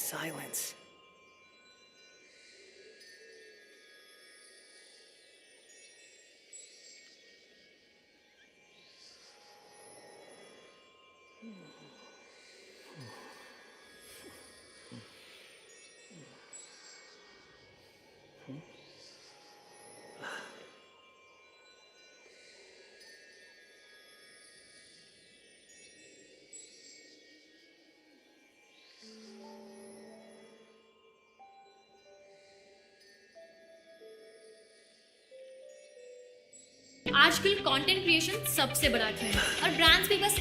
silence. आजकल content creation सबसे बड़ा ट्रेंड है और ब्रांड्स भी बस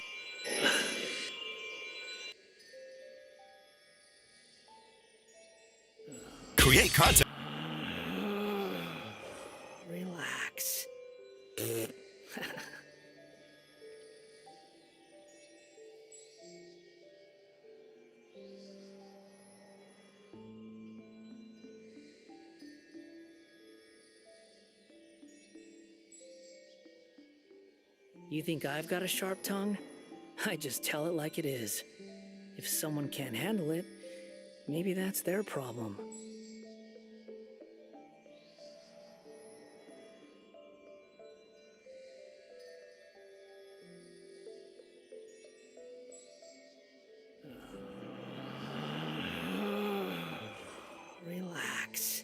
Create content. Relax. You think I've got a sharp tongue? I just tell it like it is. If someone can't handle it, maybe that's their problem. Relax.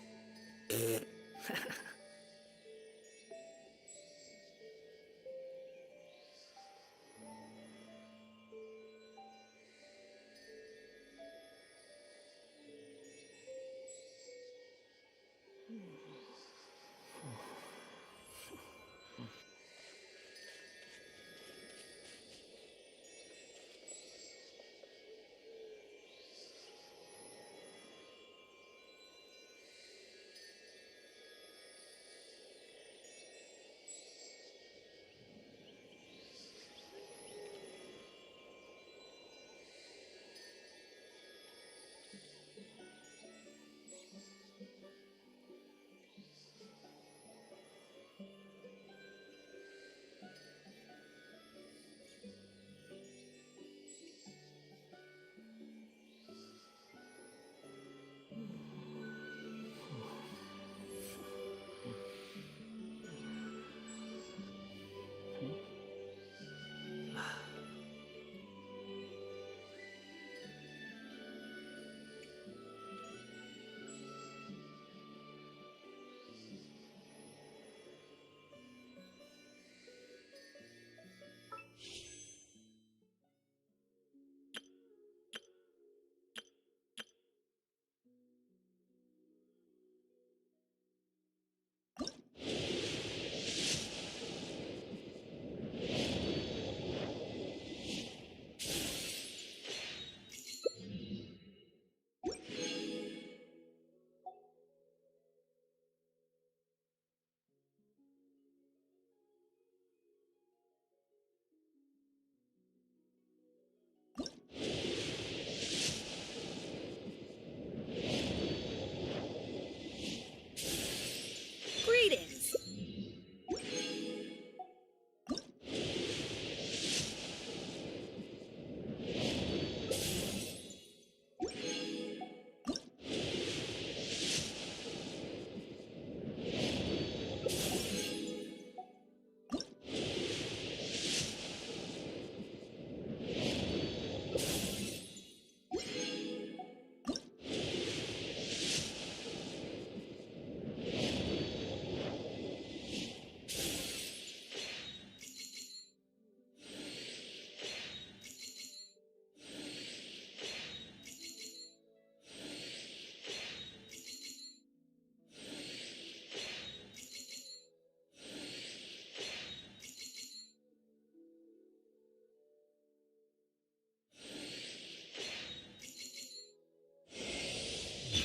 greetings.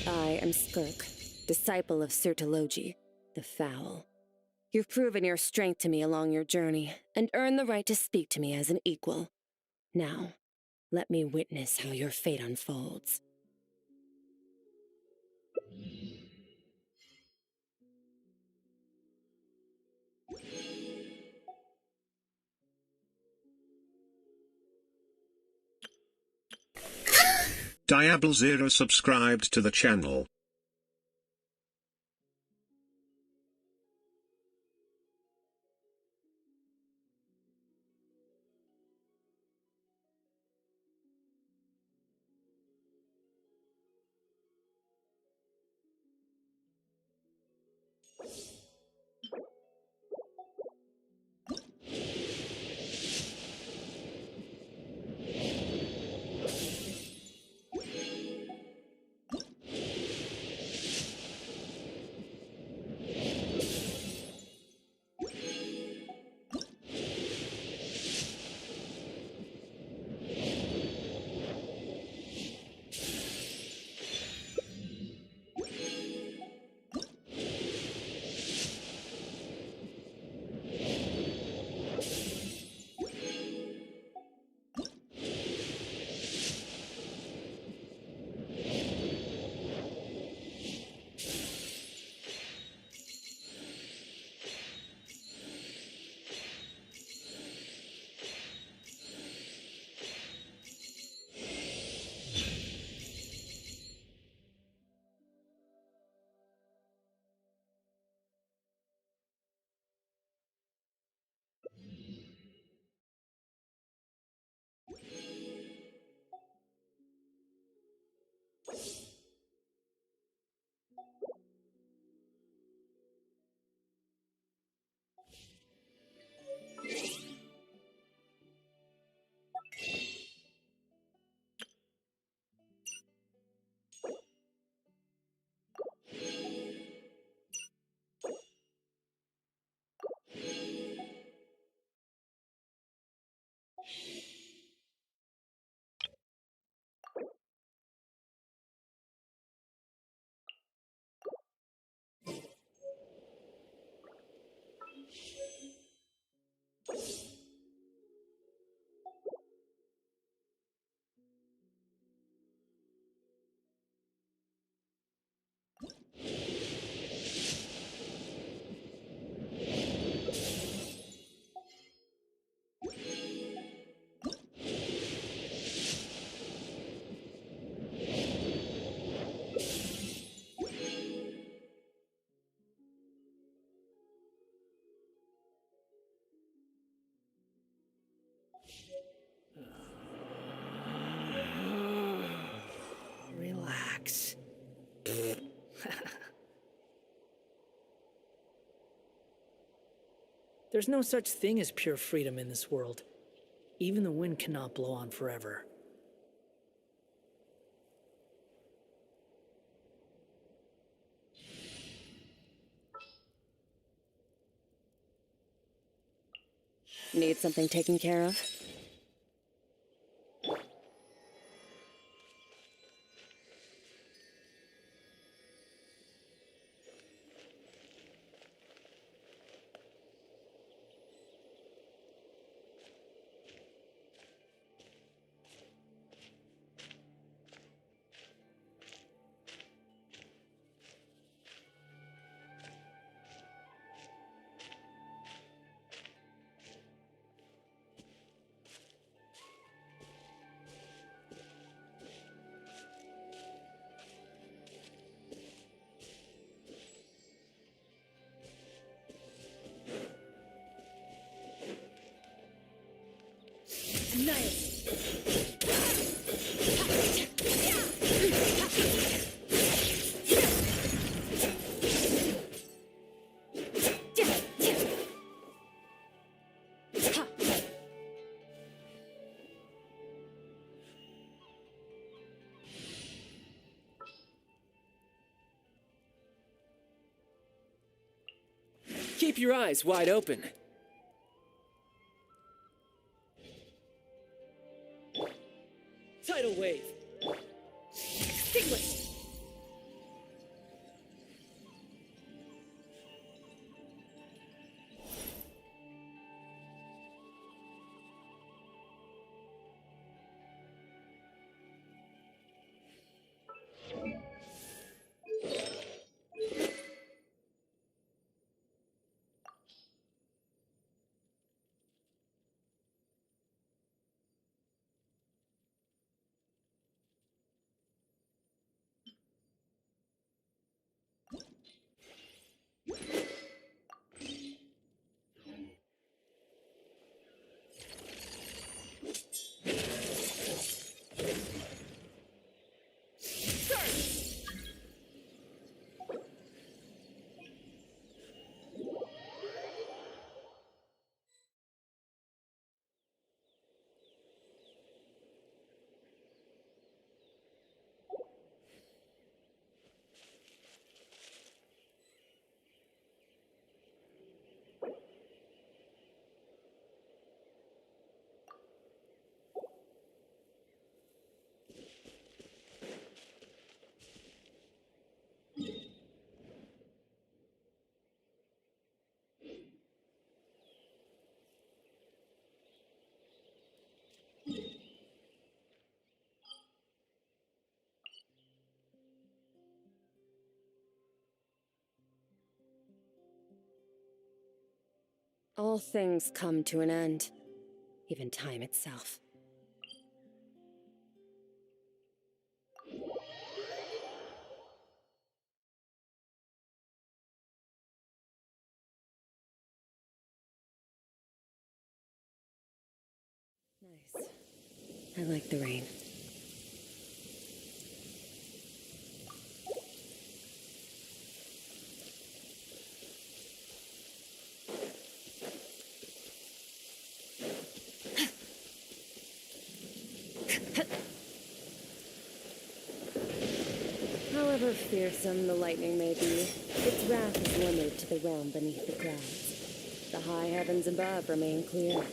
I am Skirk, disciple of Sirtologi, the Foul. You've proven your strength to me along your journey, and earned the right to speak to me as an equal. Now, let me witness how your fate unfolds. Diablo Zero subscribed to the channel. Relax. There's no such thing as pure freedom in this world. Even the wind cannot blow on forever. Need something taken care of? Keep your eyes wide open. Tidal wave. Extinguished. All things come to an end, even time itself. Nice. I like the rain. However fearsome the lightning may be, its wrath is limited to the realm beneath the clouds. The high heavens above remain clear.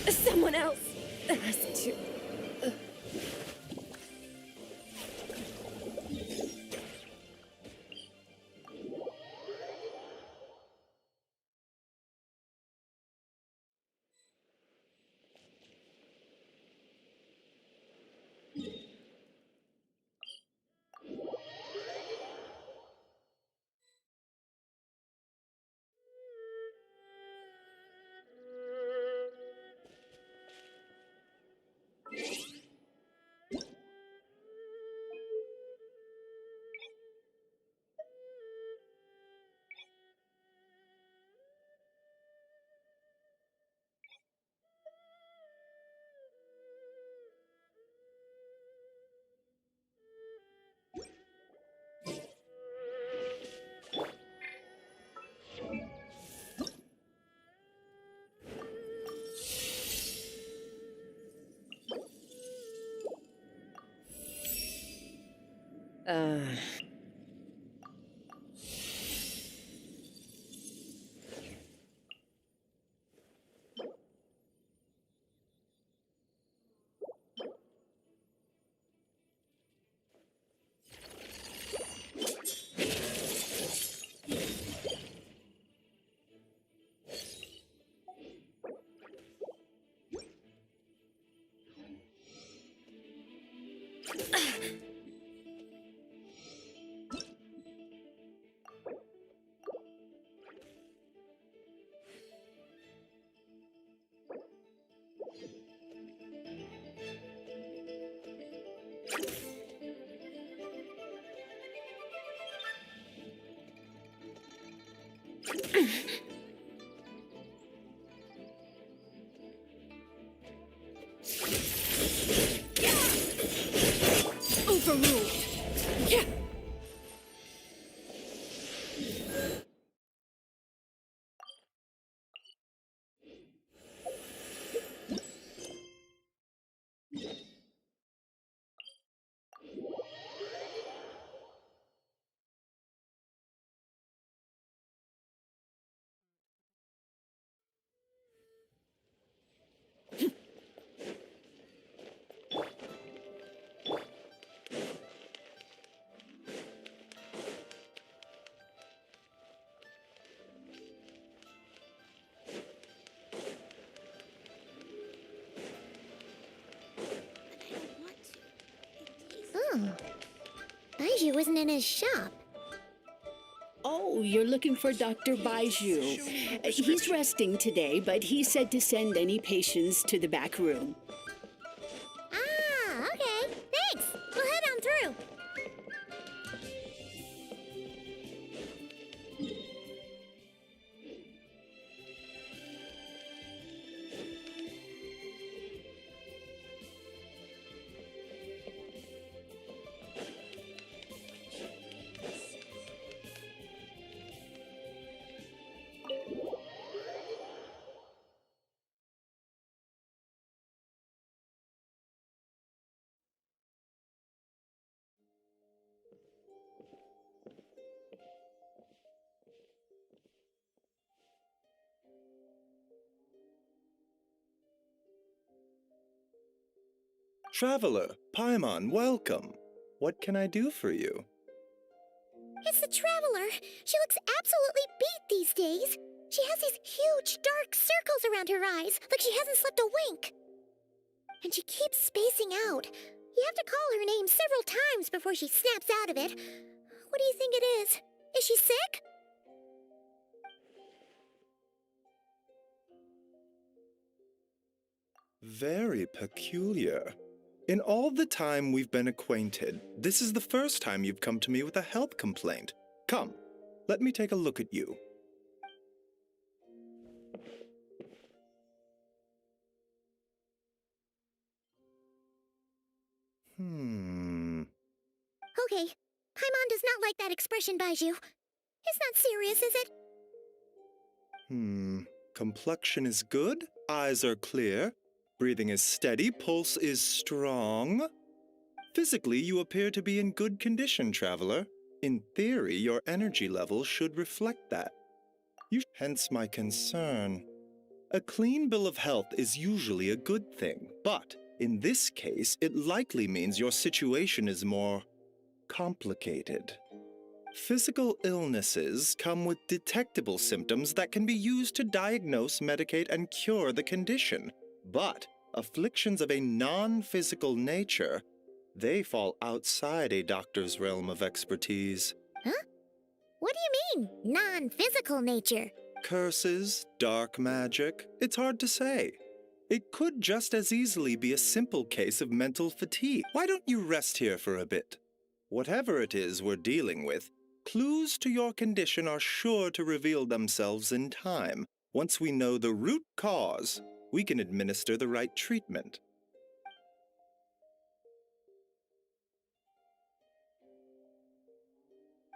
Someone else has to. Uh... wasn't in his shop. Oh, you're looking for Dr. Baiju. He's resting today, but he said to send any patients to the back room. Ah, okay. Thanks. We'll head on through. Traveler, Paimon, welcome. What can I do for you? It's the Traveler. She looks absolutely beat these days. She has these huge dark circles around her eyes, like she hasn't slept a wink. And she keeps spacing out. You have to call her name several times before she snaps out of it. What do you think it is? Is she sick? Very peculiar. In all the time we've been acquainted, this is the first time you've come to me with a health complaint. Come, let me take a look at you. Okay. Paimon does not like that expression, Baiju. It's not serious, is it? Complexion is good, eyes are clear, breathing is steady, pulse is strong. Physically, you appear to be in good condition, Traveler. In theory, your energy level should reflect that. Hence my concern. A clean bill of health is usually a good thing, but in this case, it likely means your situation is more complicated. Physical illnesses come with detectable symptoms that can be used to diagnose, medicate, and cure the condition. But afflictions of a non-physical nature, they fall outside a doctor's realm of expertise. Huh? What do you mean, non-physical nature? Curses, dark magic, it's hard to say. It could just as easily be a simple case of mental fatigue. Why don't you rest here for a bit? Whatever it is we're dealing with, clues to your condition are sure to reveal themselves in time. Once we know the root cause, we can administer the right treatment.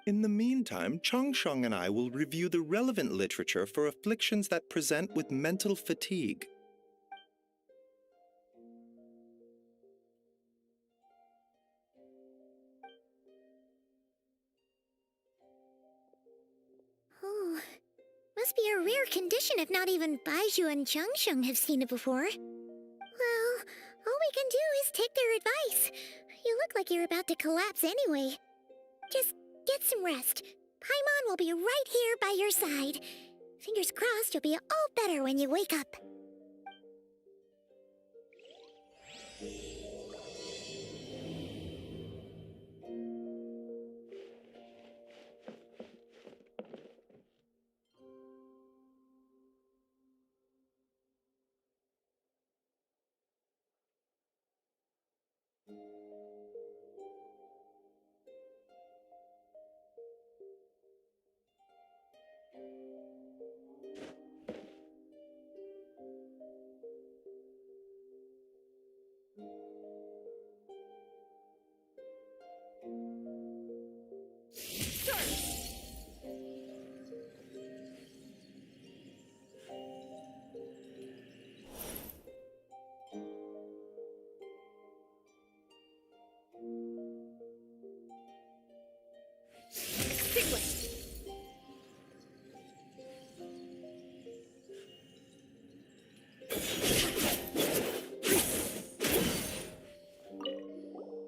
In the meantime, Changsheng and I will review the relevant literature for afflictions that present with mental fatigue. Oh, must be a rare condition if not even Baiju and Changsheng have seen it before. Well, all we can do is take their advice. You look like you're about to collapse anyway. Just get some rest. Paimon will be right here by your side. Fingers crossed you'll be all better when you wake up.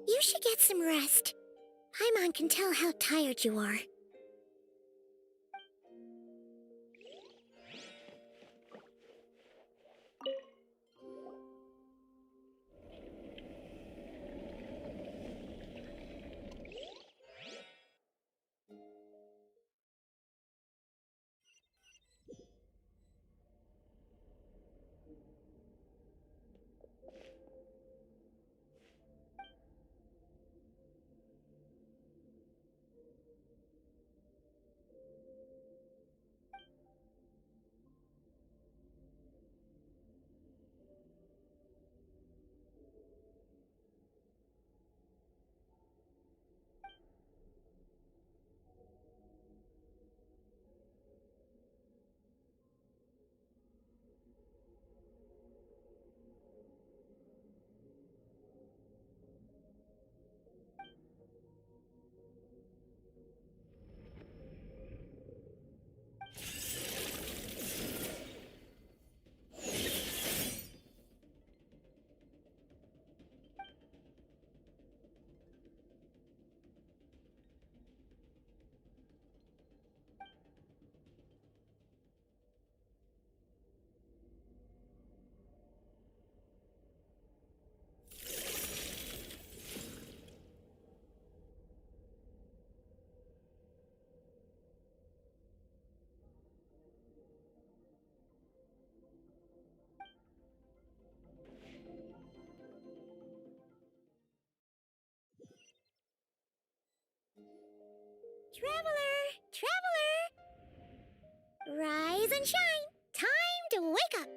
You should get some rest. Paimon can tell how tired you are. and shine. Time to wake up.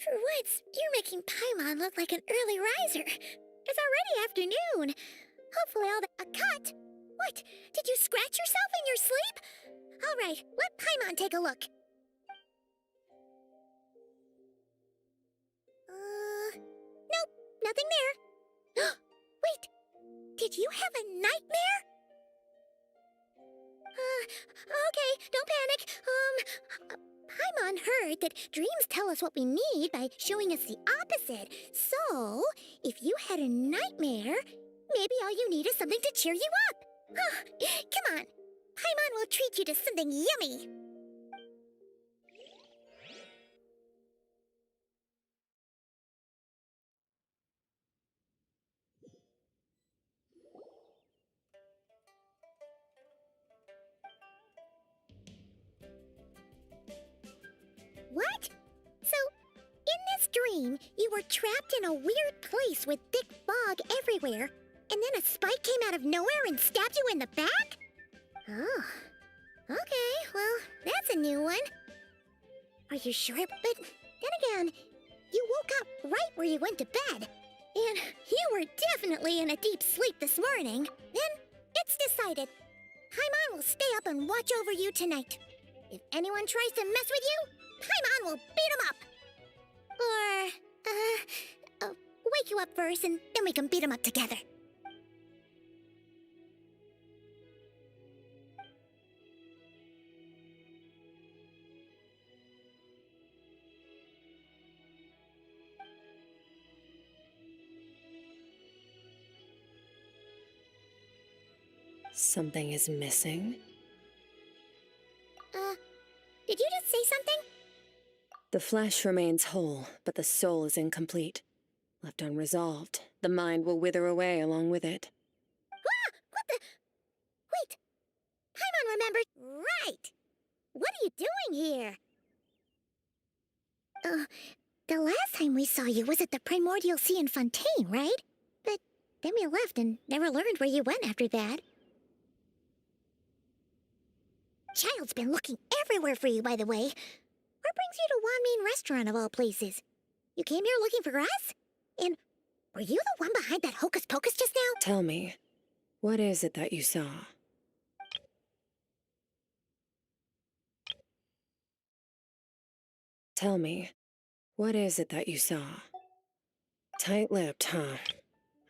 For once, you're making Paimon look like an early riser. It's already afternoon. Hopefully all the... A cut? What? Did you scratch yourself in your sleep? All right, let Paimon take a look. Nope, nothing there. Wait, did you have a nightmare? Okay, don't panic. Paimon heard that dreams tell us what we need by showing us the opposite. So, if you had a nightmare, maybe all you need is something to cheer you up. Come on, Paimon will treat you to something yummy. What? So, in this dream, you were trapped in a weird place with thick fog everywhere, and then a spike came out of nowhere and stabbed you in the back? Oh. Okay, well, that's a new one. Are you sure? But then again, you woke up right where you went to bed. And you were definitely in a deep sleep this morning. Then, it's decided. Paimon will stay up and watch over you tonight. If anyone tries to mess with you, Paimon will beat him up! Or, wake you up first and then we can beat him up together. Something is missing. Did you just say something? The flesh remains whole, but the soul is incomplete. Left unresolved, the mind will wither away along with it. What the? Wait! Paimon remembered. Right! What are you doing here? The last time we saw you was at the Primordial Sea in Fontaine, right? But then we left and never learned where you went after that. Child's been looking everywhere for you, by the way. What brings you to Wanmin Restaurant of all places? You came here looking for us? And were you the one behind that hocus pocus just now? Tell me, what is it that you saw? Tell me, what is it that you saw? Tight-lipped, huh?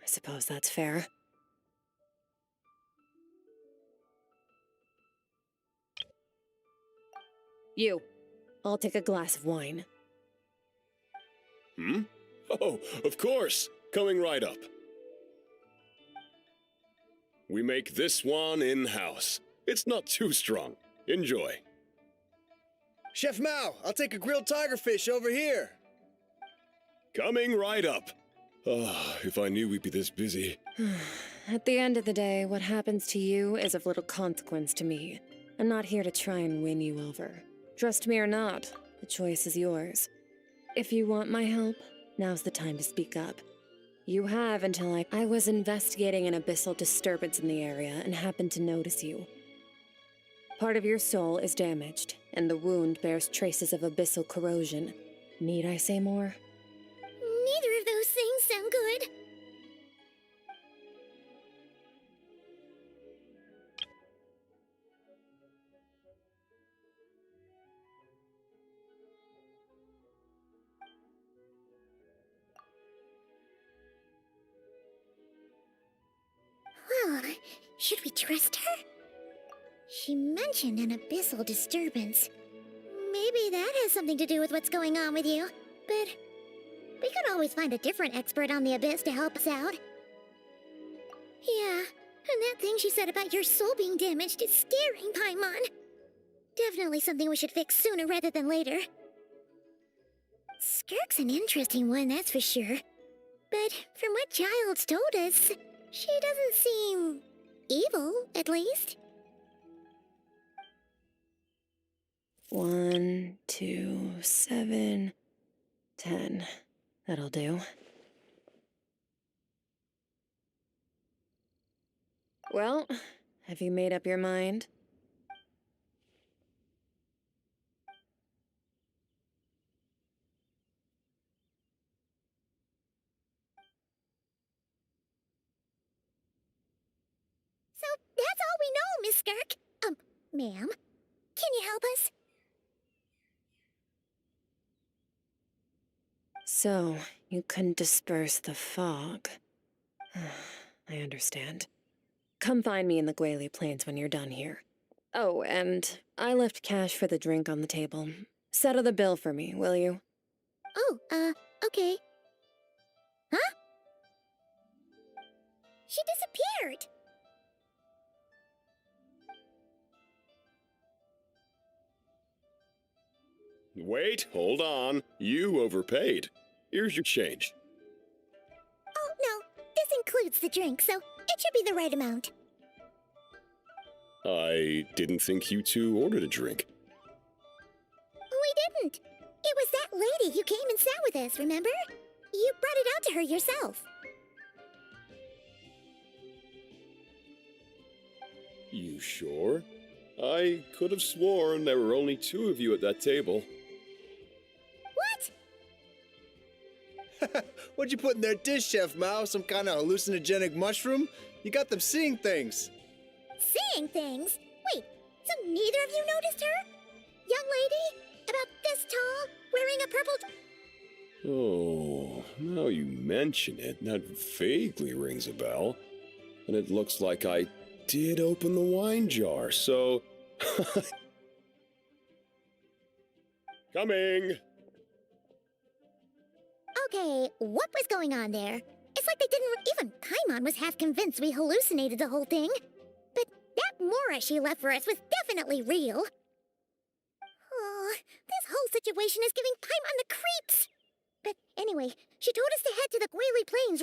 I suppose that's fair. You. I'll take a glass of wine. Hmm? Oh, of course! Coming right up. We make this one in-house. It's not too strong. Enjoy. Chef Mao, I'll take a grilled tigerfish over here. Coming right up. Ah, if I knew we'd be this busy. At the end of the day, what happens to you is of little consequence to me. I'm not here to try and win you over. Trust me or not, the choice is yours. If you want my help, now's the time to speak up. You have until I was investigating an abyssal disturbance in the area and happened to notice you. Part of your soul is damaged, and the wound bears traces of abyssal corrosion. Need I say more? Neither of those things sound good. Well, should we trust her? She mentioned an abyssal disturbance. Maybe that has something to do with what's going on with you. But we could always find a different expert on the abyss to help us out. Yeah, and that thing she said about your soul being damaged is scaring, Paimon. Definitely something we should fix sooner rather than later. Skirk's an interesting one, that's for sure. But from what Child's told us, she doesn't seem evil, at least. 1, 2, 7, 10. That'll do. Well, have you made up your mind? That's all we know, Miss Skirk. Ma'am, can you help us? So, you couldn't disperse the fog. I understand. Come find me in the Gwali Plains when you're done here. Oh, and I left cash for the drink on the table. Settle the bill for me, will you? Oh, okay. Huh? She disappeared! Wait, hold on. You overpaid. Here's your change. Oh, no. This includes the drink, so it should be the right amount. I didn't think you two ordered a drink. We didn't. It was that lady who came and sat with us, remember? You brought it out to her yourself. You sure? I could have sworn there were only two of you at that table. What? What'd you put in their dish, Chef Mao? Some kind of hallucinogenic mushroom? You got them seeing things. Seeing things? Wait, so neither of you noticed her? Young lady? About this tall, wearing a purple... Oh, now you mention it, that vaguely rings a bell. And it looks like I did open the wine jar, so... Coming! Okay, what was going on there? It's like they didn't... Even Paimon was half convinced we hallucinated the whole thing. But that Mora she left for us was definitely real. Oh, this whole situation is giving Paimon the creeps. But anyway, she told us to head to the Gwali Plains.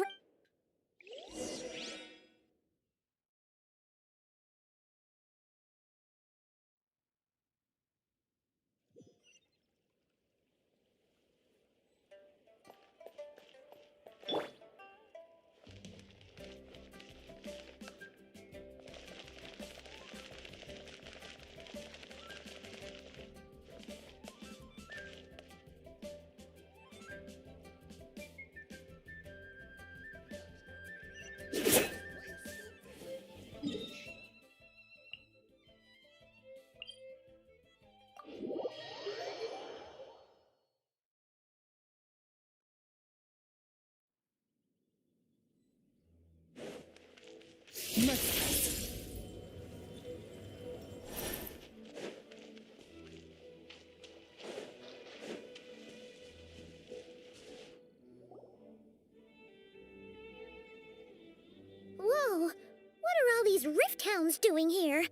Whoa, what are all these rift hounds doing here?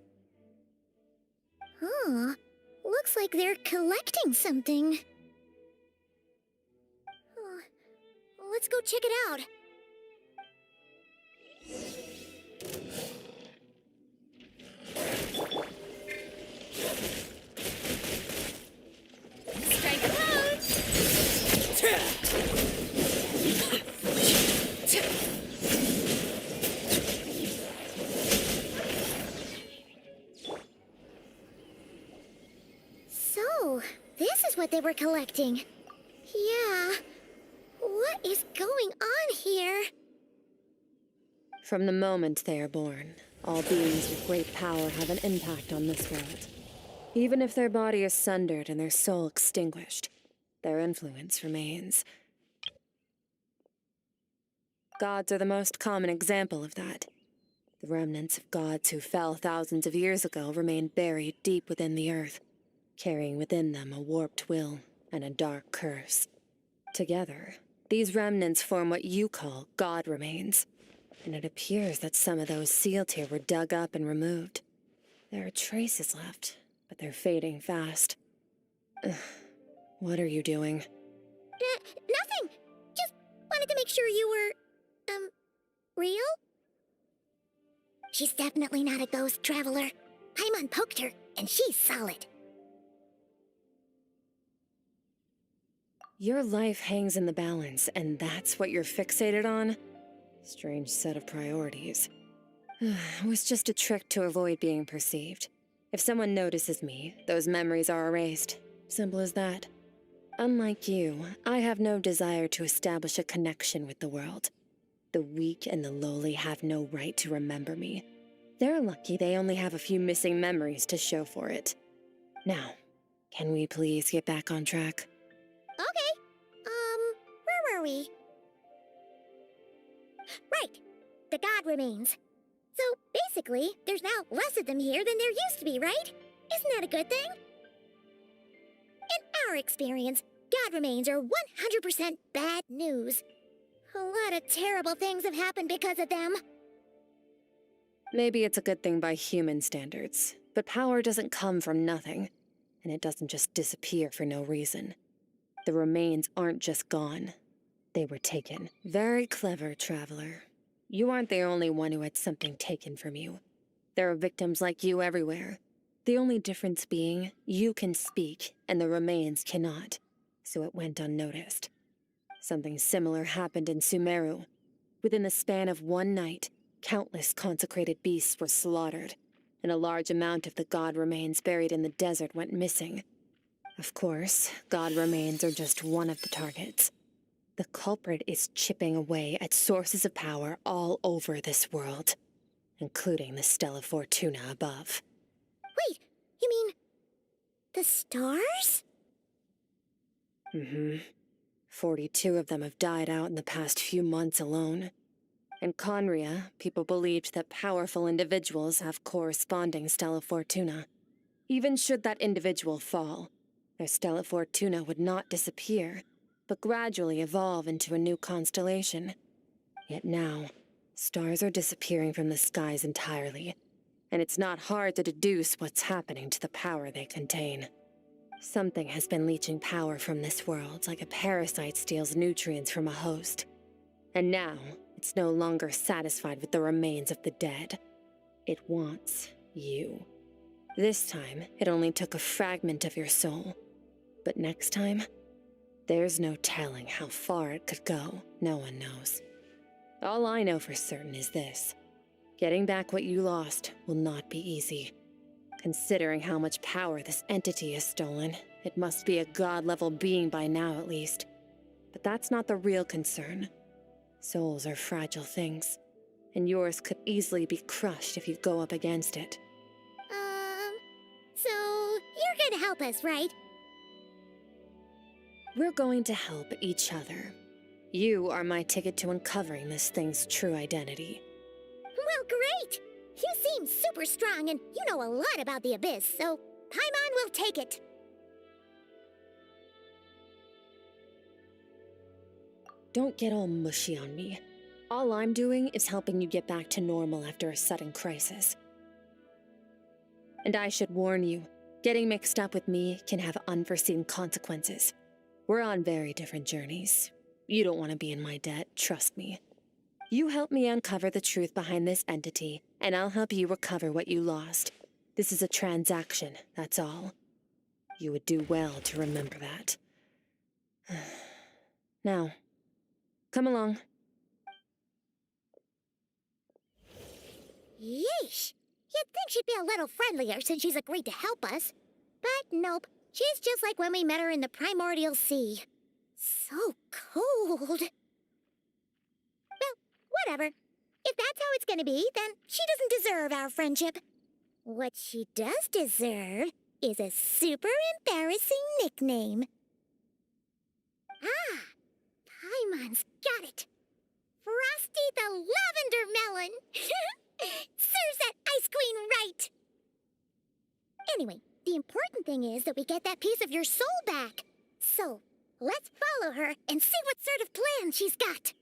Huh, looks like they're collecting something. Let's go check it out. Strike a pose! So, this is what they were collecting. Yeah. What is going on here? From the moment they are born, all beings with great power have an impact on this world. Even if their body is sundered and their soul extinguished, their influence remains. Gods are the most common example of that. The remnants of gods who fell thousands of years ago remain buried deep within the earth, carrying within them a warped will and a dark curse. Together, these remnants form what you call god remains, and it appears that some of those sealed here were dug up and removed. There are traces left, but they're fading fast. Ugh. What are you doing? Nothing! Just wanted to make sure you were, real? She's definitely not a ghost traveler. Paimon poked her, and she's solid. Your life hangs in the balance, and that's what you're fixated on? Strange set of priorities. It was just a trick to avoid being perceived. If someone notices me, those memories are erased. Simple as that. Unlike you, I have no desire to establish a connection with the world. The weak and the lowly have no right to remember me. They're lucky they only have a few missing memories to show for it. Now, can we please get back on track? Okay. Where were we? Right. The god remains. So, basically, there's now less of them here than there used to be, right? Isn't that a good thing? In our experience, god remains are 100% bad news. A lot of terrible things have happened because of them. Maybe it's a good thing by human standards, but power doesn't come from nothing, and it doesn't just disappear for no reason. The remains aren't just gone. They were taken. Very clever, Traveler. You aren't the only one who had something taken from you. There are victims like you everywhere. The only difference being, you can speak, and the remains cannot, so it went unnoticed. Something similar happened in Sumeru. Within the span of one night, countless consecrated beasts were slaughtered, and a large amount of the god remains buried in the desert went missing. Of course, god remains are just one of the targets. The culprit is chipping away at sources of power all over this world, including the Stella Fortuna above. Wait, you mean... the stars? 42 of them have died out in the past few months alone. In Conria, people believed that powerful individuals have corresponding Stella Fortuna. Even should that individual fall, their Stella Fortuna would not disappear, but gradually evolve into a new constellation. Yet now, stars are disappearing from the skies entirely, and it's not hard to deduce what's happening to the power they contain. Something has been leeching power from this world like a parasite steals nutrients from a host. And now, it's no longer satisfied with the remains of the dead. It wants you. This time, it only took a fragment of your soul. But next time, there's no telling how far it could go. No one knows. All I know for certain is this. Getting back what you lost will not be easy. Considering how much power this entity has stolen, it must be a god-level being by now at least. But that's not the real concern. Souls are fragile things, and yours could easily be crushed if you go up against it. So you're gonna help us, right? We're going to help each other. You are my ticket to uncovering this thing's true identity. Well, great! You seem super strong and you know a lot about the Abyss, so Paimon will take it. Don't get all mushy on me. All I'm doing is helping you get back to normal after a sudden crisis. And I should warn you, getting mixed up with me can have unforeseen consequences. We're on very different journeys. You don't want to be in my debt, trust me. You help me uncover the truth behind this entity, and I'll help you recover what you lost. This is a transaction, that's all. You would do well to remember that. Now, come along. Yeesh! You'd think she'd be a little friendlier since she's agreed to help us. But nope, she's just like when we met her in the primordial sea. So cold. Well, whatever. If that's how it's gonna be, then she doesn't deserve our friendship. What she does deserve is a super embarrassing nickname. Ah, Paimon's got it. Frosty the Lavender Melon. Serves that ice queen right. Anyway, the important thing is that we get that piece of your soul back. So, let's follow her and see what sort of plan she's got.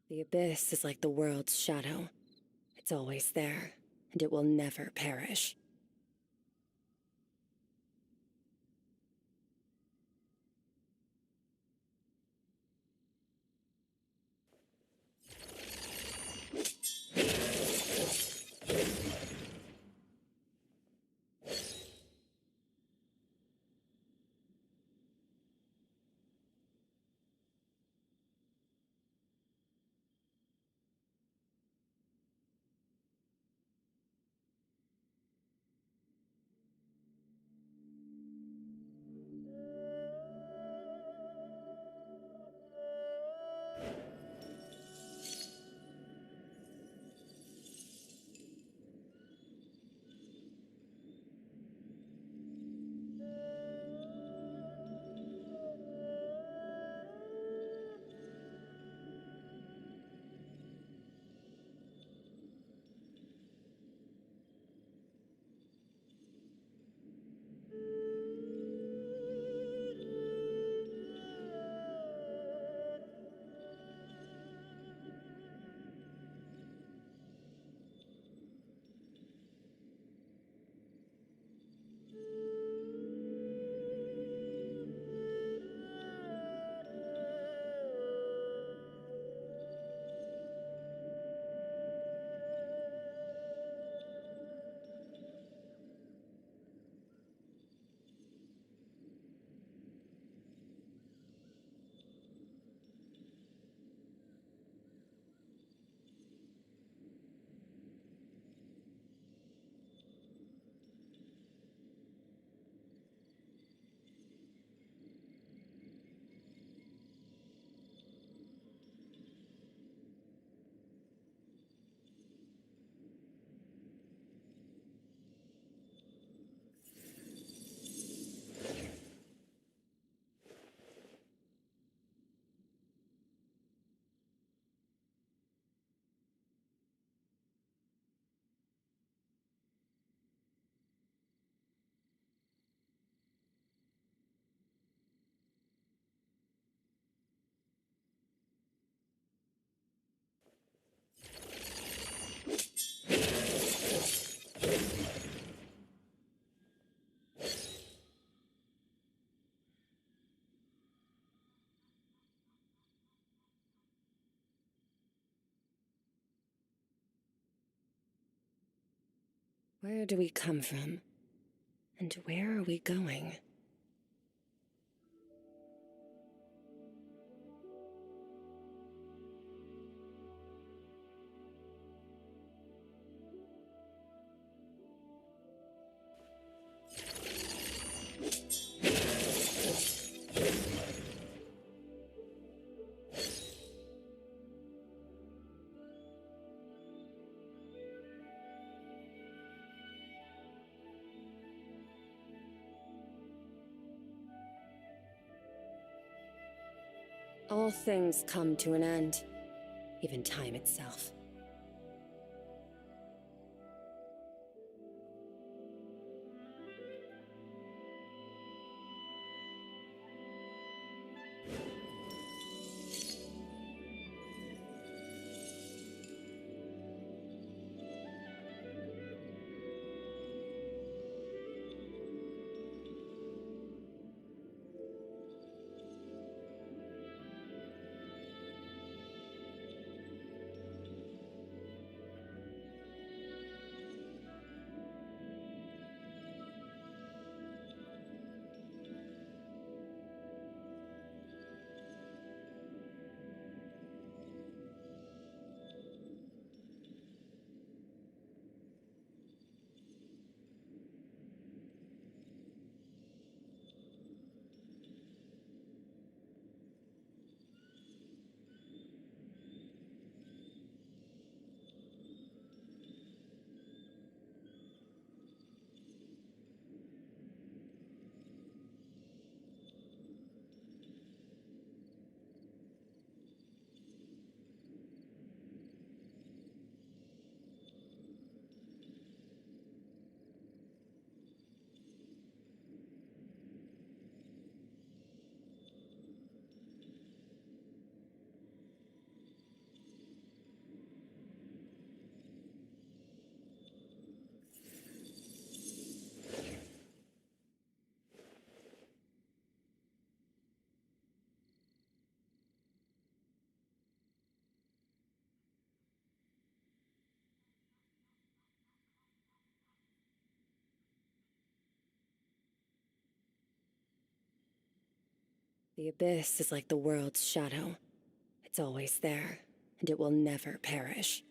The abyss is like the world's shadow. It's always there, and it will never perish. Where do we come from? And where are we going? All things come to an end, even time itself. The abyss is like the world's shadow. It's always there, and it will never perish.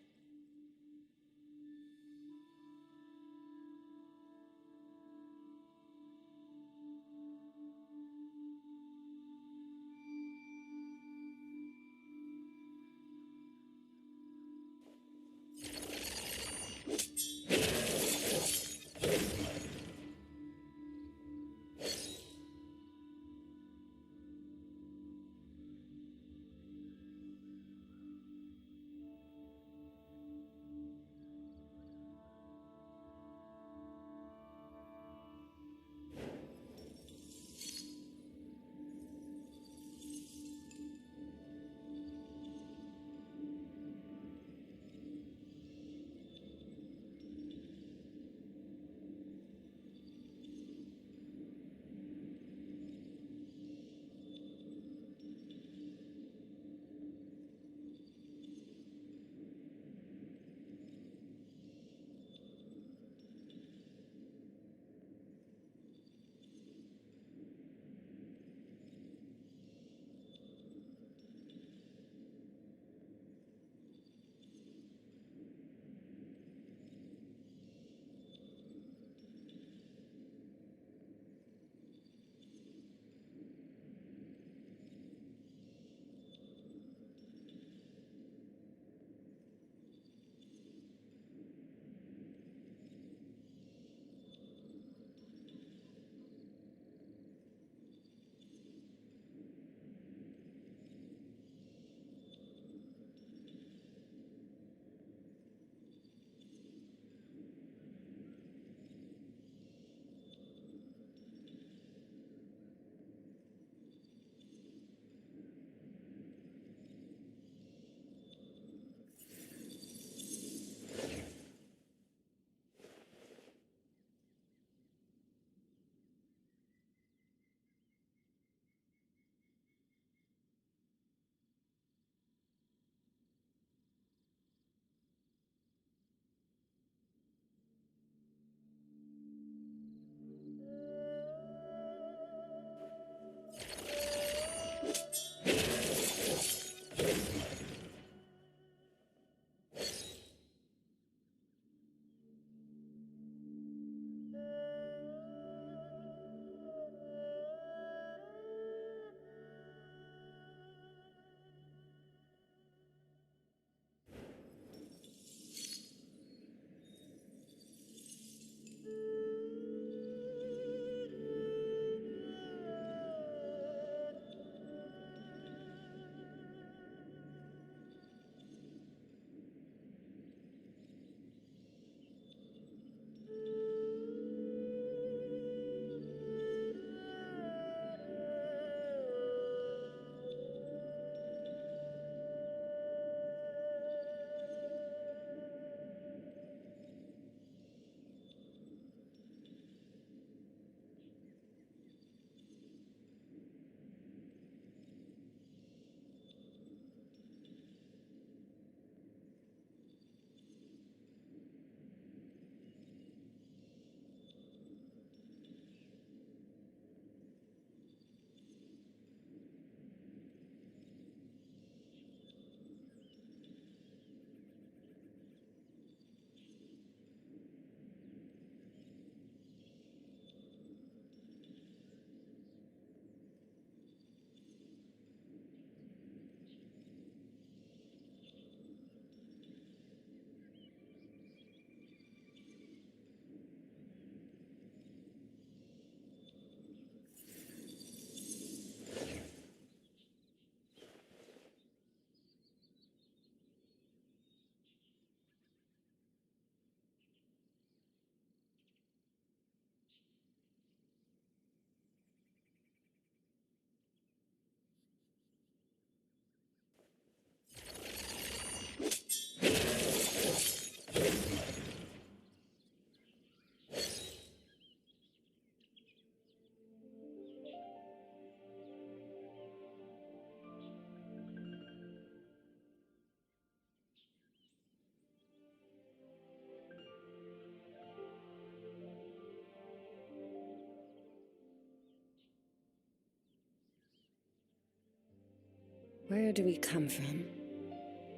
Where do we come from?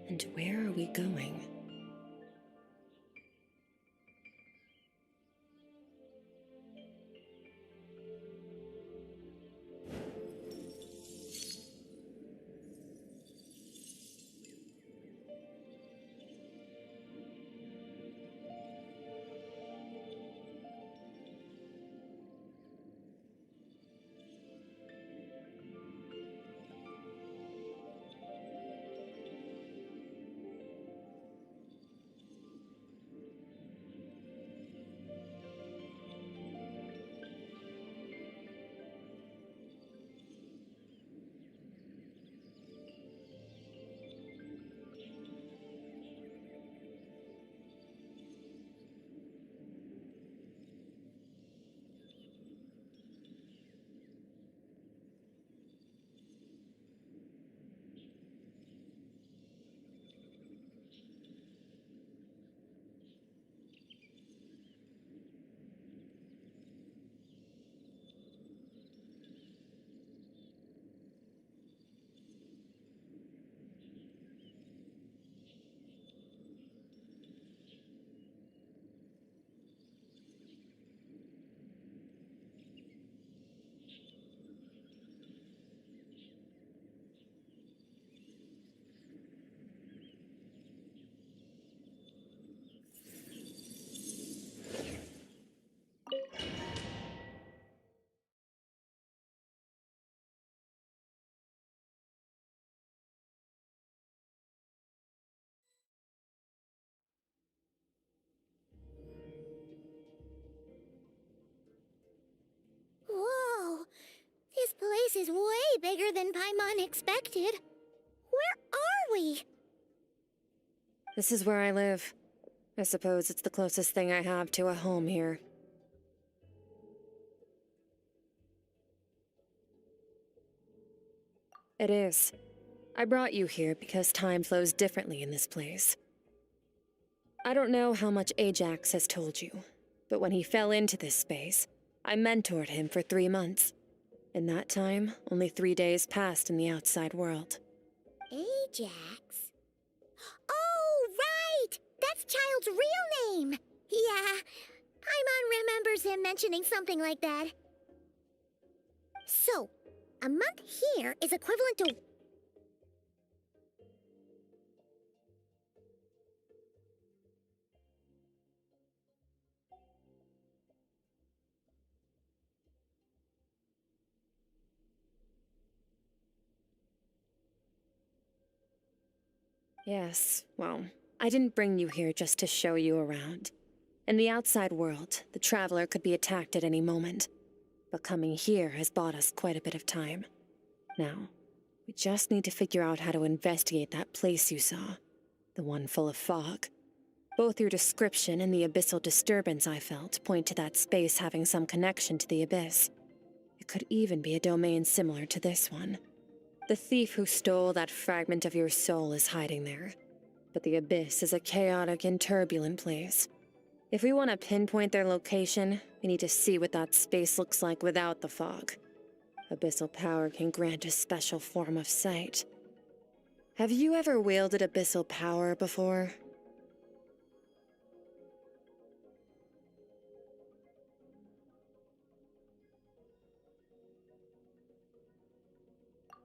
And where are we going? Whoa! This place is way bigger than Paimon expected. Where are we? This is where I live. I suppose it's the closest thing I have to a home here. It is. I brought you here because time flows differently in this place. I don't know how much Ajax has told you, but when he fell into this space, I mentored him for 3 months. In that time, only 3 days passed in the outside world. Ajax? Oh, right! That's Child's real name! Yeah, Paimon remembers him mentioning something like that. So, a month here is equivalent to... Yes, well, I didn't bring you here just to show you around. In the outside world, the Traveler could be attacked at any moment. But coming here has bought us quite a bit of time. Now, we just need to figure out how to investigate that place you saw. The one full of fog. Both your description and the abyssal disturbance I felt point to that space having some connection to the abyss. It could even be a domain similar to this one. The thief who stole that fragment of your soul is hiding there. But the abyss is a chaotic and turbulent place. If we want to pinpoint their location, we need to see what that space looks like without the fog. Abyssal power can grant a special form of sight. Have you ever wielded abyssal power before?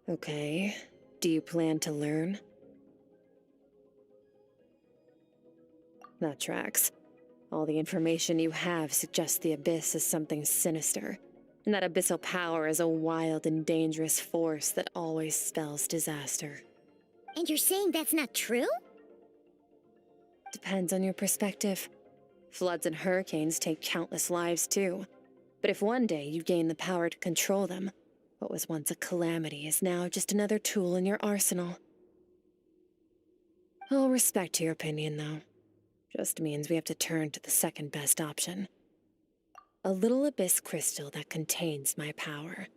Okay. Do you plan to learn? That tracks. All the information you have suggests the abyss is something sinister, and that abyssal power is a wild and dangerous force that always spells disaster. And you're saying that's not true? Depends on your perspective. Floods and hurricanes take countless lives too. But if one day you gain the power to control them, what was once a calamity is now just another tool in your arsenal. I'll respect your opinion, though. Just means we have to turn to the second best option. A little abyss crystal that contains my power.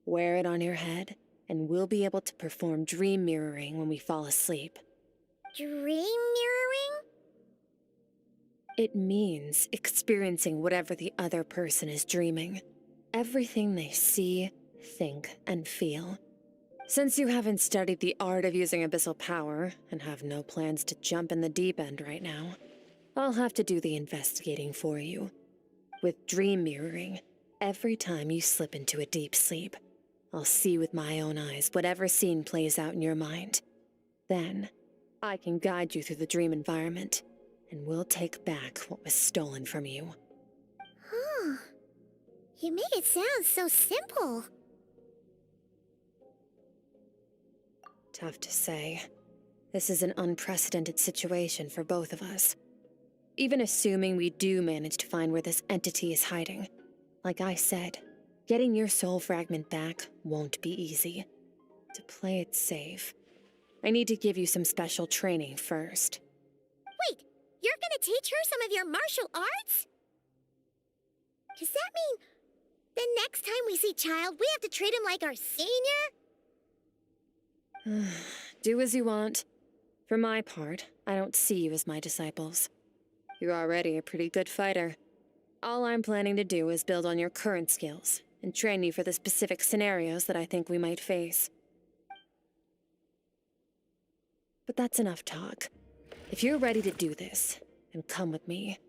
Wear it on your head, and we'll be able to perform dream mirroring when we fall asleep. Dream mirroring? It means experiencing whatever the other person is dreaming. Everything they see, think, and feel. Since you haven't studied the art of using abyssal power and have no plans to jump in the deep end right now, I'll have to do the investigating for you. With dream mirroring, every time you slip into a deep sleep, I'll see with my own eyes whatever scene plays out in your mind. Then, I can guide you through the dream environment, and we'll take back what was stolen from you. Oh, you make it sound so simple. Tough to say. This is an unprecedented situation for both of us. Even assuming we do manage to find where this entity is hiding, like I said, getting your soul fragment back won't be easy. To play it safe, I need to give you some special training first. Wait, you're gonna teach her some of your martial arts? Does that mean the next time we see Child, we have to treat him like our senior? Do as you want. For my part, I don't see you as my disciples. You're already a pretty good fighter. All I'm planning to do is build on your current skills and train you for the specific scenarios that I think we might face. But that's enough talk. If you're ready to do this, then come with me.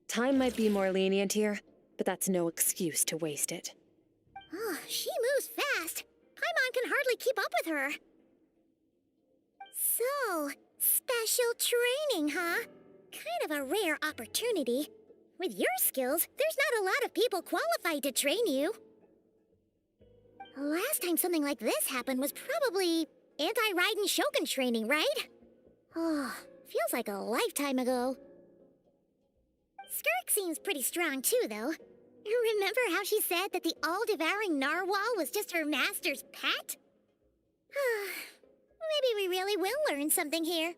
Time might be more lenient here, but that's no excuse to waste it. Oh, she moves fast. Paimon can hardly keep up with her. So, special training, huh? Kind of a rare opportunity. With your skills, there's not a lot of people qualified to train you. The last time something like this happened was probably anti-raidenshogun training, right? Oh, feels like a lifetime ago. Skirk seems pretty strong too, though. Remember how she said that the all-devouring narwhal was just her master's pet? Maybe we really will learn something here.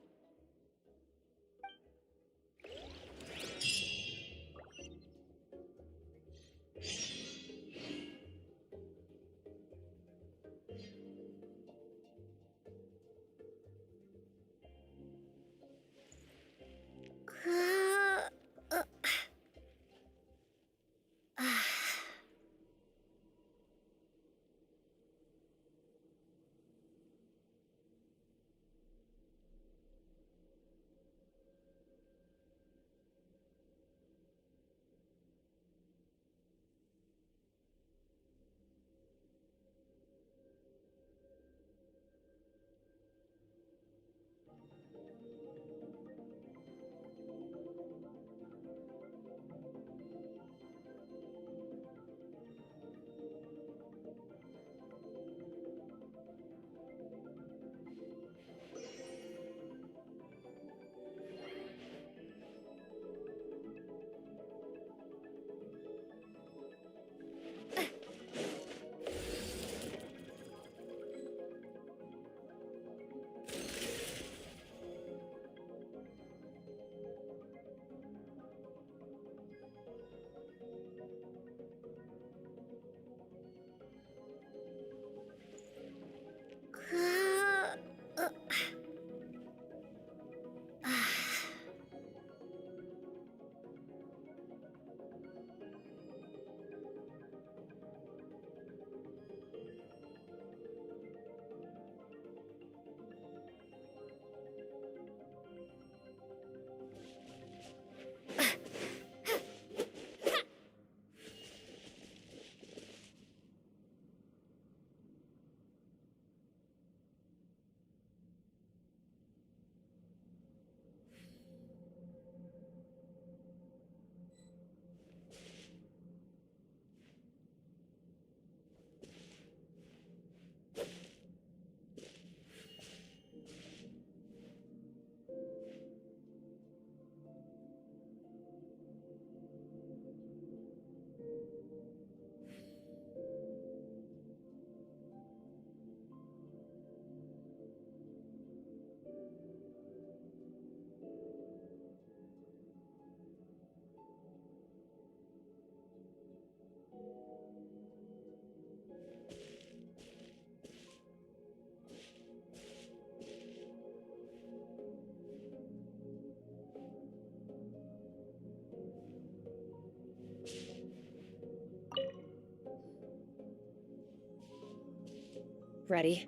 Ready?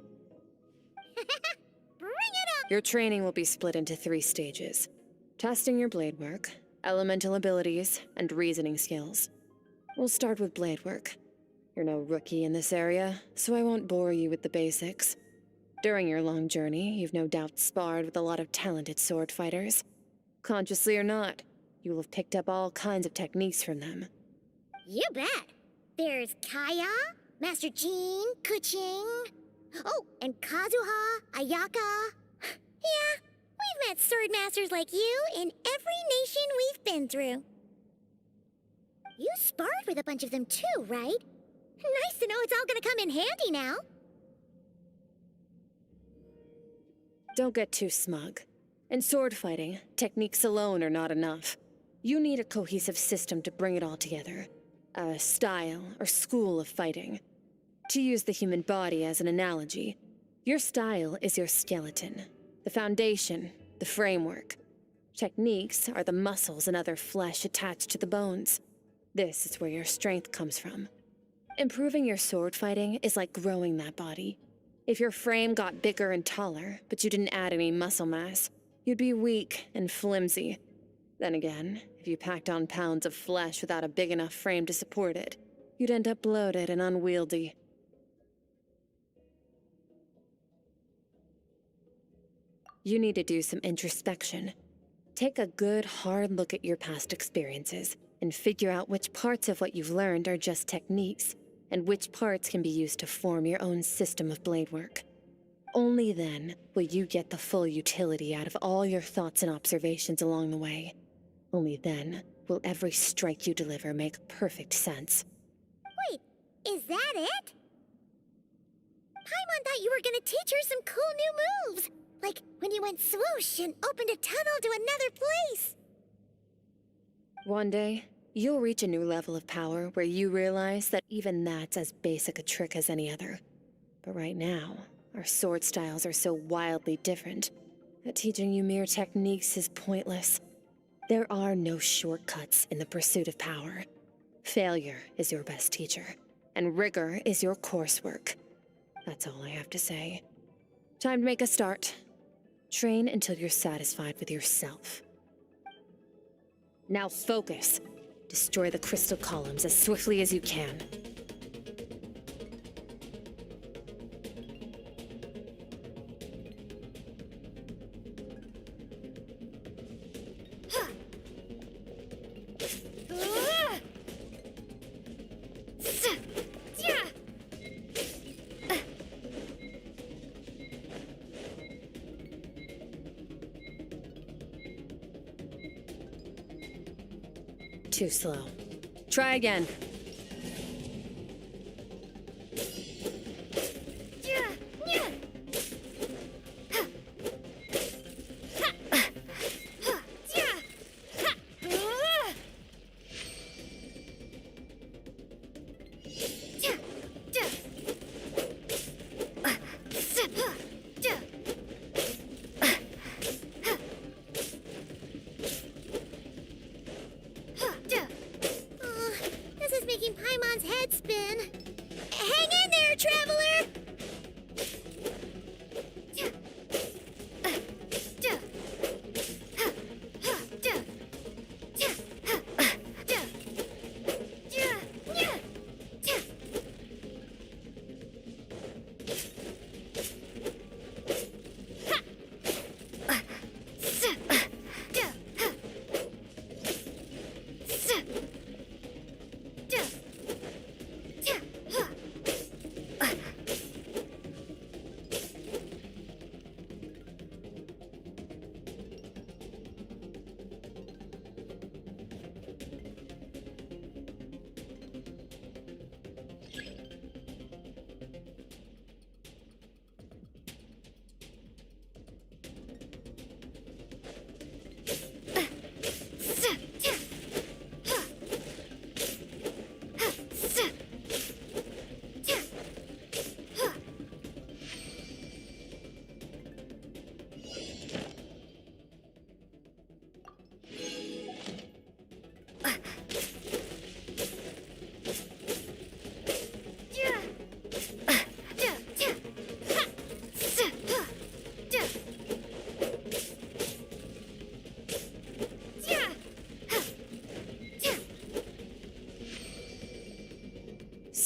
Your training will be split into 3 stages. Testing your blade work, elemental abilities, and reasoning skills. We'll start with blade work. You're no rookie in this area, so I won't bore you with the basics. During your long journey, you've no doubt sparred with a lot of talented sword fighters. Consciously or not, you will have picked up all kinds of techniques from them. You bet. There's Kaya, Master Jean, Kuching. Oh, and Kazuha, Ayaka. Yeah, we've met sword masters like you in every nation we've been through. You sparred with a bunch of them too, right? Nice to know it's all gonna come in handy now. Don't get too smug. In sword fighting, techniques alone are not enough. You need a cohesive system to bring it all together. A style or school of fighting. To use the human body as an analogy, your style is your skeleton, the foundation, the framework. Techniques are the muscles and other flesh attached to the bones. This is where your strength comes from. Improving your sword fighting is like growing that body. If your frame got bigger and taller, but you didn't add any muscle mass, you'd be weak and flimsy. Then again, if you packed on pounds of flesh without a big enough frame to support it, you'd end up bloated and unwieldy. You need to do some introspection. Take a good, hard look at your past experiences and figure out which parts of what you've learned are just techniques, and which parts can be used to form your own system of blade work. Only then will you get the full utility out of all your thoughts and observations along the way. Only then will every strike you deliver make perfect sense. Wait, is that it? Paimon thought you were gonna teach her some cool new moves. Like when you went swoosh and opened a tunnel to another place. One day, you'll reach a new level of power where you realize that even that's as basic a trick as any other. But right now, our sword styles are so wildly different that teaching you mere techniques is pointless. There are no shortcuts in the pursuit of power. Failure is your best teacher, and rigor is your coursework. That's all I have to say. Time to make a start. Train until you're satisfied with yourself. Now focus. Destroy the crystal columns as swiftly as you can. Too slow. Try again.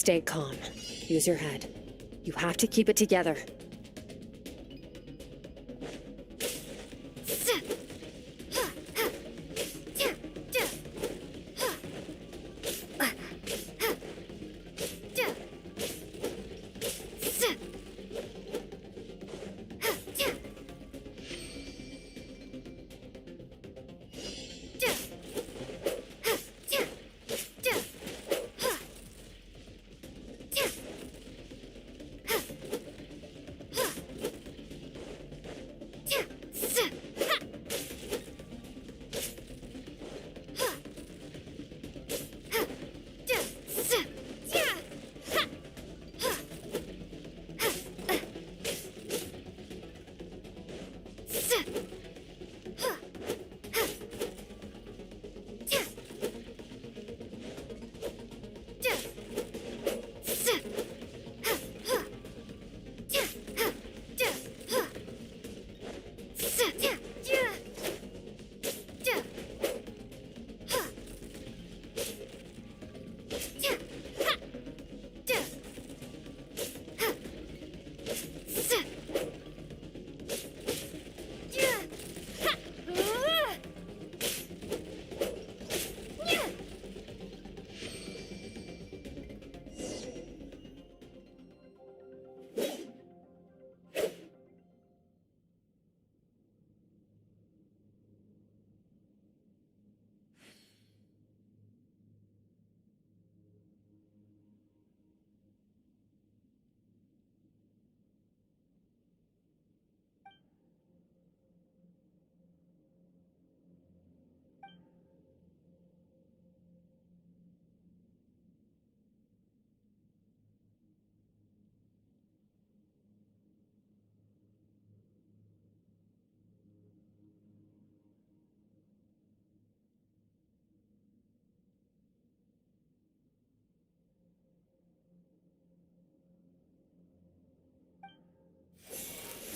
Stay calm. Use your head. You have to keep it together.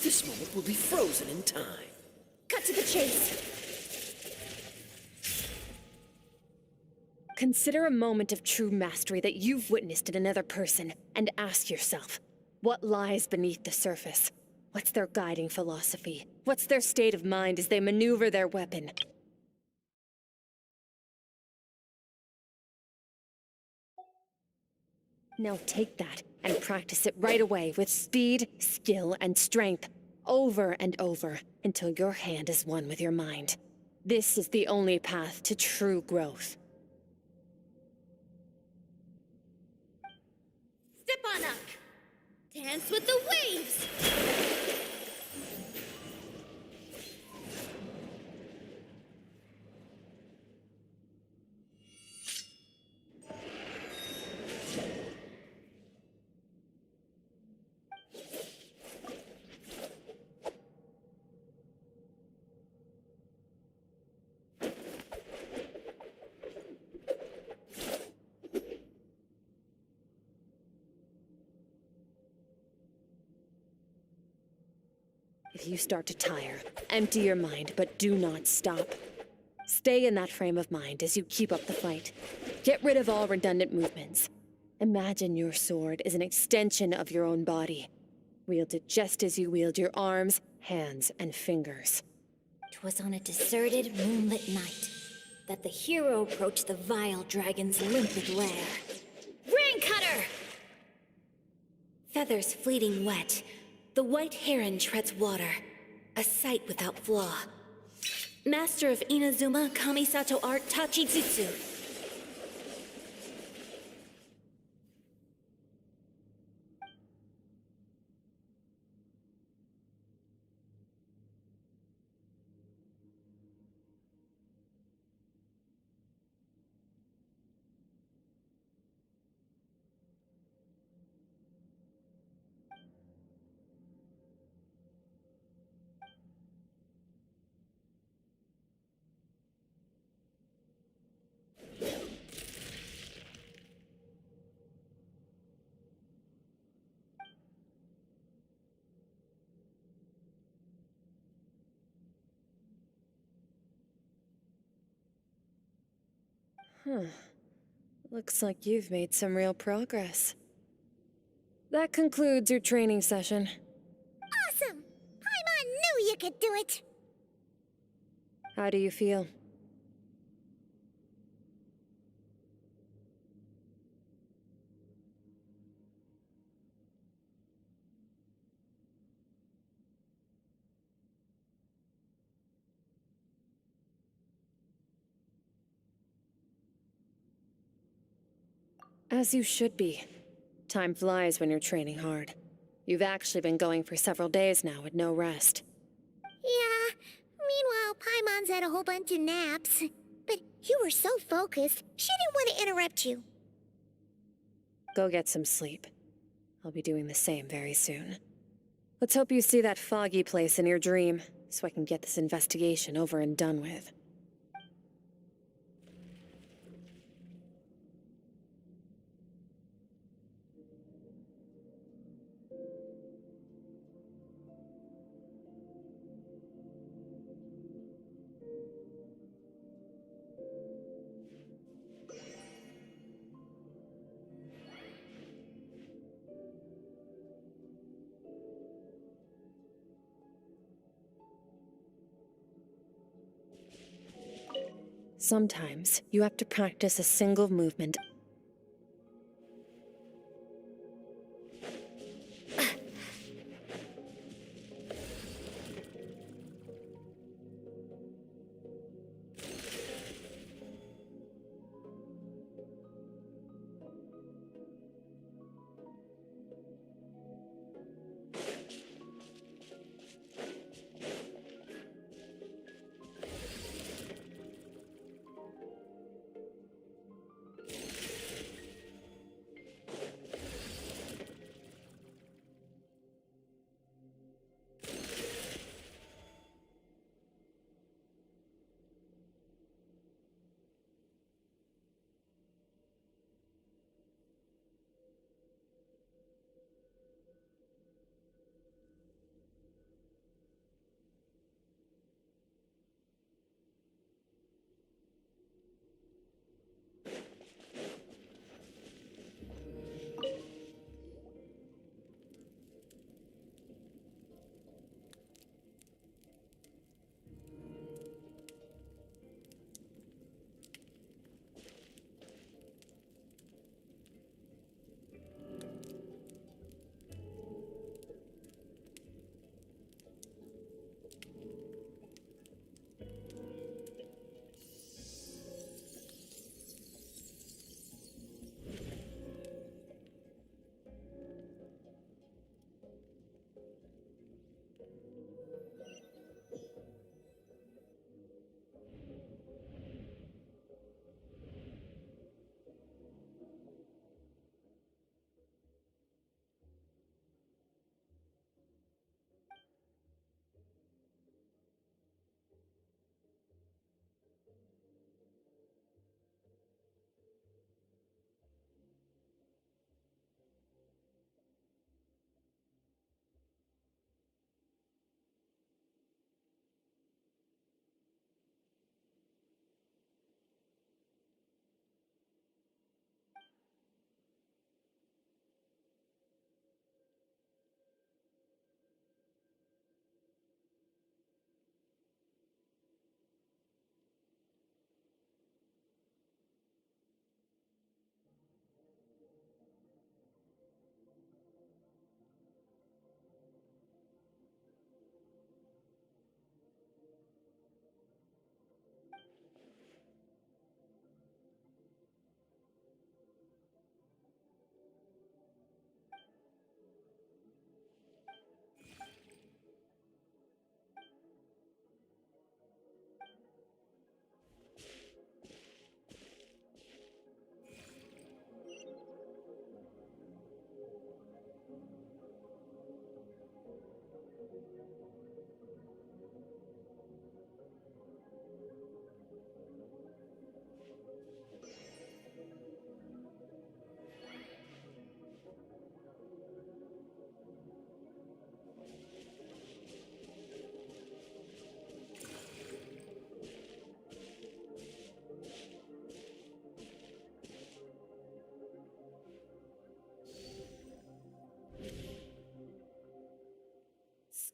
This moment will be frozen in time. Cut to the chase! Consider a moment of true mastery that you've witnessed in another person, and ask yourself, what lies beneath the surface? What's their guiding philosophy? What's their state of mind as they maneuver their weapon? Now take that and practice it right away with speed, skill, and strength, over and over, until your hand is one with your mind. This is the only path to true growth. Step on up. Dance with the waves. If you start to tire, empty your mind, but do not stop. Stay in that frame of mind as you keep up the fight. Get rid of all redundant movements. Imagine your sword is an extension of your own body. Wield it just as you wield your arms, hands, and fingers. 'Twas on a deserted, moonlit night that the hero approached the vile dragon's limpid lair. Rain Cutter! Feathers fleeting wet, the white heron treads water, a sight without flaw. Master of Inazuma Kamisato art Tachijutsu. Looks like you've made some real progress. That concludes your training session. Awesome! Paimon knew you could do it! How do you feel? As you should be. Time flies when you're training hard. You've actually been going for several days now with no rest. Yeah, meanwhile, Paimon's had a whole bunch of naps. But you were so focused, she didn't want to interrupt you. Go get some sleep. I'll be doing the same very soon. Let's hope you see that foggy place in your dream, so I can get this investigation over and done with. Sometimes, you have to practice a single movement.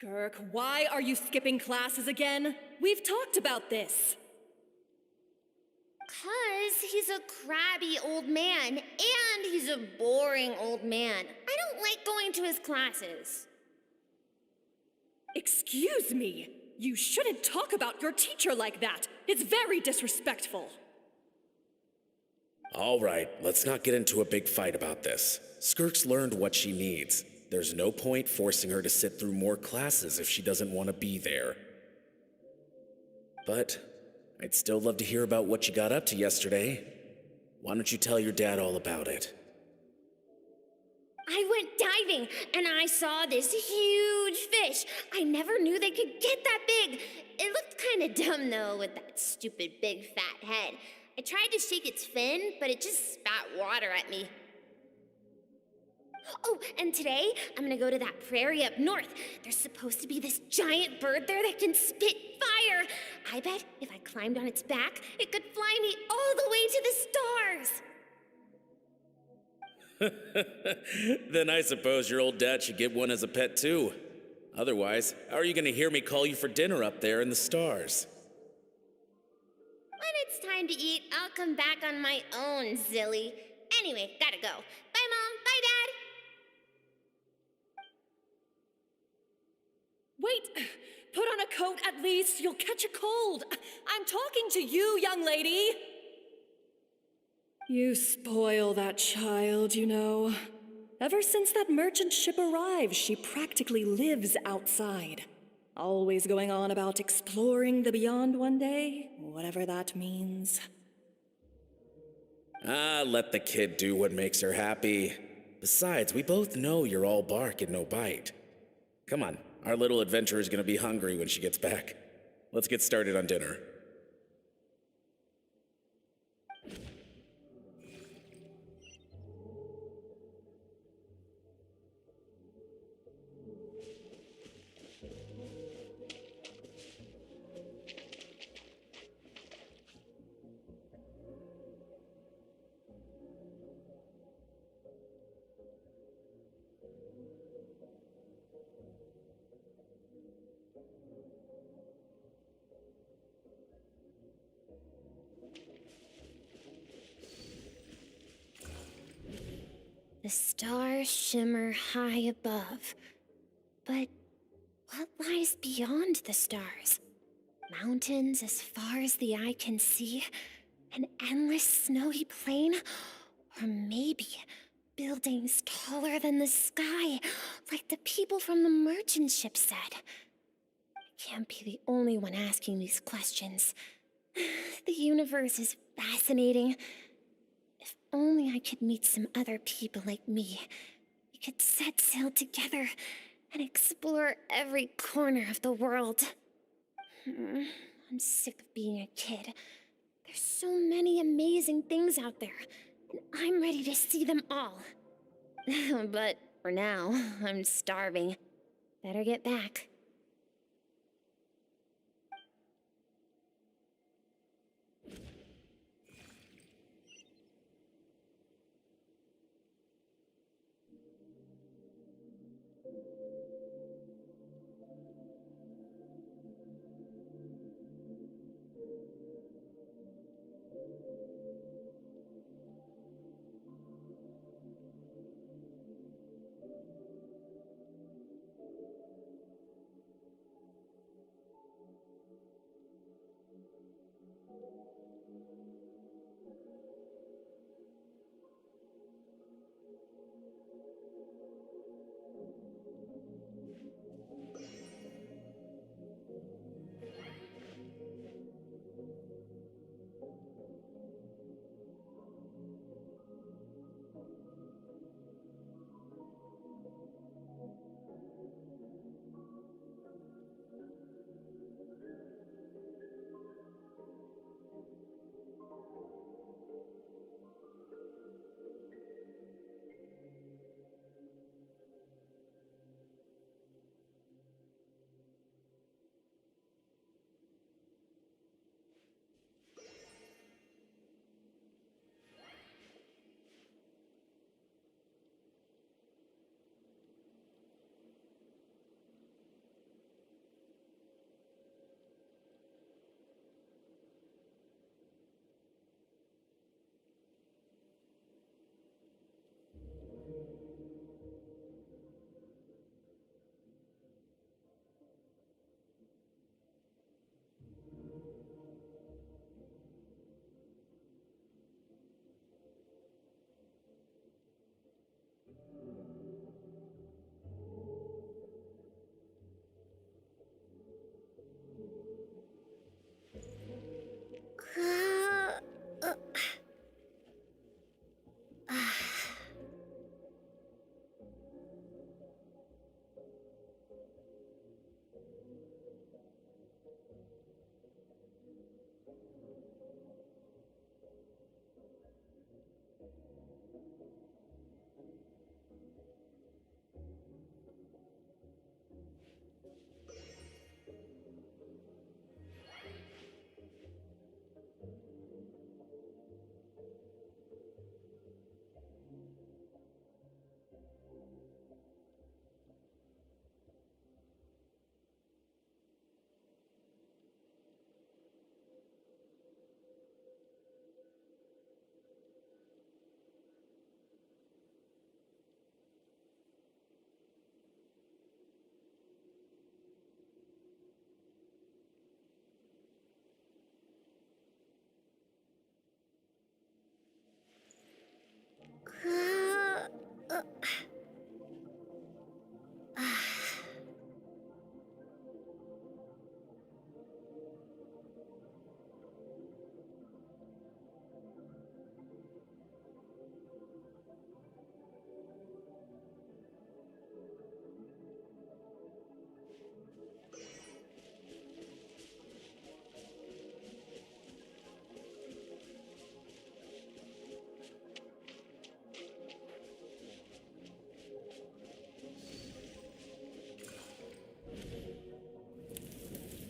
Skirk, why are you skipping classes again? We've talked about this. 'Cause he's a crabby old man, and he's a boring old man. I don't like going to his classes. Excuse me. You shouldn't talk about your teacher like that. It's very disrespectful. All right, let's not get into a big fight about this. Skirk's learned what she needs. There's no point forcing her to sit through more classes if she doesn't want to be there. But I'd still love to hear about what you got up to yesterday. Why don't you tell your dad all about it? I went diving, and I saw this huge fish. I never knew they could get that big. It looked kind of dumb, though, with that stupid big fat head. I tried to shake its fin, but it just spat water at me. Oh, and today, I'm gonna go to that prairie up north. There's supposed to be this giant bird there that can spit fire. I bet if I climbed on its back, it could fly me all the way to the stars. Then I suppose your old dad should get one as a pet too. Otherwise, how are you gonna hear me call you for dinner up there in the stars? When it's time to eat, I'll come back on my own, Zilly. Anyway, gotta go. Bye, Mom. Bye, Dad. Wait! Put on a coat at least. You'll catch a cold. I'm talking to you, young lady. You spoil that child, you know. Ever since that merchant ship arrived, she practically lives outside. Always going on about exploring the beyond one day, whatever that means. Let the kid do what makes her happy. Besides, we both know you're all bark and no bite. Come on, our little adventurer's gonna be hungry when she gets back. Let's get started on dinner. The stars shimmer high above. But what lies beyond the stars? Mountains as far as the eye can see? An endless snowy plain? Or maybe buildings taller than the sky, like the people from the merchant ship said? I can't be the only one asking these questions. The universe is fascinating. If only I could meet some other people like me. We could set sail together and explore every corner of the world. I'm sick of being a kid. There's so many amazing things out there, and I'm ready to see them all. But for now, I'm starving. Better get back.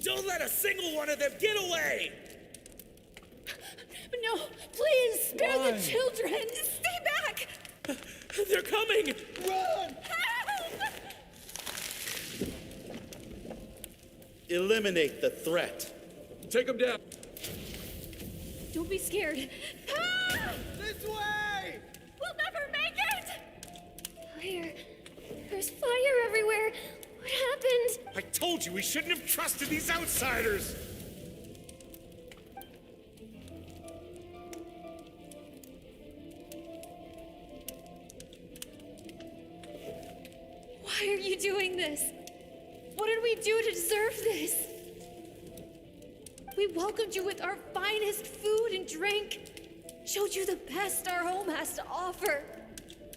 Don't let a single one of them get away! No, please, spare the children! Stay back! They're coming! Run! Help! Eliminate the threat. Take them down. Don't be scared. Ah! This way! We'll never make it! Fire. There's fire everywhere. What happened? I told you we shouldn't have trusted these outsiders! Why are you doing this? What did we do to deserve this? We welcomed you with our finest food and drink, showed you the best our home has to offer,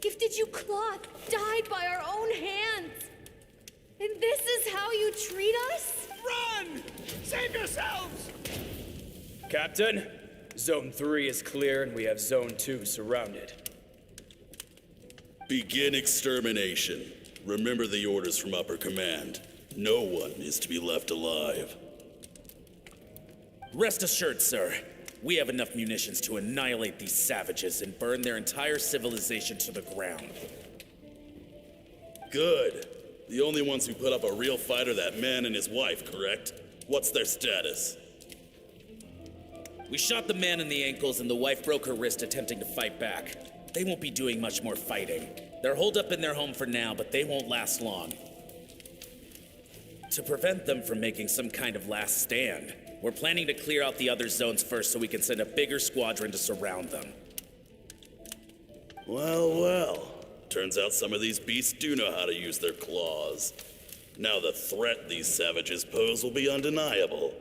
gifted you cloth dyed by our own hands. And this is how you treat us? Run! Save yourselves! Captain, Zone 3 is clear and we have Zone 2 surrounded. Begin extermination. Remember the orders from upper command. No one is to be left alive. Rest assured, sir. We have enough munitions to annihilate these savages and burn their entire civilization to the ground. Good. The only ones who put up a real fight are that man and his wife, correct? What's their status? We shot the man in the ankles and the wife broke her wrist attempting to fight back. They won't be doing much more fighting. They're holed up in their home for now, but they won't last long. To prevent them from making some kind of last stand, we're planning to clear out the other zones first so we can send a bigger squadron to surround them. Well. Turns out some of these beasts do know how to use their claws. Now the threat these savages pose will be undeniable.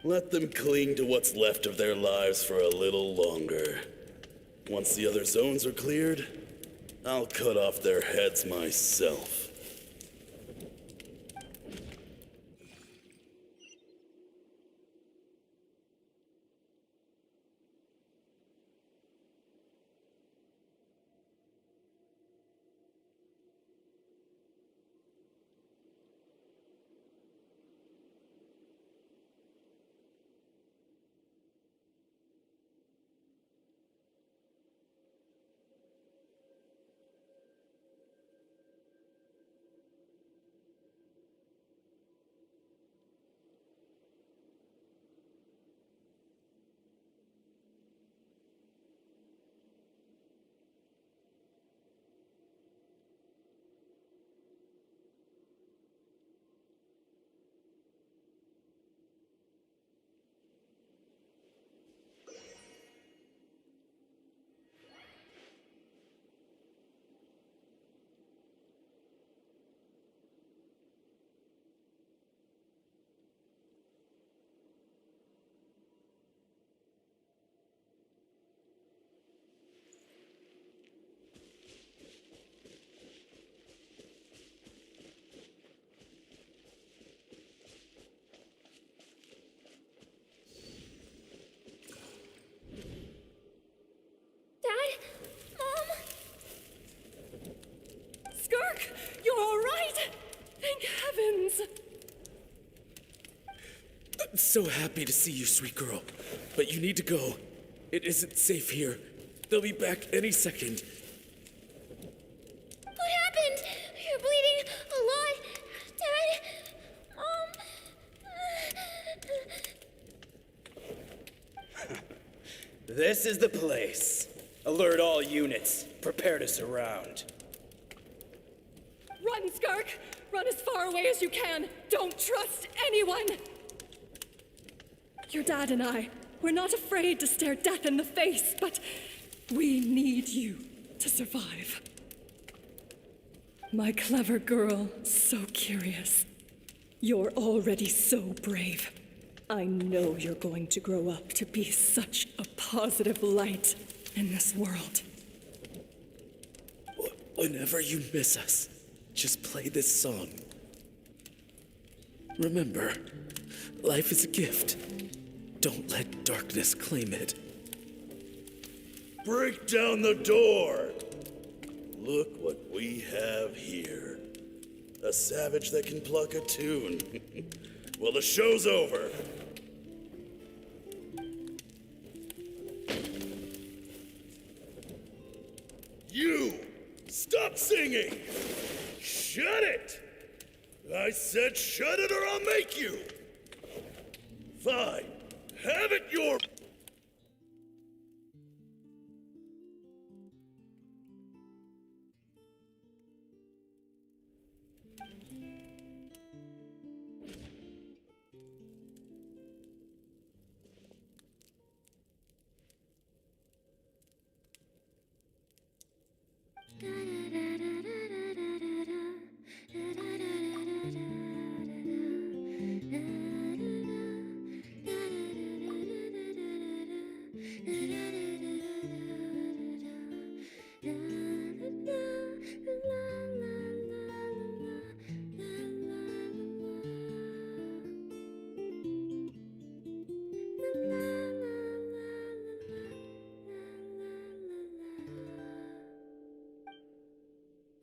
Let them cling to what's left of their lives for a little longer. Once the other zones are cleared, I'll cut off their heads myself. Skirk, you're all right? Thank heavens. I'm so happy to see you, sweet girl. But you need to go. It isn't safe here. They'll be back any second. What happened? You're bleeding a lot. Dad? This is the place. Alert all units. Prepare to surround. Run, Skirk! Run as far away as you can! Don't trust anyone! Your dad and I, we're not afraid to stare death in the face, but we need you to survive. My clever girl, so curious. You're already so brave. I know you're going to grow up to be such a positive light in this world. Whenever you miss us, just play this song. Remember, life is a gift. Don't let darkness claim it. Break down the door! Look what we have here. A savage that can pluck a tune. Well, the show's over. You! Stop singing! Shut it! I said shut it or I'll make you! Fine. Have it your...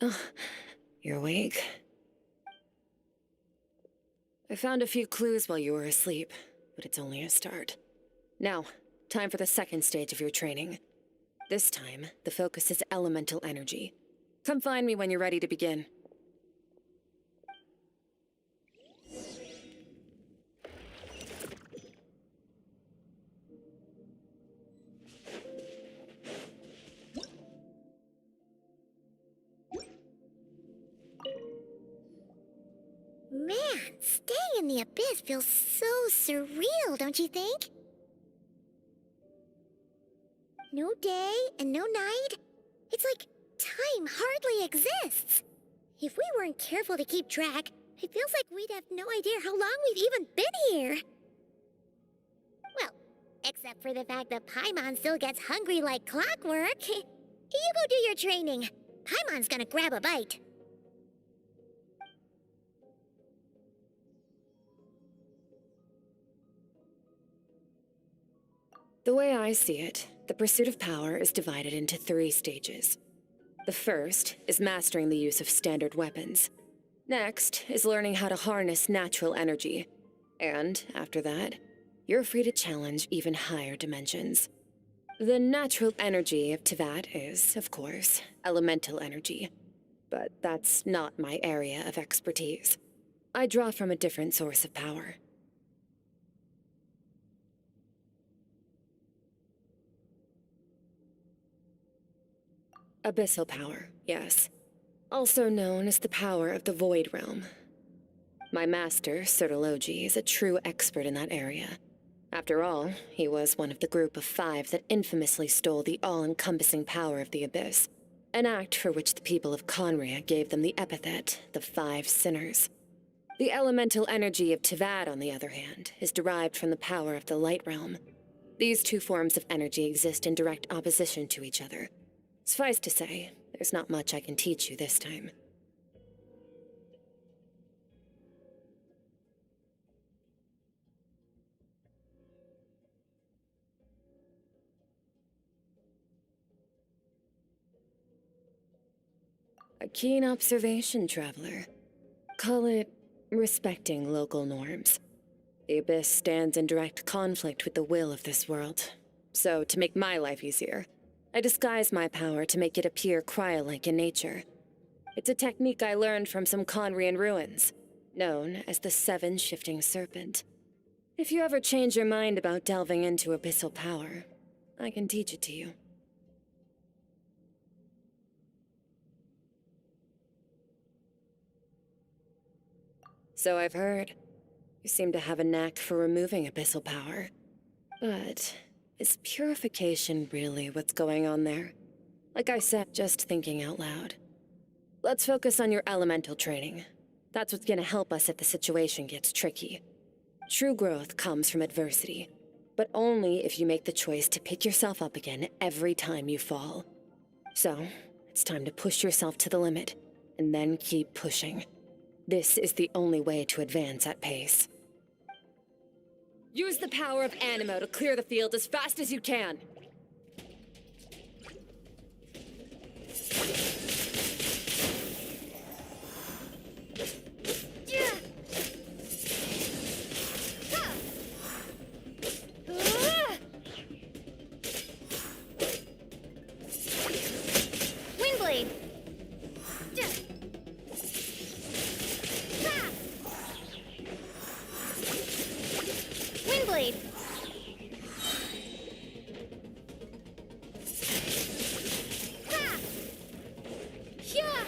Oh, you're awake. I found a few clues while you were asleep, but it's only a start. Now, time for the second stage of your training. This time, the focus is elemental energy. Come find me when you're ready to begin. Man, staying in the abyss feels so surreal, don't you think? No day and no night. It's like time hardly exists. If we weren't careful to keep track, it feels like we'd have no idea how long we've even been here. Well, except for the fact that Paimon still gets hungry like clockwork. You go do your training. Paimon's gonna grab a bite. The way I see it, the pursuit of power is divided into 3 stages. The first is mastering the use of standard weapons. Next is learning how to harness natural energy. And after that, you're free to challenge even higher dimensions. The natural energy of Teyvat is, of course, elemental energy. But that's not my area of expertise. I draw from a different source of power. Abyssal power, yes. Also known as the power of the Void Realm. My master, Sertologi, is a true expert in that area. After all, he was one of the group of 5 that infamously stole the all-encompassing power of the Abyss, an act for which the people of Conria gave them the epithet, the 5 Sinners. The elemental energy of Teyvat, on the other hand, is derived from the power of the Light Realm. These 2 forms of energy exist in direct opposition to each other. Suffice to say, there's not much I can teach you this time. A keen observation, traveler. Call it respecting local norms. The Abyss stands in direct conflict with the will of this world. So, to make my life easier, I disguise my power to make it appear cryo-like in nature. It's a technique I learned from some Conrian ruins, known as the 7 Shifting Serpent. If you ever change your mind about delving into abyssal power, I can teach it to you. So I've heard. You seem to have a knack for removing abyssal power. But is purification really what's going on there? Like I said, just thinking out loud. Let's focus on your elemental training. That's what's gonna help us if the situation gets tricky. True growth comes from adversity, but only if you make the choice to pick yourself up again every time you fall. So, it's time to push yourself to the limit, and then keep pushing. This is the only way to advance at pace. Use the power of Animo to clear the field as fast as you can. Windblade! Ha! Yeah!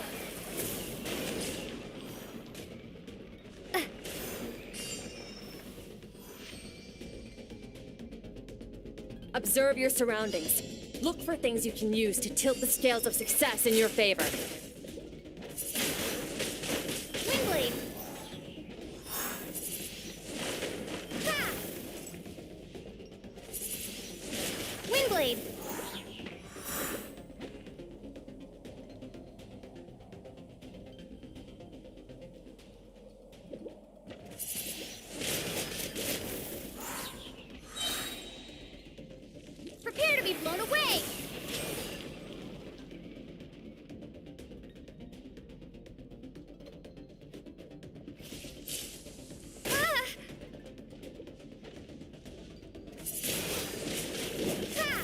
Observe your surroundings. Look for things you can use to tilt the scales of success in your favor. Windblade! Ha! Windblade! Prepare to be blown away! Ah! Ha!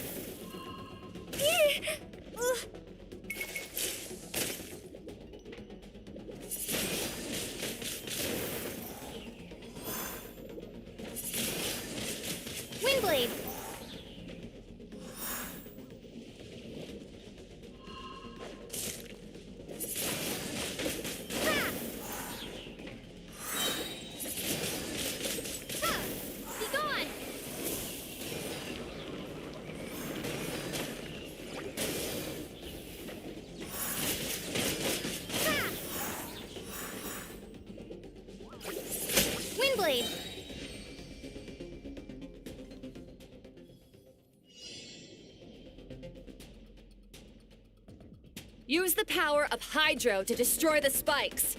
Ugh. Windblade! Ha! Ha! Be gone! Ha! Windblade! Use the power of Hydro to destroy the spikes.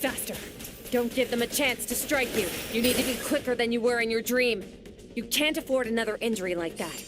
Faster. Don't give them a chance to strike you. You need to be quicker than you were in your dream. You can't afford another injury like that.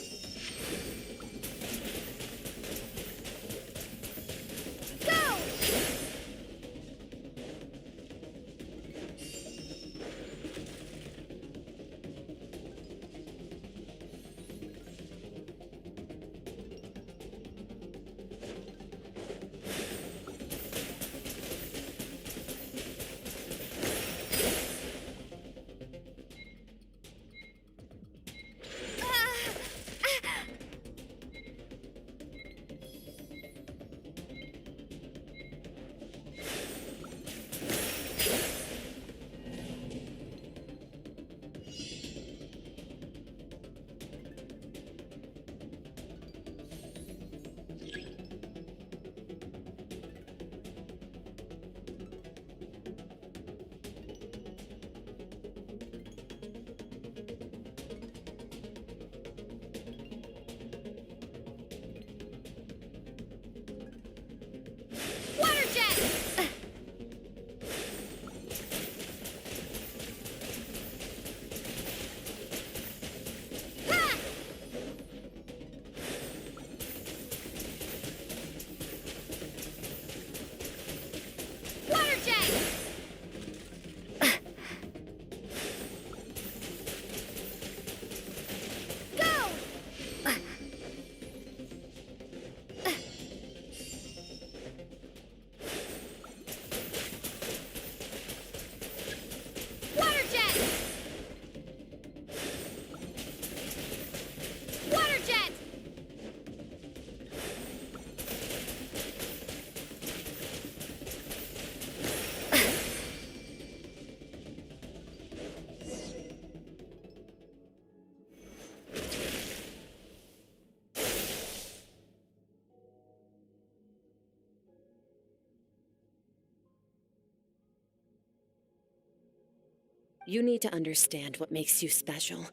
You need to understand what makes you special.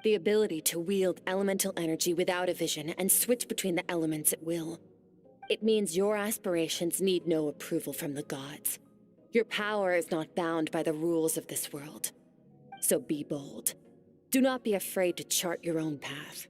The ability to wield elemental energy without a vision and switch between the elements at will. It means your aspirations need no approval from the gods. Your power is not bound by the rules of this world. So be bold. Do not be afraid to chart your own path.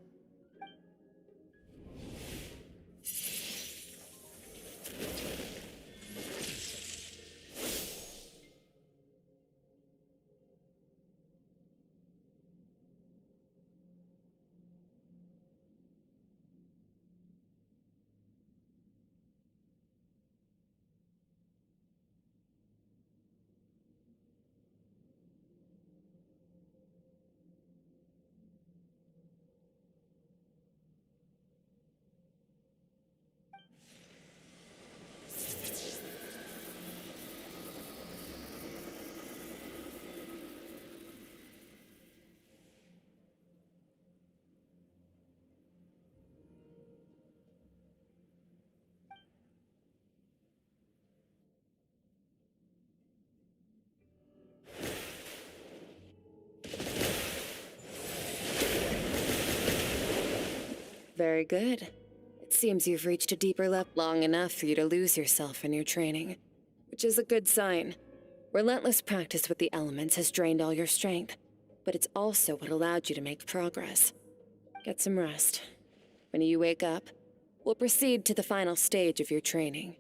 Very good. It seems you've reached a deeper level long enough for you to lose yourself in your training, which is a good sign. Relentless practice with the elements has drained all your strength, but it's also what allowed you to make progress. Get some rest. When you wake up, we'll proceed to the final stage of your training.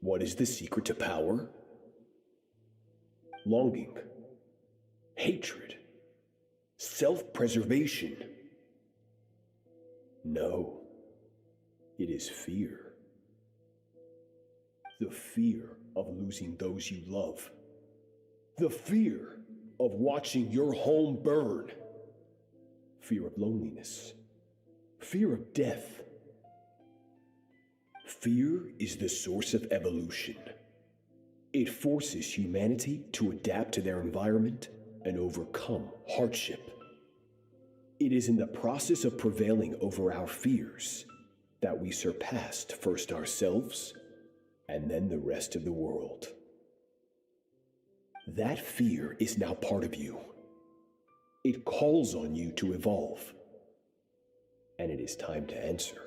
What is the secret to power? Longing, hatred, self-preservation. No, it is fear. The fear of losing those you love. The fear of watching your home burn. Fear of loneliness. Fear of death. Fear is the source of evolution. It forces humanity to adapt to their environment and overcome hardship. It is in the process of prevailing over our fears that we surpassed first ourselves and then the rest of the world. That fear is now part of you. It calls on you to evolve. And it is time to answer.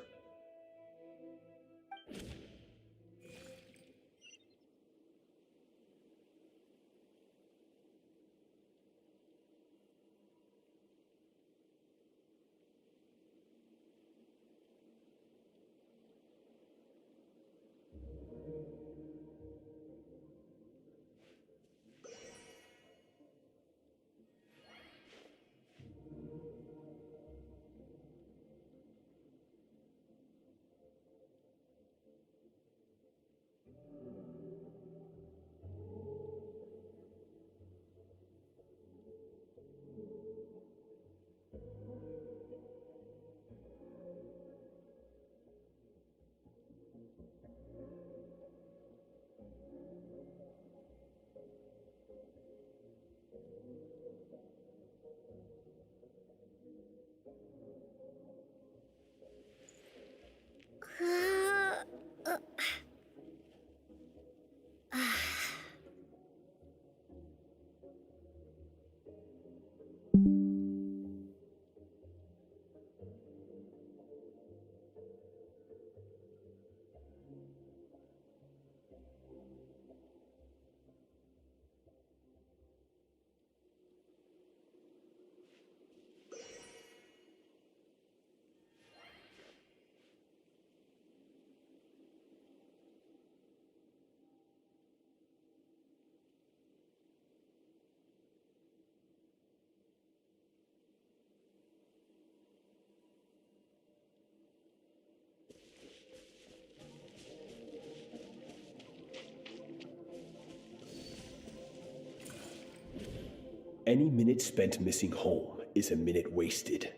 Any minute spent missing home is a minute wasted.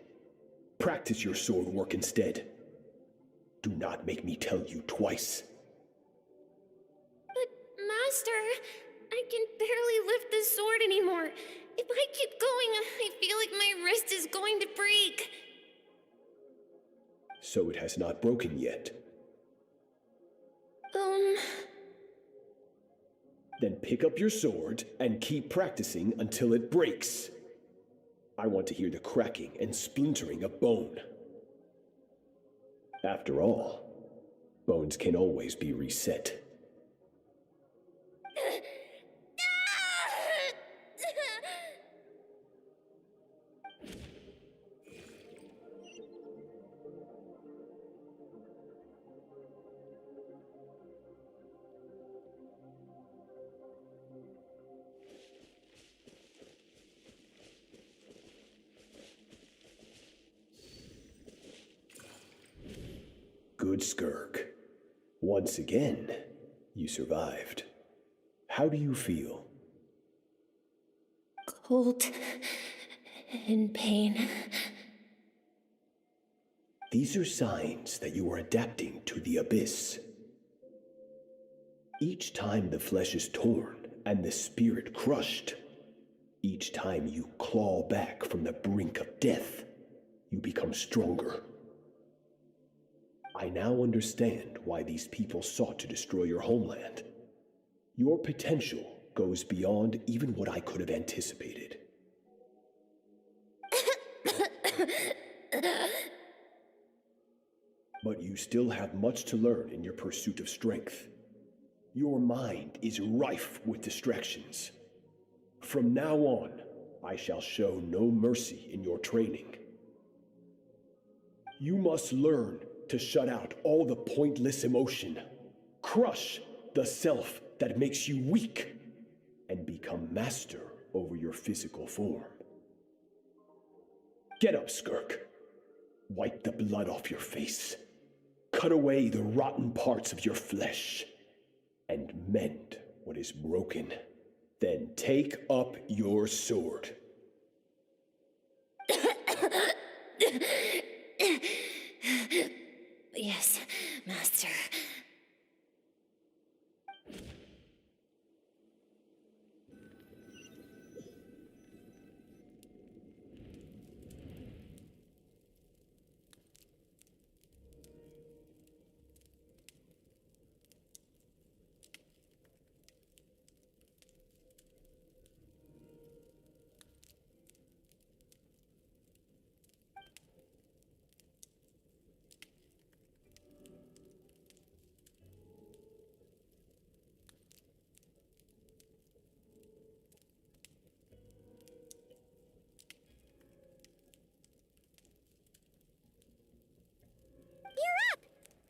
Practice your sword work instead. Do not make me tell you twice. But, Master, I can barely lift the sword anymore. If I keep going, I feel like my wrist is going to break. So it has not broken yet. Then pick up your sword and keep practicing until it breaks. I want to hear the cracking and splintering of bone. After all, bones can always be reset. Good, Skirk. Once again, you survived. How do you feel? Cold. In pain. These are signs that you are adapting to the abyss. Each time the flesh is torn and the spirit crushed, each time you claw back from the brink of death, you become stronger. I now understand why these people sought to destroy your homeland. Your potential goes beyond even what I could have anticipated. But you still have much to learn in your pursuit of strength. Your mind is rife with distractions. From now on, I shall show no mercy in your training. You must learn to shut out all the pointless emotion, crush the self that makes you weak, and become master over your physical form. Get up, Skirk. Wipe the blood off your face. Cut away the rotten parts of your flesh, and mend what is broken. Then take up your sword. Yes, Master.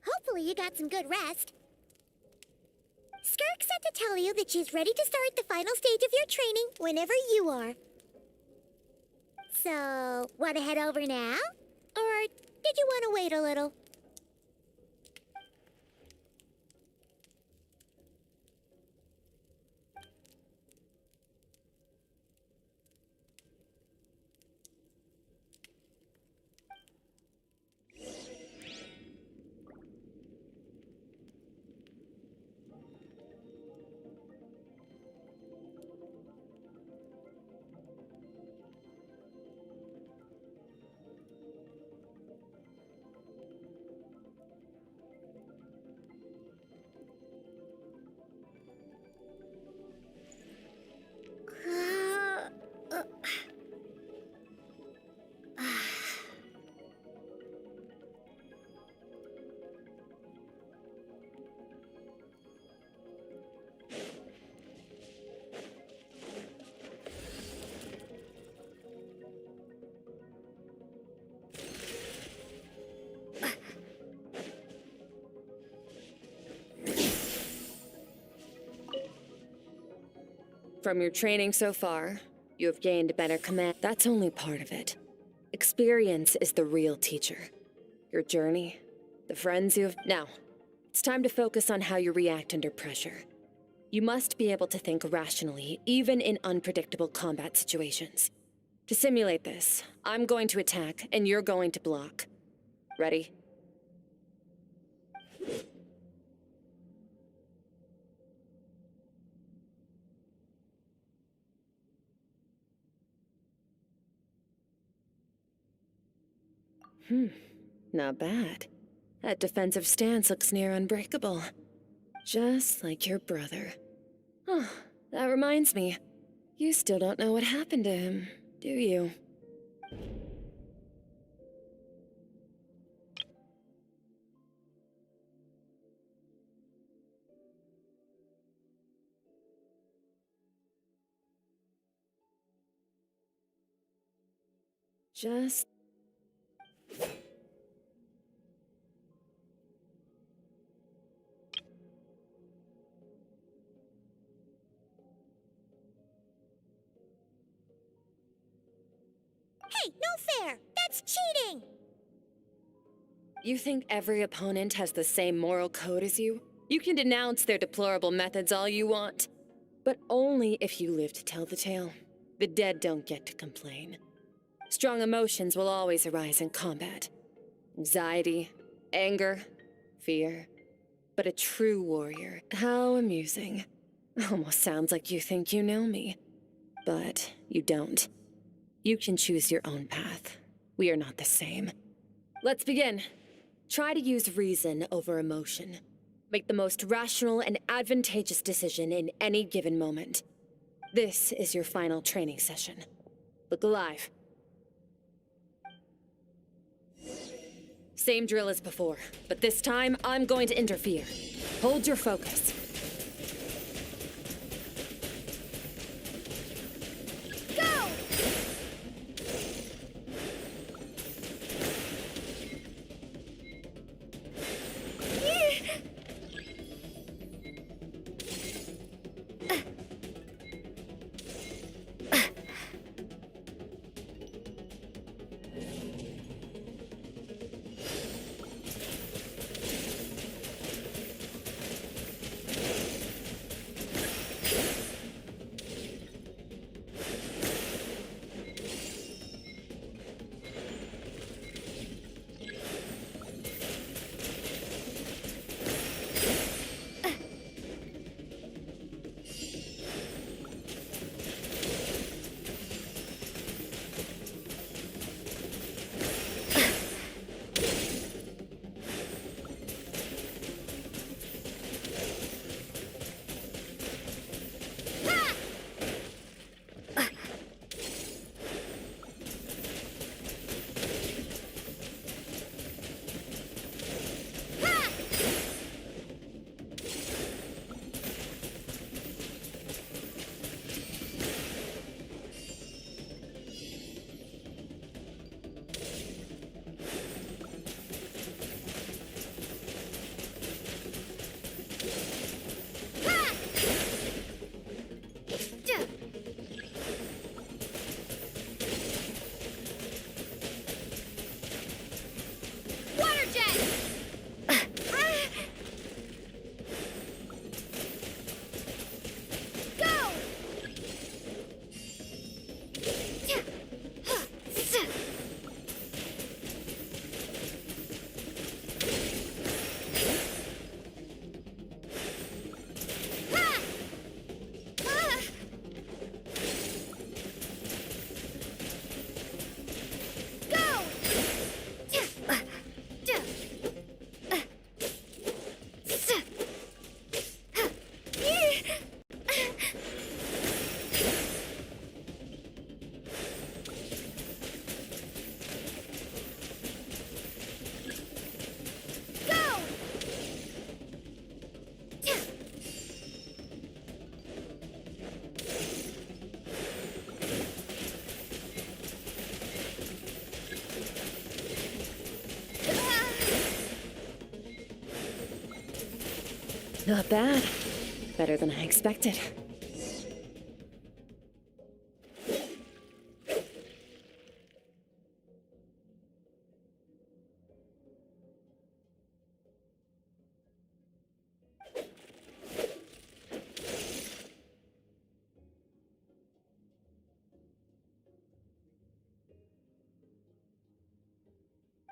Hopefully you got some good rest. Skirk said to tell you that she's ready to start the final stage of your training whenever you are. So, want to head over now? Or did you want to wait a little? From your training so far, you have gained better command. That's only part of it. Experience is the real teacher. Your journey, the friends you have... Now, it's time to focus on how you react under pressure. You must be able to think rationally, even in unpredictable combat situations. To simulate this, I'm going to attack, and you're going to block. Ready? Not bad. That defensive stance looks near unbreakable. Just like your brother. Oh, that reminds me. You still don't know what happened to him, do you? Just... Hey, no fair! That's cheating! You think every opponent has the same moral code as you? You can denounce their deplorable methods all you want, but only if you live to tell the tale. The dead don't get to complain. Strong emotions will always arise in combat. Anxiety, anger, fear. But a true warrior, how amusing. Almost sounds like you think you know me. But you don't. You can choose your own path. We are not the same. Let's begin. Try to use reason over emotion. Make the most rational and advantageous decision in any given moment. This is your final training session. Look alive. Same drill as before, but this time I'm going to interfere. Hold your focus. Go! Not bad. Better than I expected.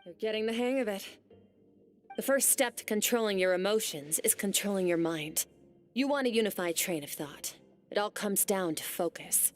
You're getting the hang of it. The first step to controlling your emotions is controlling your mind. You want a unified train of thought. It all comes down to focus.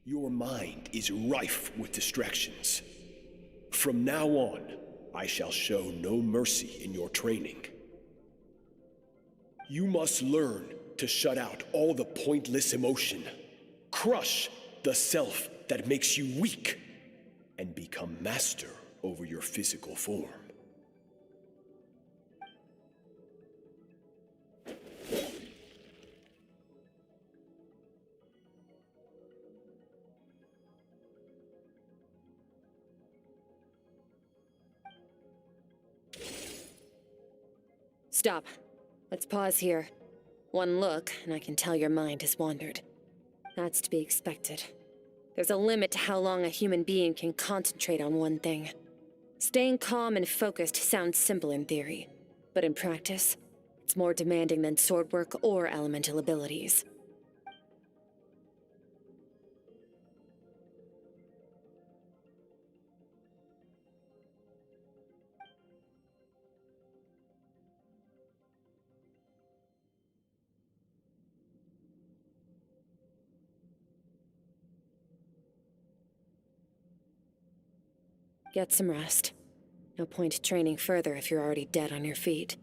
Your mind is rife with distractions. From now on, I shall show no mercy in your training. You must learn to shut out all the pointless emotion, crush the self that makes you weak, and become master over your physical form. Stop. Let's pause here. One look, and I can tell your mind has wandered. That's to be expected. There's a limit to how long a human being can concentrate on one thing. Staying calm and focused sounds simple in theory, but in practice, it's more demanding than sword work or elemental abilities. Get some rest. No point training further if you're already dead on your feet.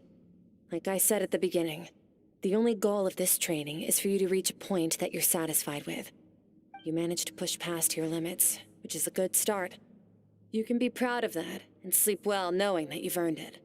Like I said at the beginning, the only goal of this training is for you to reach a point that you're satisfied with. You managed to push past your limits, which is a good start. You can be proud of that and sleep well knowing that you've earned it.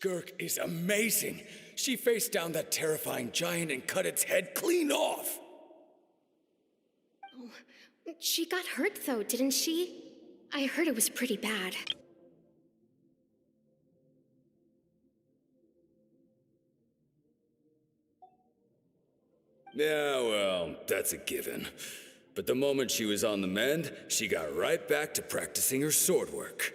Skirk is amazing. She faced down that terrifying giant and cut its head clean off. She got hurt though, didn't she? I heard it was pretty bad. Yeah, well, that's a given. But the moment she was on the mend, she got right back to practicing her sword work.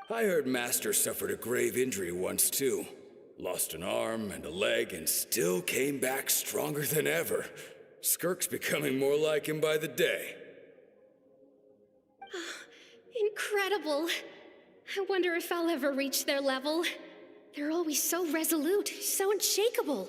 I heard Master suffered a grave injury once too. Lost an arm and a leg and still came back stronger than ever. Skirk's becoming more like him by the day. Incredible. I wonder if I'll ever reach their level. They're always so resolute, so unshakable.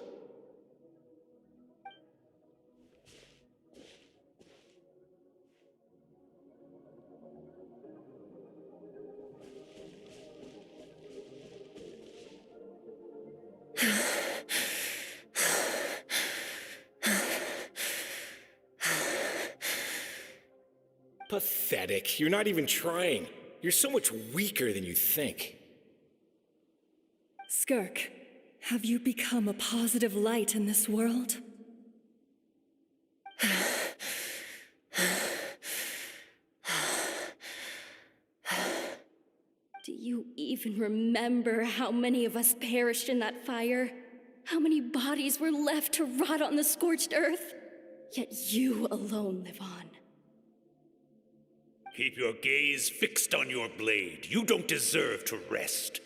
Pathetic. You're not even trying. You're so much weaker than you think. Skirk, have you become a positive light in this world? Do you even remember how many of us perished in that fire? How many bodies were left to rot on the scorched earth? Yet you alone live on. Keep your gaze fixed on your blade. You don't deserve to rest.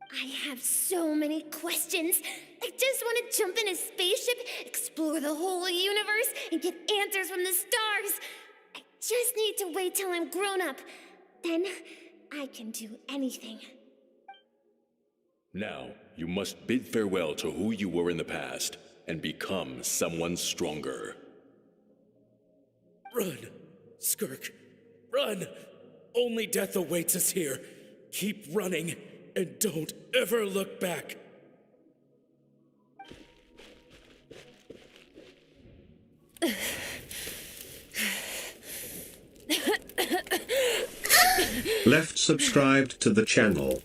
I have so many questions. I just want to jump in a spaceship, explore the whole universe, and get answers from the stars. I just need to wait till I'm grown up. Then I can do anything. Now, you must bid farewell to who you were in the past and become someone stronger. Run, Skirk, run! Only death awaits us here. Keep running, and don't ever look back. Left subscribed to the channel.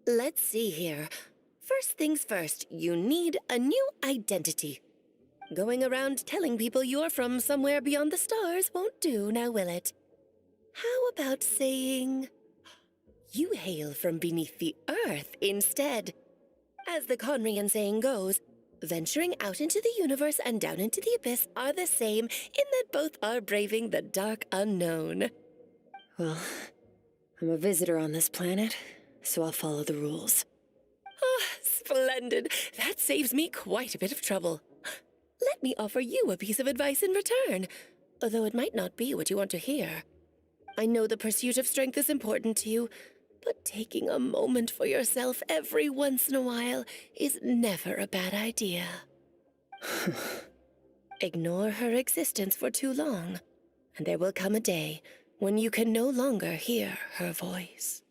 Let's see here. First things first, you need a new identity. Going around telling people you're from somewhere beyond the stars won't do, now will it? How about saying you hail from beneath the earth instead? As the Conrian saying goes, venturing out into the universe and down into the abyss are the same in that both are braving the dark unknown. Well, I'm a visitor on this planet, so I'll follow the rules. Ah, splendid. That saves me quite a bit of trouble. Let me offer you a piece of advice in return, although it might not be what you want to hear. I know the pursuit of strength is important to you, but taking a moment for yourself every once in a while is never a bad idea. Ignore her existence for too long, and there will come a day when you can no longer hear her voice.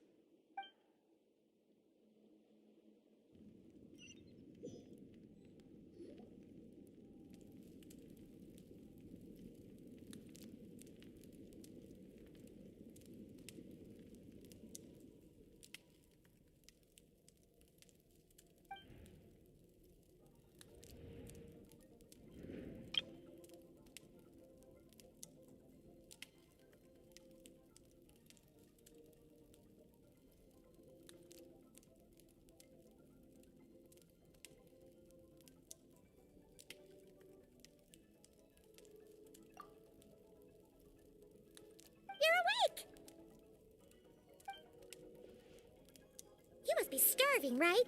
You must be starving, right?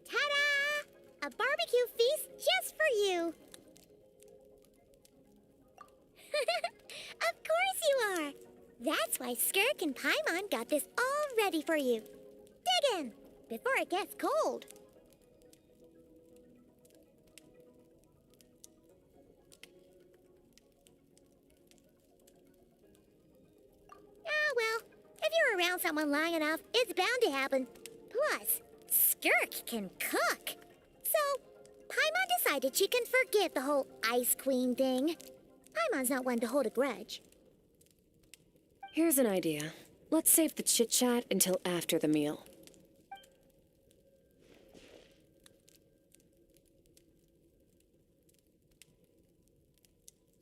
Ta-da! A barbecue feast just for you. That's why Skirk and Paimon got this all ready for you. Dig in, before it gets cold. Ah, well, if you're around someone long enough, it's bound to happen. Plus, Skirk can cook. So, Paimon decided she can forgive the whole Ice Queen thing. Paimon's not one to hold a grudge. Here's an idea. Let's save the chit-chat until after the meal.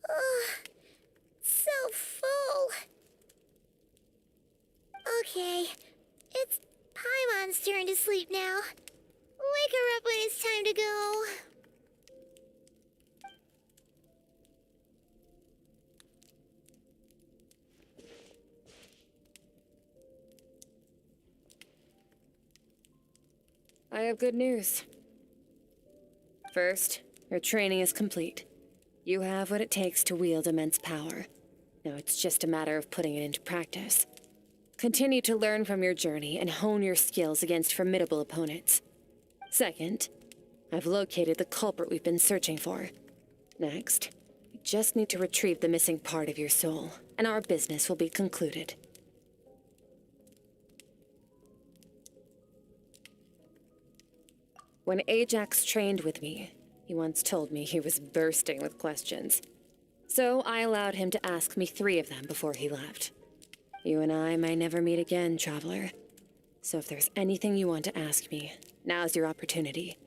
Ugh, so full. Okay, it's Paimon's turn to sleep now. Wake her up when it's time to go. I have good news. First, your training is complete. You have what it takes to wield immense power. Now it's just a matter of putting it into practice. Continue to learn from your journey and hone your skills against formidable opponents. Second, I've located the culprit we've been searching for. Next, we just need to retrieve the missing part of your soul, and our business will be concluded. When Ajax trained with me, he once told me he was bursting with questions. So I allowed him to ask me 3 of them before he left. You and I may never meet again, Traveler. So if there's anything you want to ask me, now's your opportunity.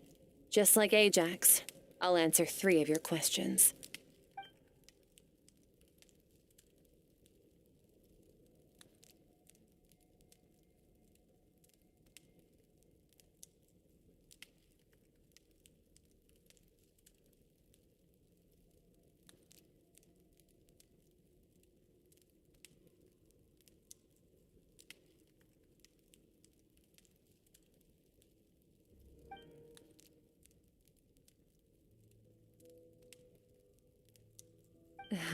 Just like Ajax, I'll answer 3 of your questions.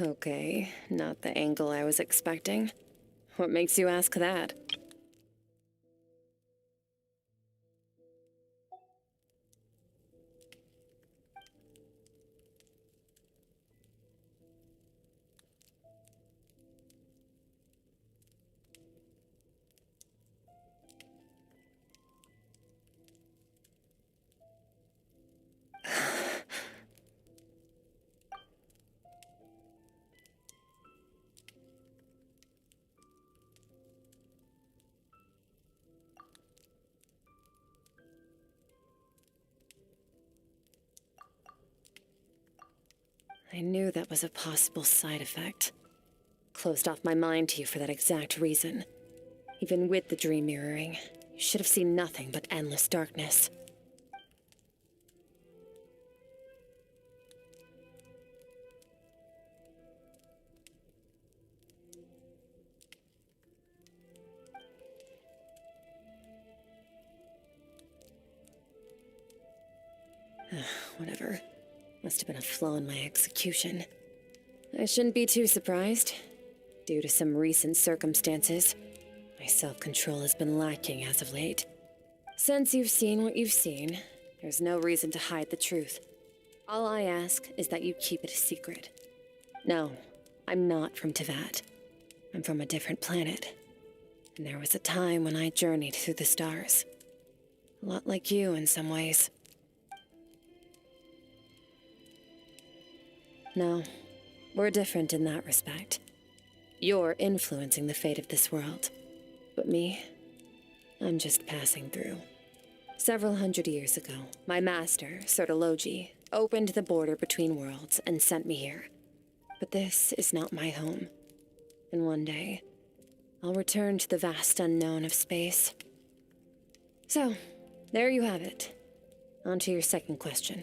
Okay, not the angle I was expecting. What makes you ask that? I knew that was a possible side effect. Closed off my mind to you for that exact reason. Even with the dream mirroring, you should have seen nothing but endless darkness. Whatever. Must have been a flaw in my execution. I shouldn't be too surprised. Due to some recent circumstances, my self-control has been lacking as of late. Since you've seen what you've seen, there's no reason to hide the truth. All I ask is that you keep it a secret. No, I'm not from Teyvat. I'm from a different planet. And there was a time when I journeyed through the stars. A lot like you in some ways. No, we're different in that respect. You're influencing the fate of this world. But me, I'm just passing through. Several hundred years ago, my master, Sertologi, opened the border between worlds and sent me here. But this is not my home. And one day, I'll return to the vast unknown of space. So, there you have it. On to your second question.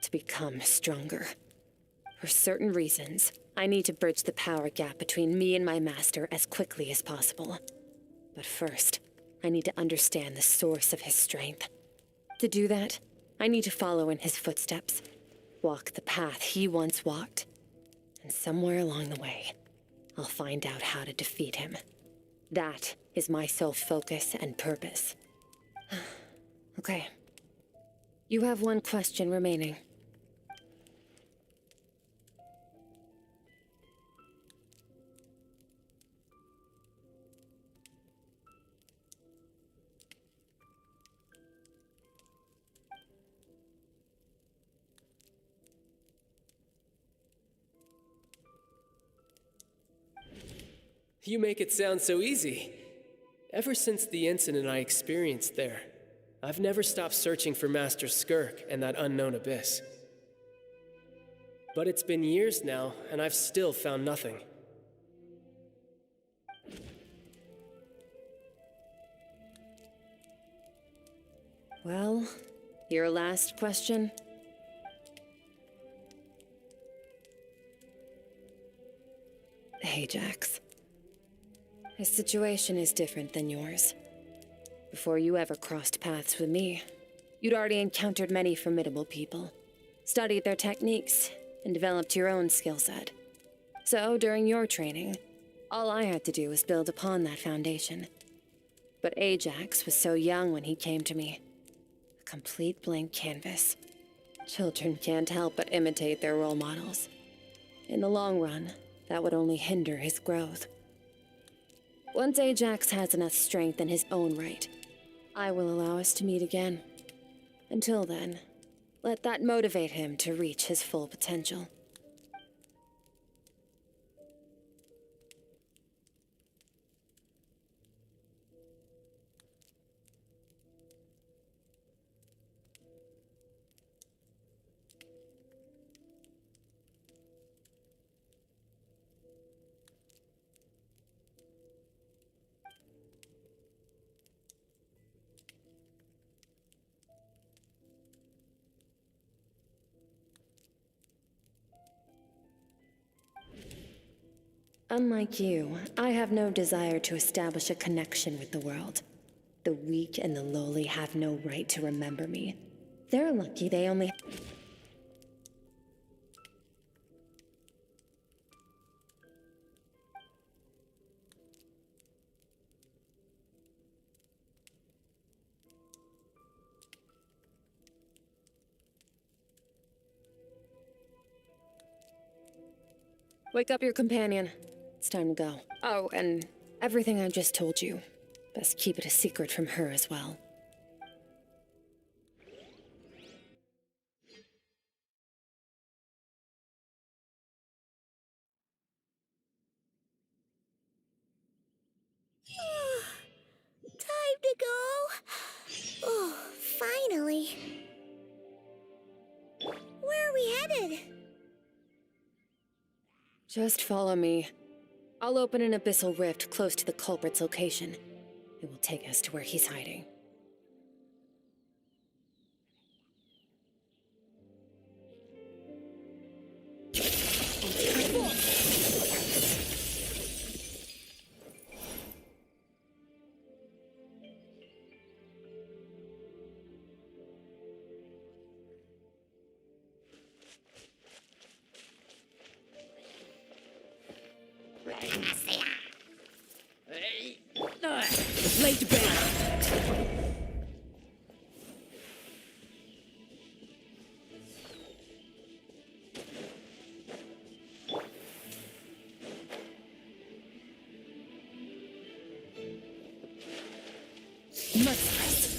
To become stronger. For certain reasons, I need to bridge the power gap between me and my master as quickly as possible. But first, I need to understand the source of his strength. To do that, I need to follow in his footsteps, walk the path he once walked. And somewhere along the way, I'll find out how to defeat him. That is my sole focus and purpose. Okay. You have one question remaining. You make it sound so easy. Ever since the incident I experienced there, I've never stopped searching for Master Skirk and that unknown abyss. But it's been years now, and I've still found nothing. Well, your last question? Ajax. His situation is different than yours. Before you ever crossed paths with me, you'd already encountered many formidable people, studied their techniques, and developed your own skill set. So, during your training, all I had to do was build upon that foundation. But Ajax was so young when he came to me. A complete blank canvas. Children can't help but imitate their role models. In the long run, that would only hinder his growth. Once Ajax has enough strength in his own right, I will allow us to meet again. Until then, let that motivate him to reach his full potential. Unlike you, I have no desire to establish a connection with the world. The weak and the lowly have no right to remember me. They're lucky they only... Wake up your companion. It's time to go. Oh, and everything I just told you. Best keep it a secret from her as well. Time to go. Oh, finally. Where are we headed? Just follow me. I'll open an abyssal rift close to the culprit's location. It will take us to where he's hiding. Laid to bed. Merciless.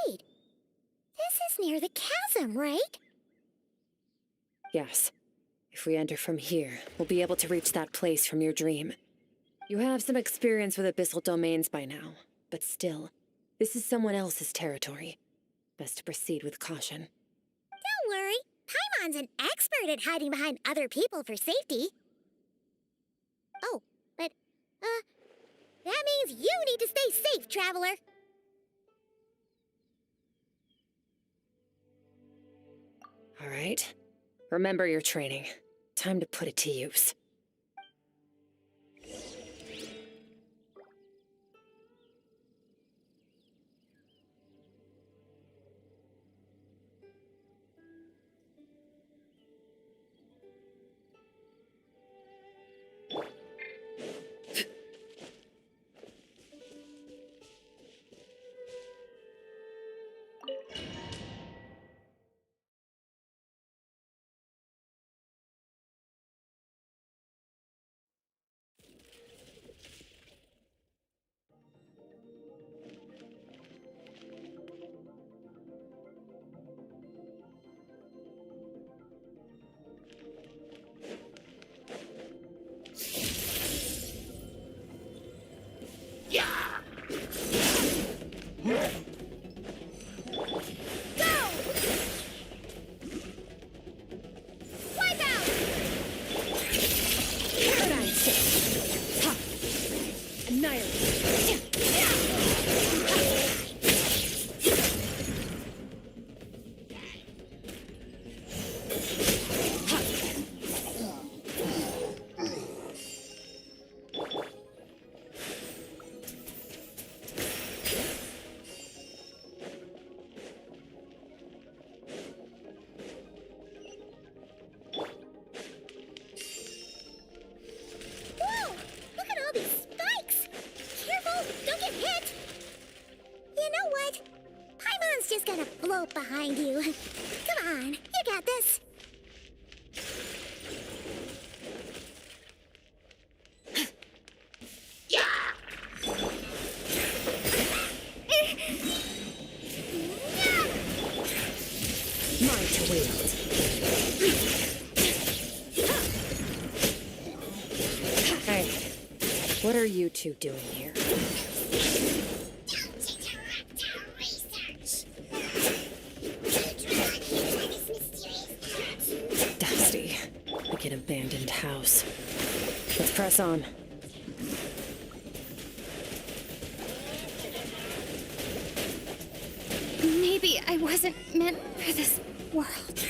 Wait, this is near the chasm, right? Yes. If we enter from here, we'll be able to reach that place from your dream. You have some experience with abyssal domains by now, but still, this is someone else's territory. Best to proceed with caution. Don't worry, Paimon's an expert at hiding behind other people for safety. Oh, but, that means you need to stay safe, traveler. All right. Remember your training. Time to put it to use. Behind you. Come on, you got this. Mine to wield. Hey, what are you two doing here? Abandoned house. Let's press on. Maybe I wasn't meant for this world.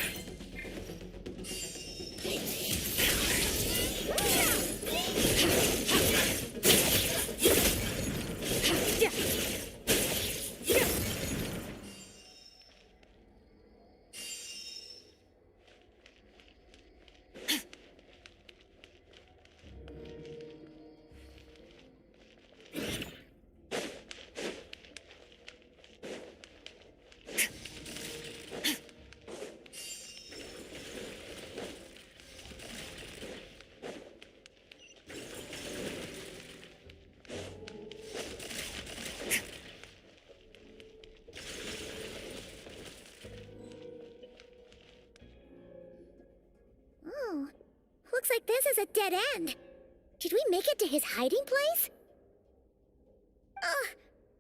Looks like this is a dead end. Did we make it to his hiding place? Ugh,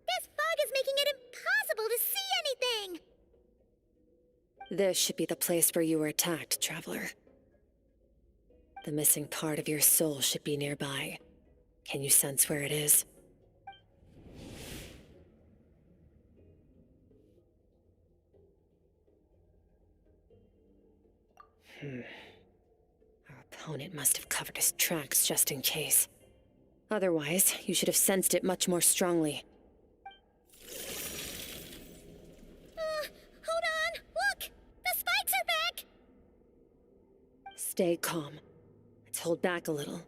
this fog is making it impossible to see anything! This should be the place where you were attacked, Traveler. The missing part of your soul should be nearby. Can you sense where it is? Our opponent must have covered his tracks just in case. Otherwise, you should have sensed it much more strongly. Hold on! Look! The spikes are back! Stay calm. Let's hold back a little.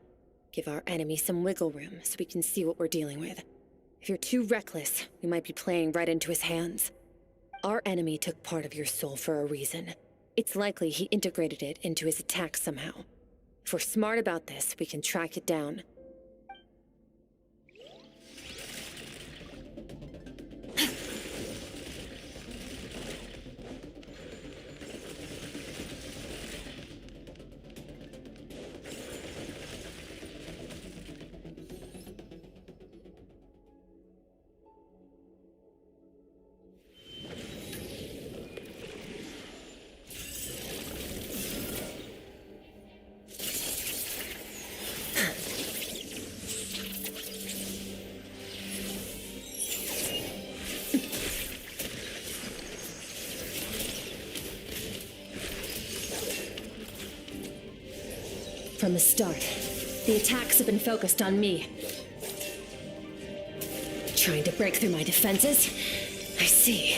Give our enemy some wiggle room so we can see what we're dealing with. If you're too reckless, we might be playing right into his hands. Our enemy took part of your soul for a reason. It's likely he integrated it into his attack somehow. If we're smart about this, we can track it down. From the start, the attacks have been focused on me. Trying to break through my defenses? I see.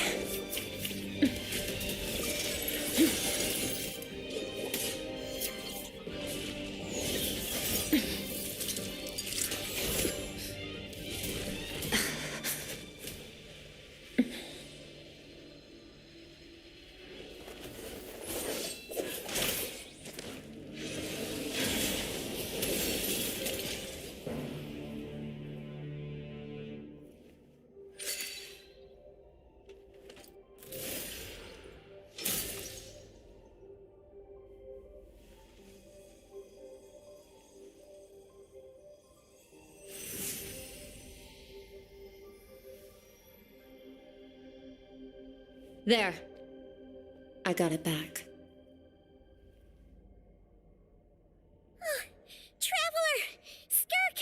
There. I got it back. Traveler! Skirk!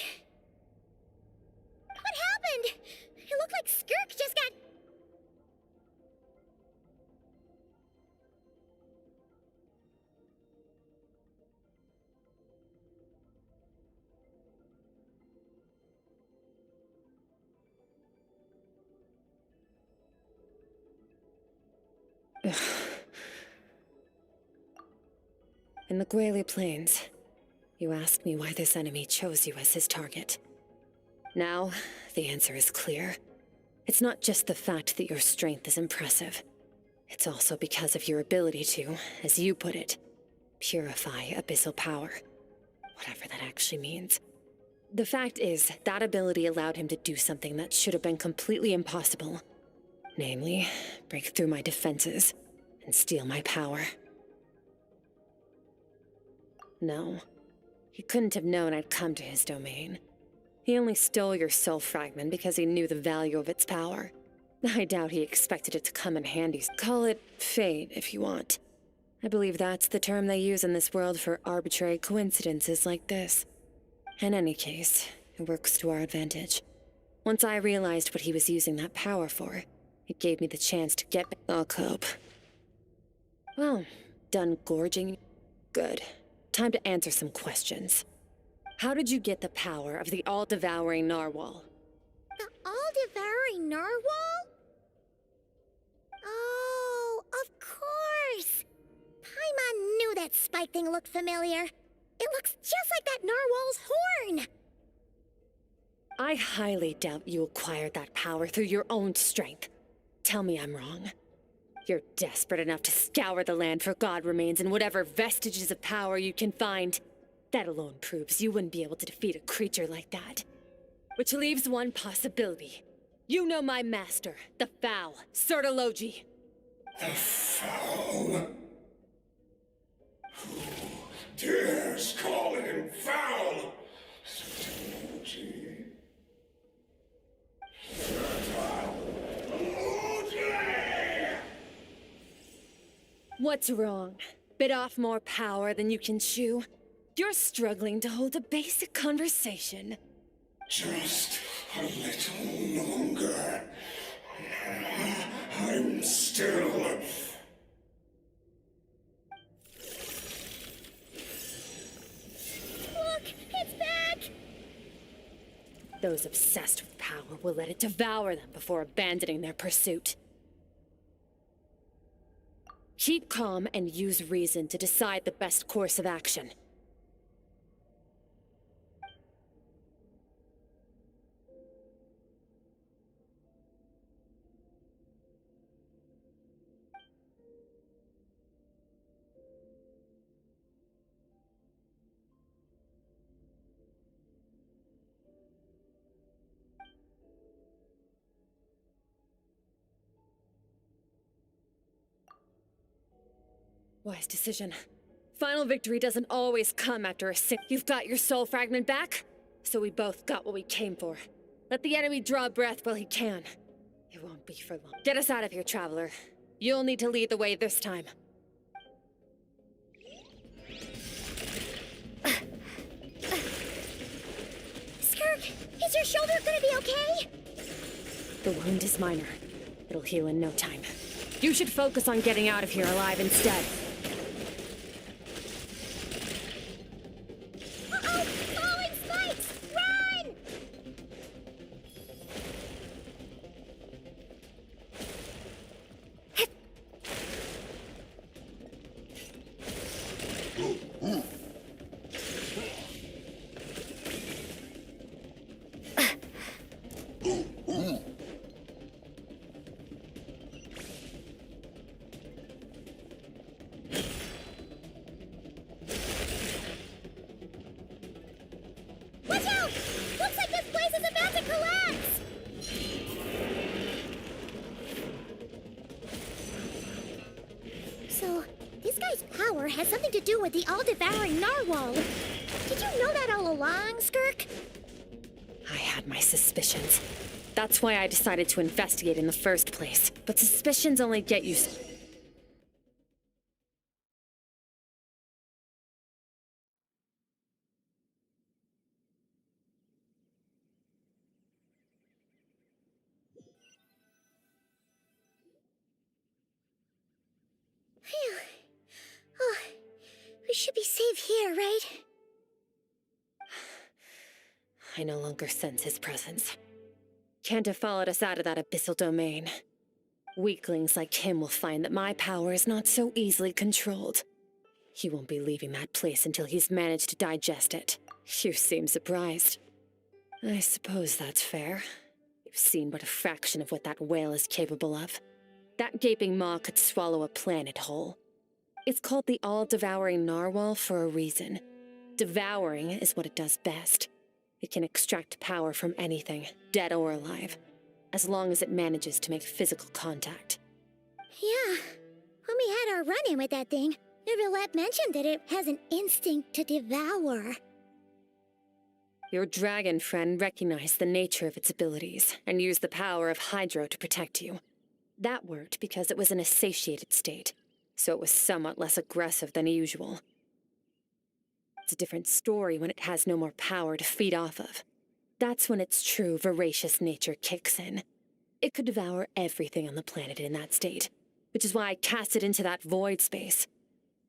What happened? It looked like Skirk just got... In the Grayley Plains, you asked me why this enemy chose you as his target. Now, the answer is clear. It's not just the fact that your strength is impressive. It's also because of your ability to, as you put it, purify abyssal power. Whatever that actually means. The fact is, that ability allowed him to do something that should have been completely impossible. Namely, break through my defenses and steal my power. No, he couldn't have known I'd come to his domain. He only stole your soul fragment because he knew the value of its power. I doubt he expected it to come in handy. Call it fate, if you want. I believe that's the term they use in this world for arbitrary coincidences like this. In any case, it works to our advantage. Once I realized what he was using that power for, it gave me the chance to get back. I'll cope. Well, done gorging? Good. Time to answer some questions. How did you get the power of the all-devouring narwhal? The all-devouring narwhal? Oh, of course! Paimon knew that spike thing looked familiar. It looks just like that narwhal's horn! I highly doubt you acquired that power through your own strength. Tell me I'm wrong. You're desperate enough to scour the land for god remains and whatever vestiges of power you can find. That alone proves you wouldn't be able to defeat a creature like that. Which leaves one possibility. You know my master, the Foul, Sertologi. The Foul? Who dares call him foul? Sertologi. What's wrong? Bit off more power than you can chew? You're struggling to hold a basic conversation. Just a little longer. I'm still... Look, it's back! Those obsessed with power will let it devour them before abandoning their pursuit. Keep calm and use reason to decide the best course of action. Wise decision. Final victory doesn't always come after a You've got your soul fragment back, so we both got what we came for. Let the enemy draw breath while he can. It won't be for long. Get us out of here, traveler. You'll need to lead the way this time. Skirk, is your shoulder gonna be okay? The wound is minor. It'll heal in no time. You should focus on getting out of here alive instead. Uh-oh! Falling spikes! Run! Watch out! Looks like this place is about to collapse! So, this guy's power has something to do with the all-devouring narwhal. Did you know that all along, Skirk? I had my suspicions. That's why I decided to investigate in the first place. But suspicions only get you... Phew. Oh, we should be safe here, right? I no longer sense his presence. Can't have followed us out of that abyssal domain. Weaklings like him will find that my power is not so easily controlled. He won't be leaving that place until he's managed to digest it. You seem surprised. I suppose that's fair. You've seen but a fraction of what that whale is capable of. That gaping maw could swallow a planet whole. It's called the all-devouring narwhal for a reason. Devouring is what it does best. It can extract power from anything, dead or alive, as long as it manages to make physical contact. Yeah. When we had our run-in with that thing, Neverlet mentioned that it has an instinct to devour. Your dragon friend recognized the nature of its abilities and used the power of Hydro to protect you. That worked because it was in a satiated state, so it was somewhat less aggressive than usual. It's a different story when it has no more power to feed off of. That's when its true voracious nature kicks in. It could devour everything on the planet in that state, which is why I cast it into that void space.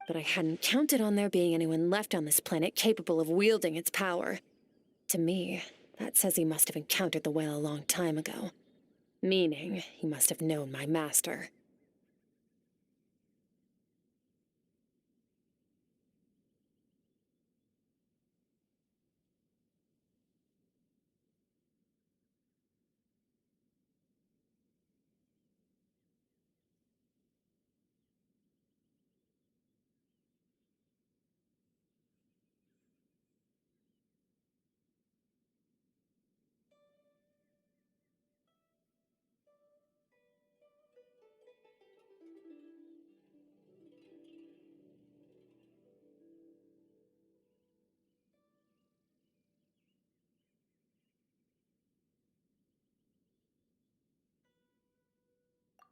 But I hadn't counted on there being anyone left on this planet capable of wielding its power. To me, that says he must have encountered the whale a long time ago. Meaning, he must have known my master.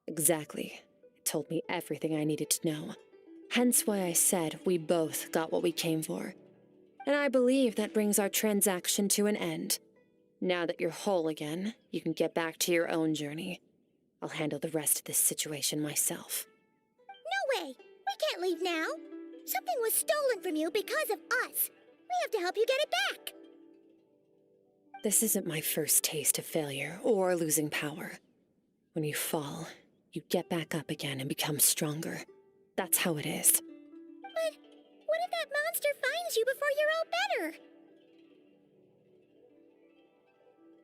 Exactly. It told me everything I needed to know. Hence why I said we both got what we came for. And I believe that brings our transaction to an end. Now that you're whole again, you can get back to your own journey. I'll handle the rest of this situation myself. No way! We can't leave now! Something was stolen from you because of us! We have to help you get it back! This isn't my first taste of failure or losing power. When you fall, you get back up again and become stronger. That's how it is. But what if that monster finds you before you're all better?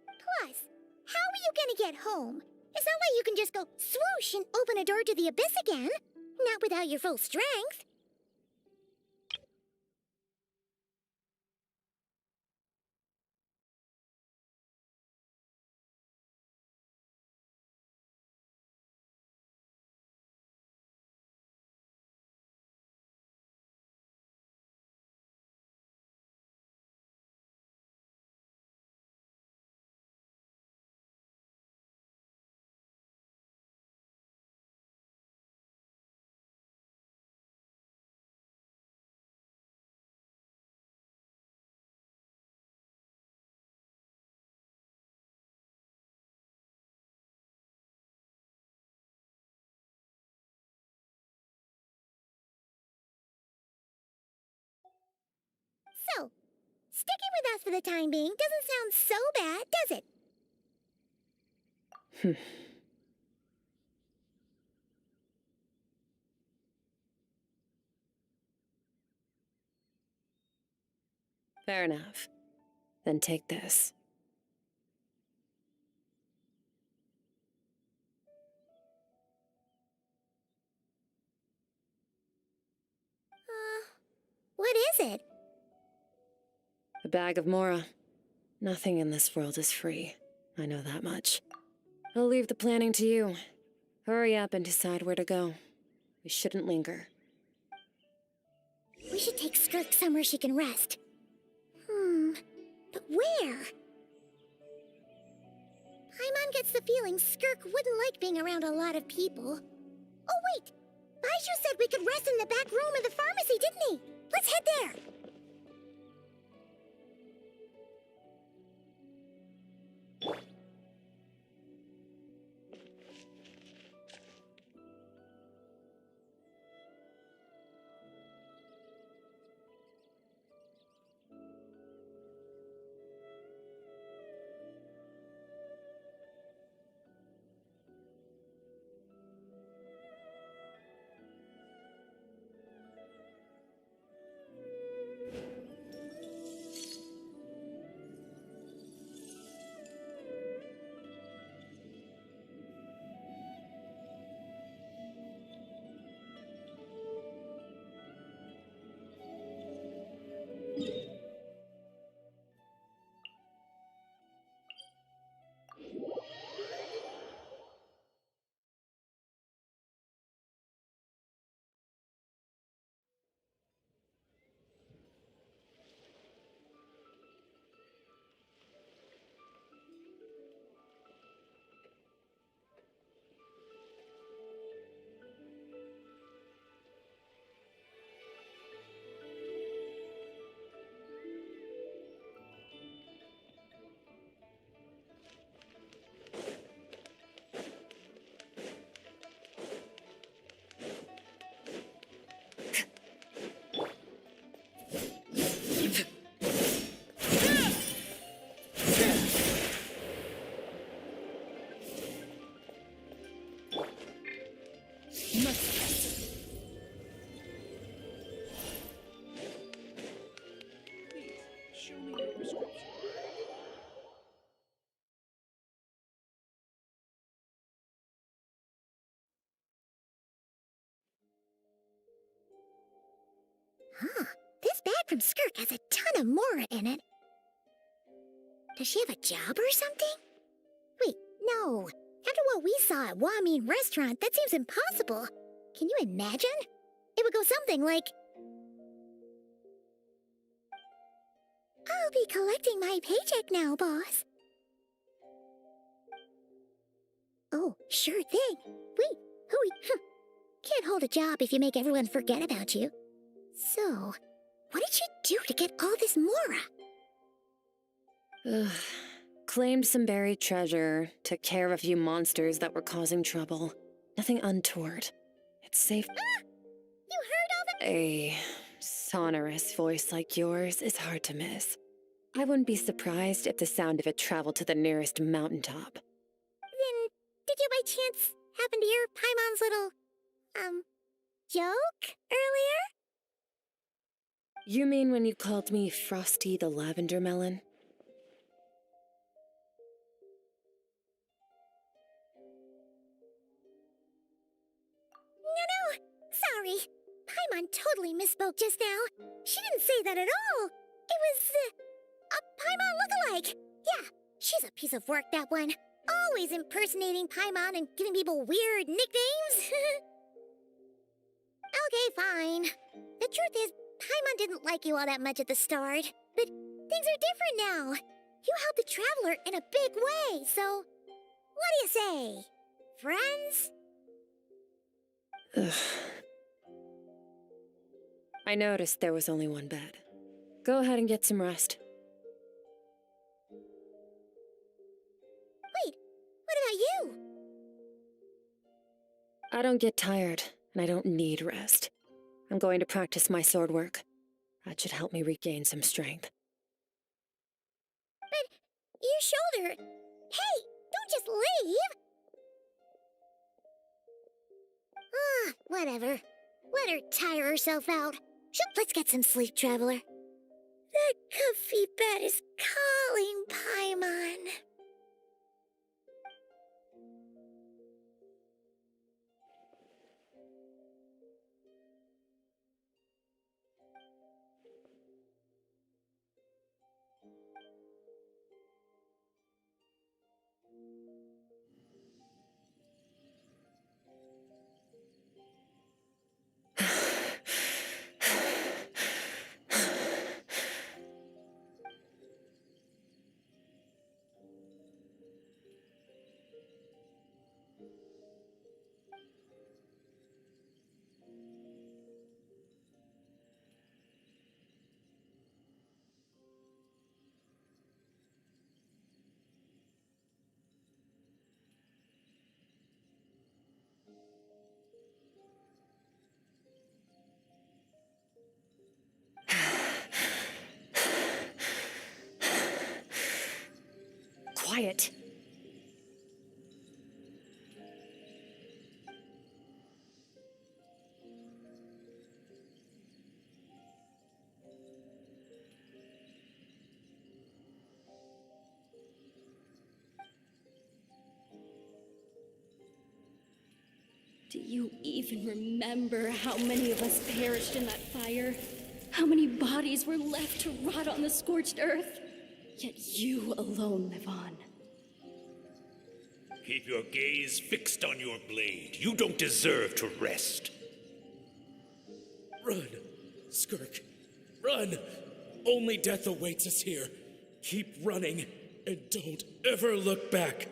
Plus, how are you gonna get home? It's not like you can just go swoosh and open a door to the abyss again. Not without your full strength. So, sticking with us for the time being doesn't sound so bad, does it? Fair enough. Then take this. What is it? A bag of Mora. Nothing in this world is free. I know that much. I'll leave the planning to you. Hurry up and decide where to go. We shouldn't linger. We should take Skirk somewhere she can rest. But where? Paimon gets the feeling Skirk wouldn't like being around a lot of people. Oh wait! Baizhu said we could rest in the back room of the pharmacy, didn't he? Let's head there! Huh. This bag from Skirk has a ton of Mora in it. Does she have a job or something? Wait, no. After what we saw at Wamin Restaurant, that seems impossible. Can you imagine? It would go something like... I'll be collecting my paycheck now, boss. Oh, sure thing. Wait, hooey. Can't hold a job if you make everyone forget about you. So, What did you do to get all this mora? Ugh. Claimed some buried treasure, took care of a few monsters that were causing trouble. Nothing untoward. It's safe. Ah! You heard all the— A sonorous voice like yours is hard to miss. I wouldn't be surprised if the sound of it traveled to the nearest mountaintop. Then, did you by chance happen to hear Paimon's little, joke earlier? You mean when you called me Frosty the Lavender Melon? No, sorry. Paimon totally misspoke just now. She didn't say that at all. It was, a Paimon lookalike. Yeah, she's a piece of work, that one. Always impersonating Paimon and giving people weird nicknames. Okay, fine. The truth is, Paimon didn't like you all that much at the start. But things are different now. You helped the Traveler in a big way, so... What do you say? Friends? Ugh. I noticed there was only one bed. Go ahead and get some rest. Wait, what about you? I don't get tired, and I don't need rest. I'm going to practice my sword work. That should help me regain some strength. But your shoulder... Hey, don't just leave! Ah, whatever. Let her tire herself out. Let's get some sleep, Traveler. That comfy bed is calling, Paimon. Quiet. Do you even remember how many of us perished in that fire? How many bodies were left to rot on the scorched earth? Yet you alone live on. Keep your gaze fixed on your blade. You don't deserve to rest. Run, Skirk. Run! Only death awaits us here. Keep running, and don't ever look back.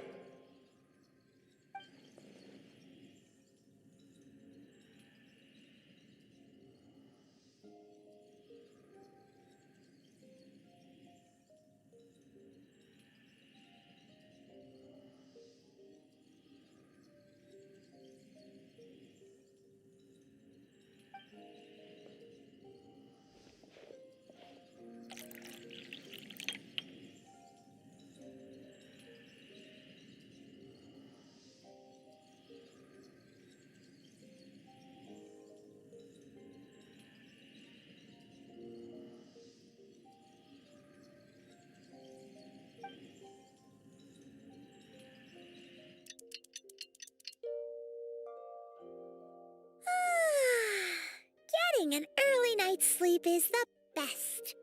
Getting an early night's sleep is the best.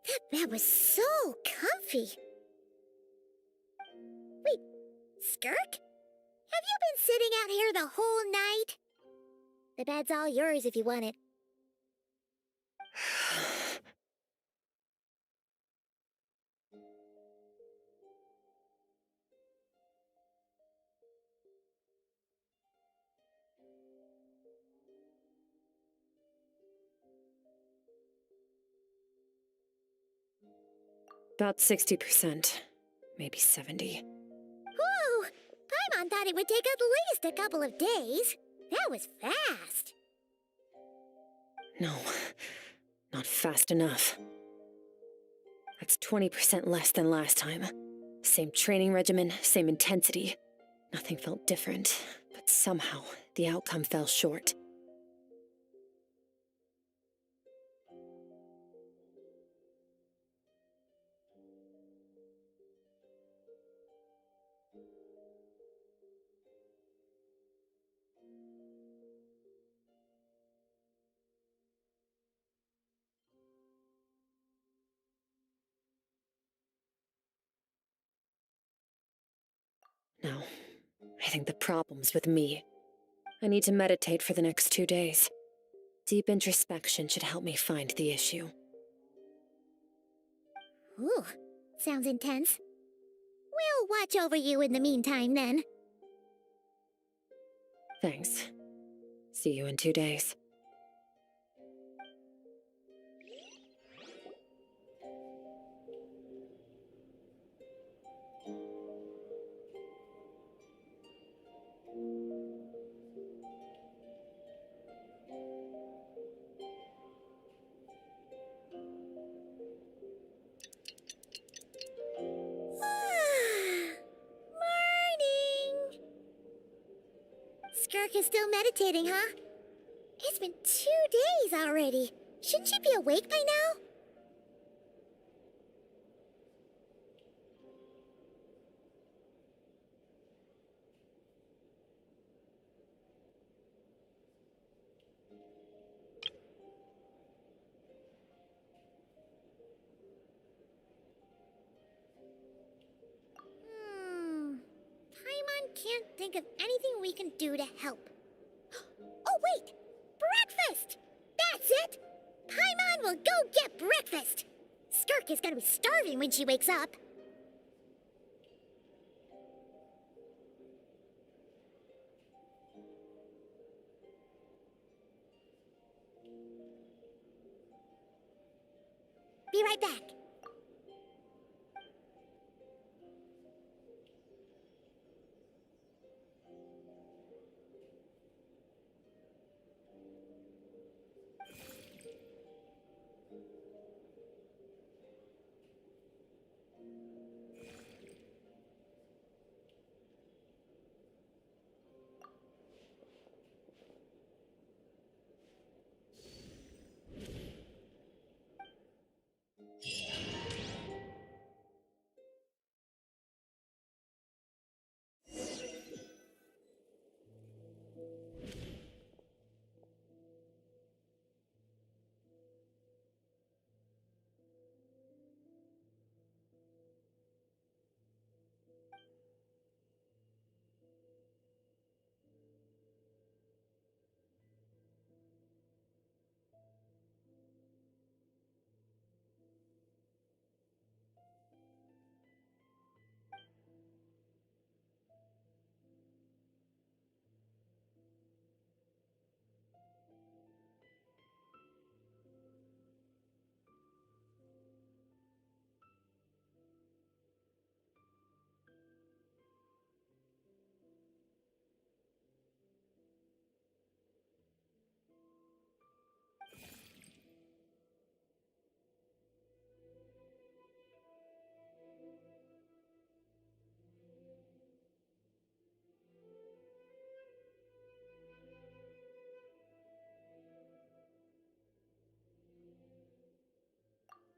That bed was so comfy. Wait, Skirk? Have you been sitting out here the whole night? The bed's all yours if you want it. About 60%. Maybe 70. Whew! Paimon thought it would take at least a couple of days. That was fast. No, not fast enough. That's 20% less than last time. Same training regimen, same intensity. Nothing felt different, but somehow the outcome fell short. No, I think the problem's with me. I need to meditate for the next 2 days. Deep introspection should help me find the issue. Ooh, sounds intense. We'll watch over you in the meantime, then. Thanks. See you in 2 days. Morning! Skirk is still meditating, huh? It's been 2 days already. Shouldn't she be awake by now? Paimon can't think of anything we can do to help. Oh, wait! Breakfast! That's it! Paimon will go get breakfast! Skirk is gonna be starving when she wakes up. Be right back.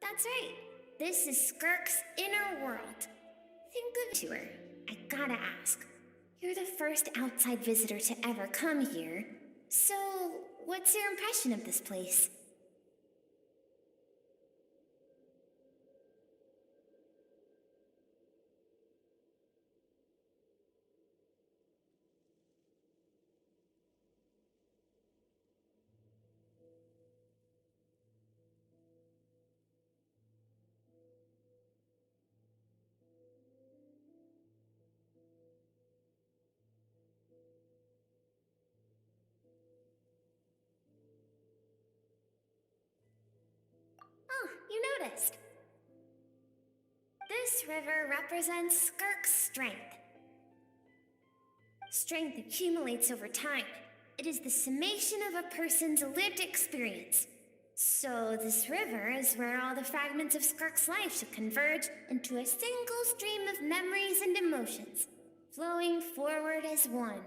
That's right. This is Skirk's inner world. Think of to her. I gotta ask. You're the first outside visitor to ever come here. So, what's your impression of this place? Oh, you noticed. This river represents Skirk's strength. Strength accumulates over time. It is the summation of a person's lived experience. So this river is where all the fragments of Skirk's life should converge into a single stream of memories and emotions, flowing forward as one.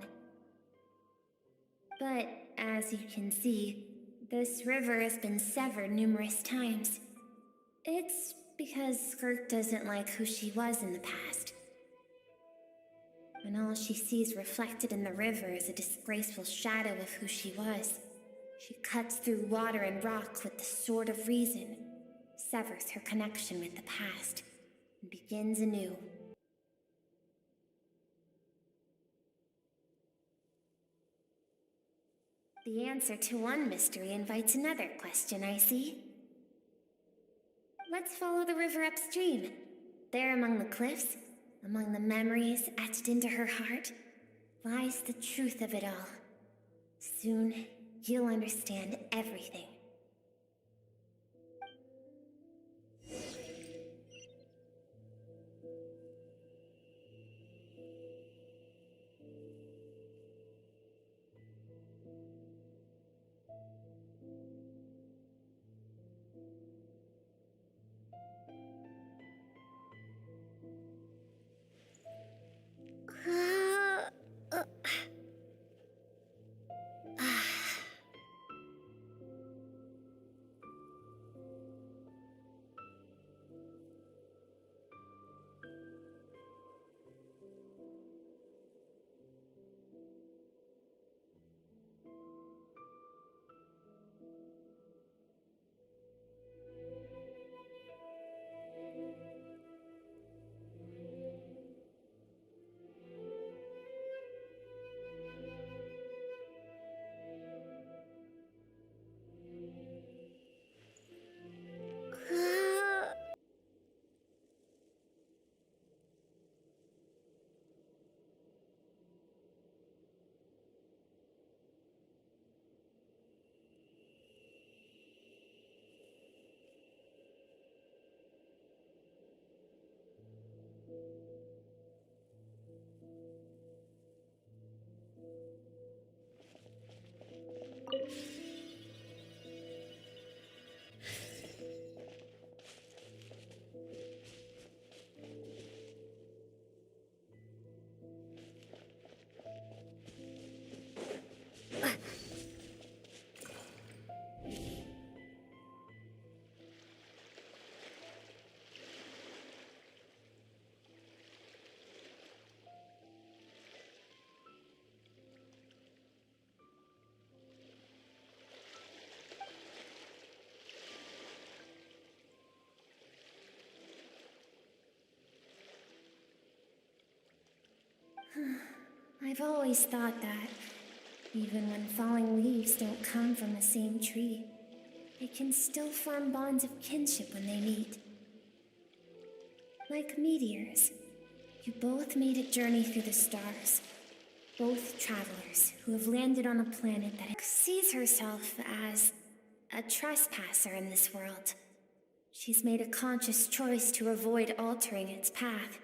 But as you can see, this river has been severed numerous times. It's because Skirk doesn't like who she was in the past. When all she sees reflected in the river is a disgraceful shadow of who she was, she cuts through water and rock with the sword of reason, severs her connection with the past, and begins anew. The answer to one mystery invites another question, I see. Let's follow the river upstream. There among the cliffs, among the memories etched into her heart, lies the truth of it all. Soon, you'll understand everything. I've always thought that, even when falling leaves don't come from the same tree, they can still form bonds of kinship when they meet. Like meteors, you both made a journey through the stars. Both travelers who have landed on a planet that sees herself as a trespasser in this world. She's made a conscious choice to avoid altering its path.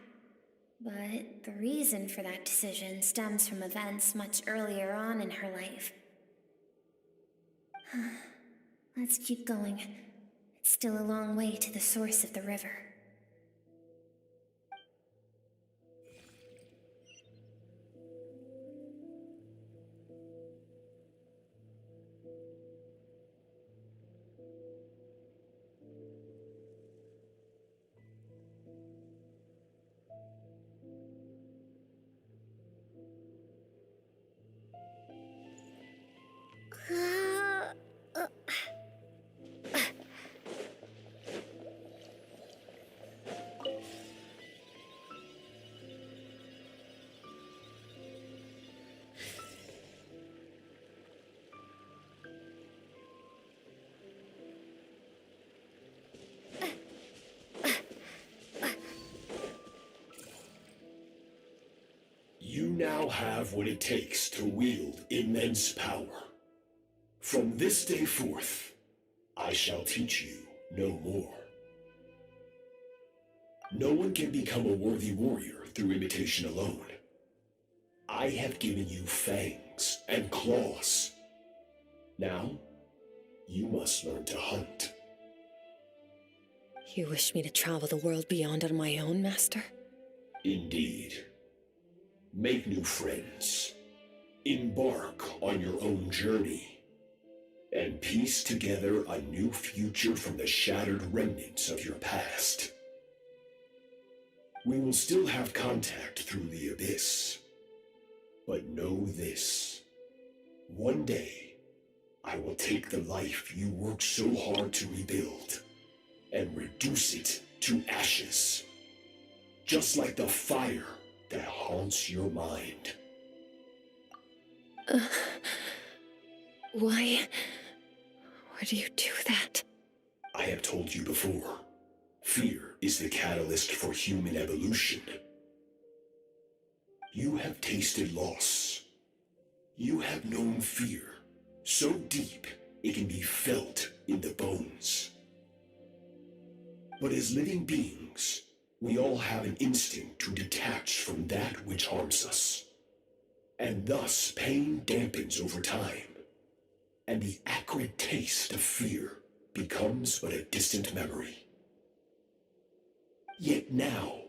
But the reason for that decision stems from events much earlier on in her life. Let's keep going. It's still a long way to the source of the river. You now have what it takes to wield immense power. From this day forth, I shall teach you no more. No one can become a worthy warrior through imitation alone. I have given you fangs and claws. Now, you must learn to hunt. You wish me to travel the world beyond on my own, Master? Indeed. Make new friends. Embark on your own journey. And piece together a new future from the shattered remnants of your past. We will still have contact through the abyss. But know this. One day, I will take the life you worked so hard to rebuild and reduce it to ashes. Just like the fire that haunts your mind. Why do you do that? I have told you before, fear is the catalyst for human evolution. You have tasted loss. You have known fear so deep it can be felt in the bones. But as living beings, we all have an instinct to detach from that which harms us. And thus pain dampens over time, and the acrid taste of fear becomes but a distant memory. Yet now,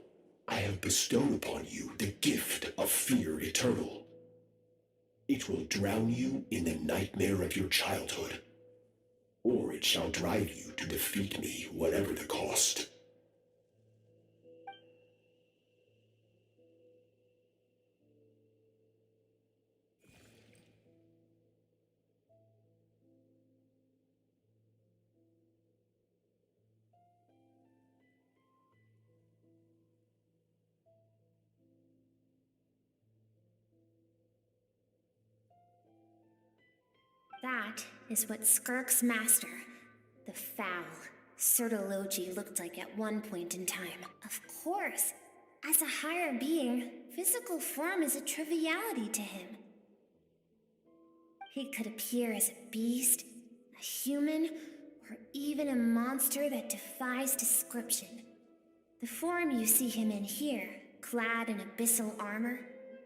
I have bestowed upon you the gift of fear eternal. It will drown you in the nightmare of your childhood, or it shall drive you to defeat me, whatever the cost. That is what Skirk's master, the foul Certology, looked like at one point in time. Of course, as a higher being, physical form is a triviality to him. He could appear as a beast, a human, or even a monster that defies description. The form you see him in here, clad in abyssal armor,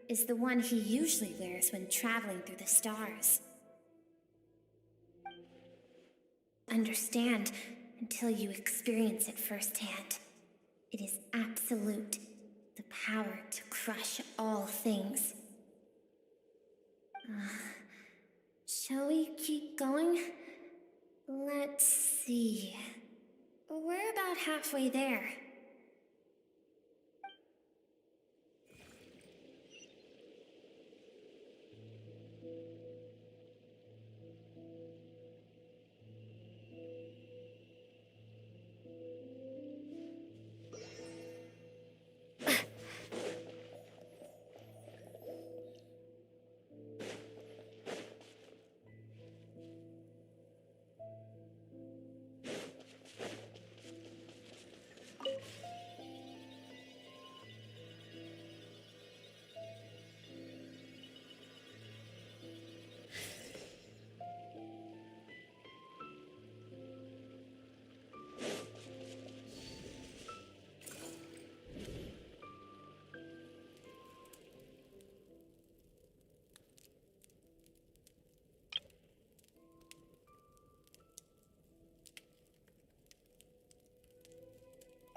is the one he usually wears when traveling through the stars. Understand until you experience it firsthand. It is absolute, the power to crush all things. Shall we keep going? Let's see. We're about halfway there.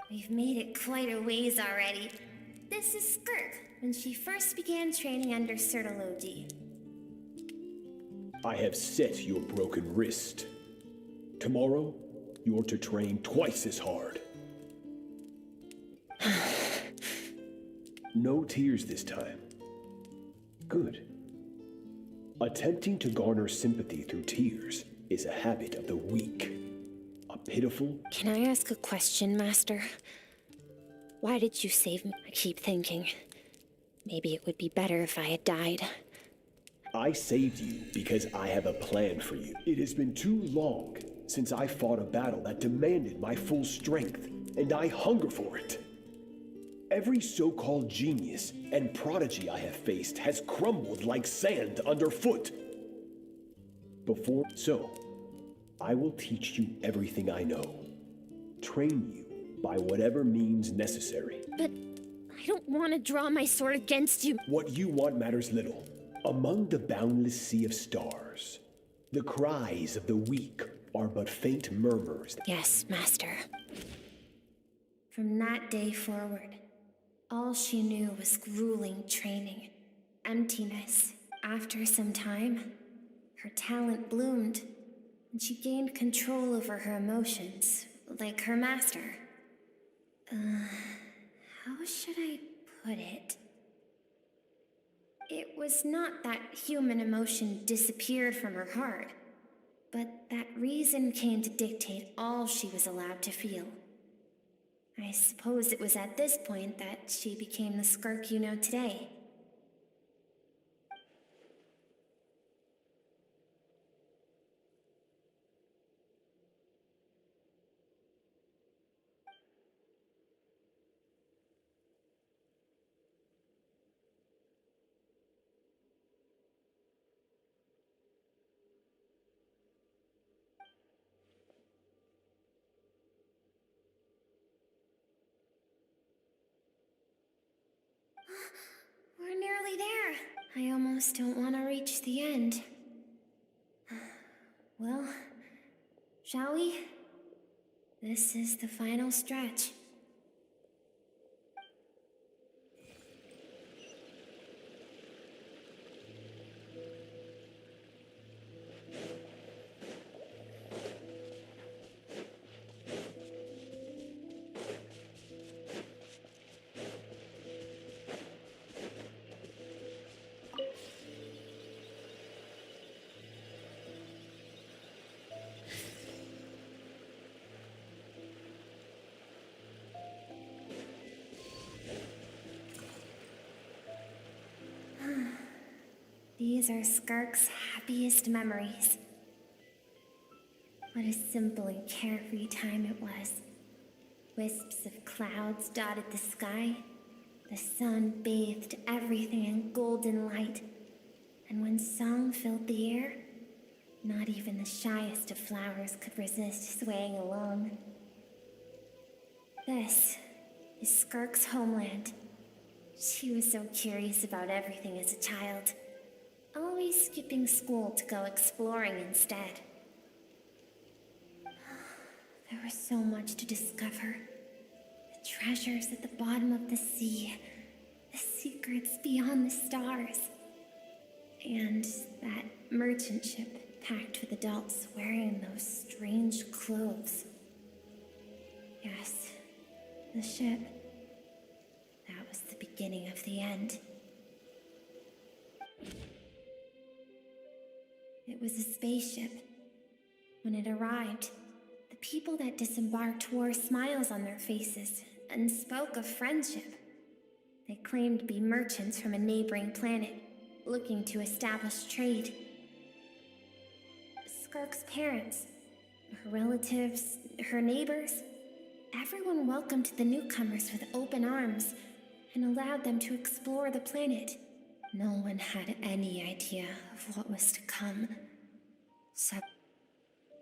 We've made it quite a ways already. This is Skirk, when she first began training under Certology. I have set your broken wrist. Tomorrow, you're to train twice as hard. No tears this time. Good. Attempting to garner sympathy through tears is a habit of the weak. A pitiful... Can I ask a question, Master? Why did you save me? I keep thinking, maybe it would be better if I had died. I saved you because I have a plan for you. It has been too long since I fought a battle that demanded my full strength, and I hunger for it. Every so-called genius and prodigy I have faced has crumbled like sand underfoot. So, I will teach you everything I know, train you, by whatever means necessary. But I don't want to draw my sword against you. What you want matters little. Among the boundless sea of stars, the cries of the weak are but faint murmurs. Yes, Master. From that day forward, all she knew was grueling training, emptiness. After some time, her talent bloomed, and she gained control over her emotions, like her master. How should I put it? It was not that human emotion disappeared from her heart, but that reason came to dictate all she was allowed to feel. I suppose it was at this point that she became the Skirk you know today. We're nearly there. I almost don't want to reach the end. Well, shall we? This is the final stretch. These are Skirk's happiest memories. What a simple and carefree time it was. Wisps of clouds dotted the sky. The sun bathed everything in golden light. And when song filled the air, not even the shyest of flowers could resist swaying along. This is Skirk's homeland. She was so curious about everything as a child, always skipping school to go exploring instead. There was so much to discover. The treasures at the bottom of the sea, the secrets beyond the stars, and that merchant ship packed with adults wearing those strange clothes. Yes, the ship. That was the beginning of the end. It was a spaceship. When it arrived, the people that disembarked wore smiles on their faces and spoke of friendship. They claimed to be merchants from a neighboring planet, looking to establish trade. Skirk's parents, her relatives, her neighbors, everyone welcomed the newcomers with open arms and allowed them to explore the planet. No one had any idea of what was to come.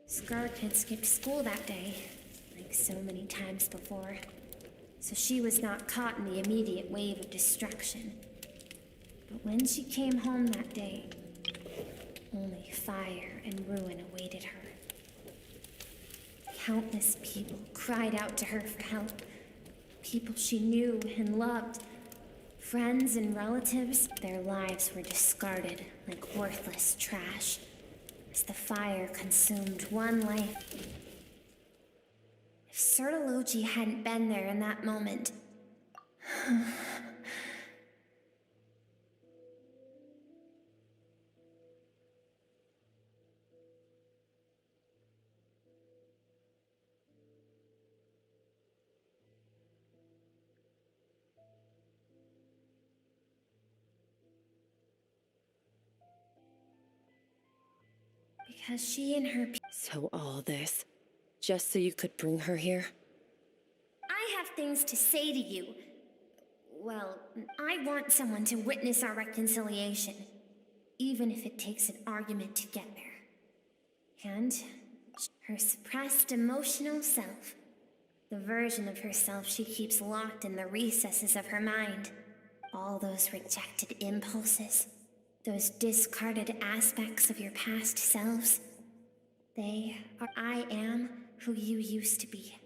Skirk had skipped school that day, like so many times before, so she was not caught in the immediate wave of destruction. But when she came home that day, only fire and ruin awaited her. Countless people cried out to her for help. People she knew and loved. Friends and relatives, their lives were discarded like worthless trash as the fire consumed one life. If Sertology hadn't been there in that moment, because she and her So all this, just so you could bring her here? I have things to say to you. Well, I want someone to witness our reconciliation, even if it takes an argument to get there. And her suppressed emotional self, The version of herself she keeps locked in the recesses of her mind. All those rejected impulses, those discarded aspects of your past selves. They are I am who you used to be.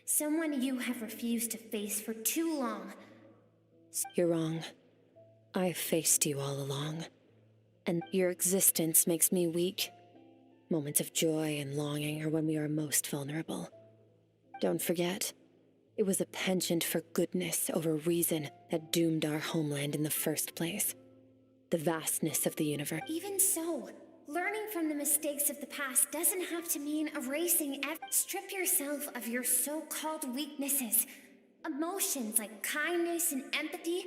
Someone you have refused to face for too long. You're wrong. I've faced you all along. And your existence makes me weak. Moments of joy and longing are when we are most vulnerable. Don't forget, it was a penchant for goodness over reason that doomed our homeland in the first place. The vastness of the universe. Even so, learning from the mistakes of the past doesn't have to mean erasing Strip yourself of your so-called weaknesses. Emotions like kindness and empathy,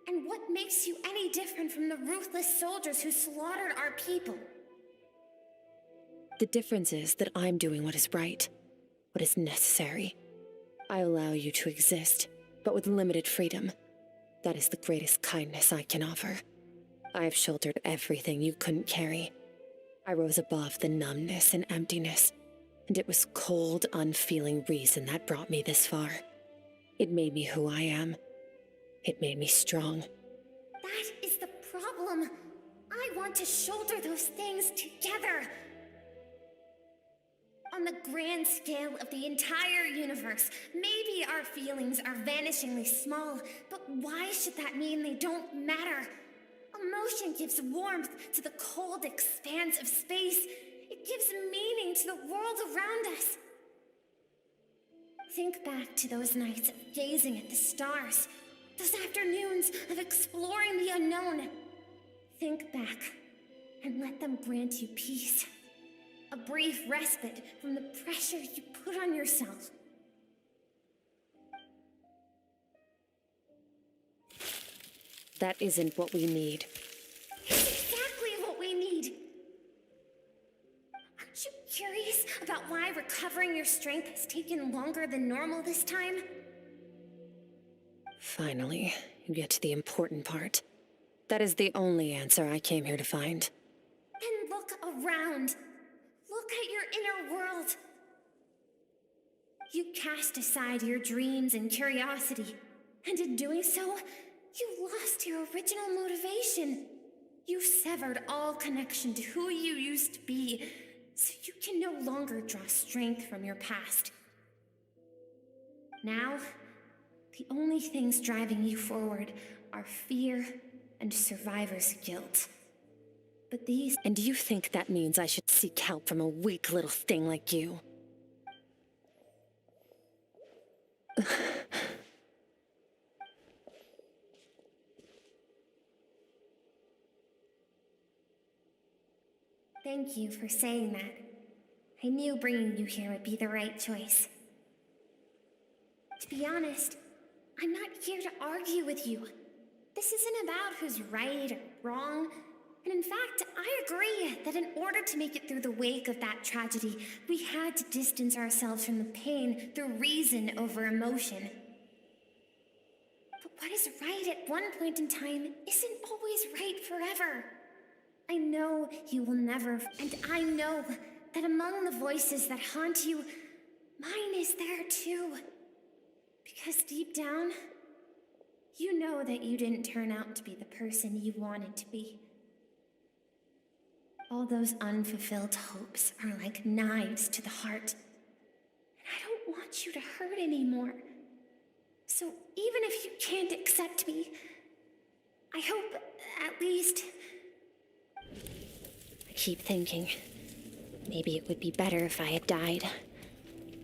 and what makes you any different from the ruthless soldiers who slaughtered our people? The difference is that I'm doing what is right, what is necessary. I allow you to exist, but with limited freedom. That is the greatest kindness I can offer. I have shouldered everything you couldn't carry. I rose above the numbness and emptiness, and it was cold, unfeeling reason that brought me this far. It made me who I am. It made me strong. That is the problem. I want to shoulder those things together. On the grand scale of the entire universe, maybe our feelings are vanishingly small, but why should that mean they don't matter? Emotion gives warmth to the cold expanse of space. It gives meaning to the world around us. Think back to those nights of gazing at the stars, those afternoons of exploring the unknown. Think back and let them grant you peace. A brief respite from the pressure you put on yourself. That isn't what we need. It's exactly what we need. Aren't you curious about why recovering your strength has taken longer than normal this time? Finally, you get to the important part. That is the only answer I came here to find. Then look around. Look at your inner world. You cast aside your dreams and curiosity, and in doing so, you lost your original motivation. You severed all connection to who you used to be, so you can no longer draw strength from your past. Now, the only things driving you forward are fear and survivor's guilt. But these... And you think that means I should seek help from a weak little thing like you? Thank you for saying that. I knew bringing you here would be the right choice. To be honest, I'm not here to argue with you. This isn't about who's right or wrong. And in fact, I agree that in order to make it through the wake of that tragedy, we had to distance ourselves from the pain through reason over emotion. But what is right at one point in time isn't always right forever. I know you will never, and I know that among the voices that haunt you, mine is there too. Because deep down, you know that you didn't turn out to be the person you wanted to be. All those unfulfilled hopes are like knives to the heart. And I don't want you to hurt anymore. So even if you can't accept me, I hope at least... I keep thinking, maybe it would be better if I had died.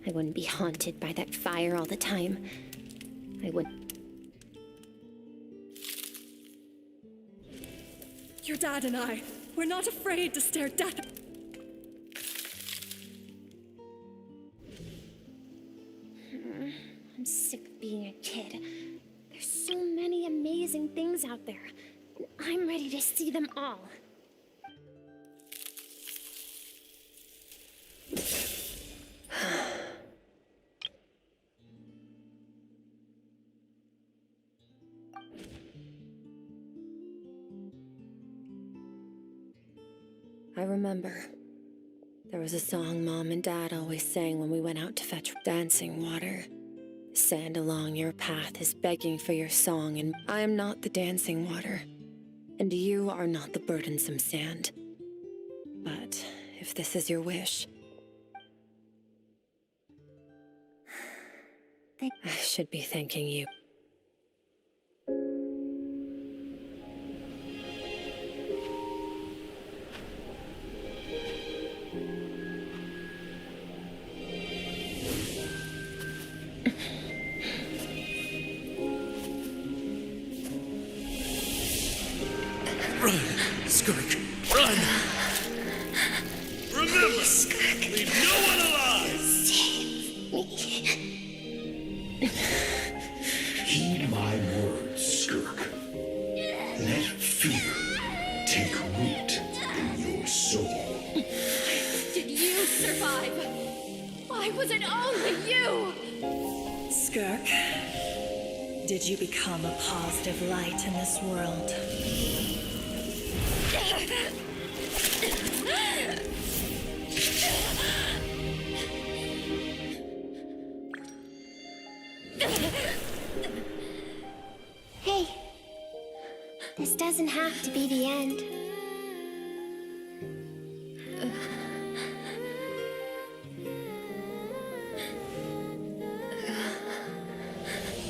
I wouldn't be haunted by that fire all the time. I wouldn't... Your dad and I, we're not afraid to stare death. I'm sick of being a kid. There's so many amazing things out there, and I'm ready to see them all. I remember. There was a song Mom and Dad always sang when we went out to fetch dancing water. Sand along your path is begging for your song, and I am not the dancing water, and you are not the burdensome sand. But if this is your wish, I should be thanking you. Run, Skirk, run! Remember, leave no one alive! Heed my words, Skirk. Let fear take root in your soul. Did you survive? Why was it only you? Skirk, did you become a positive light in this world? Hey, this doesn't have to be the end.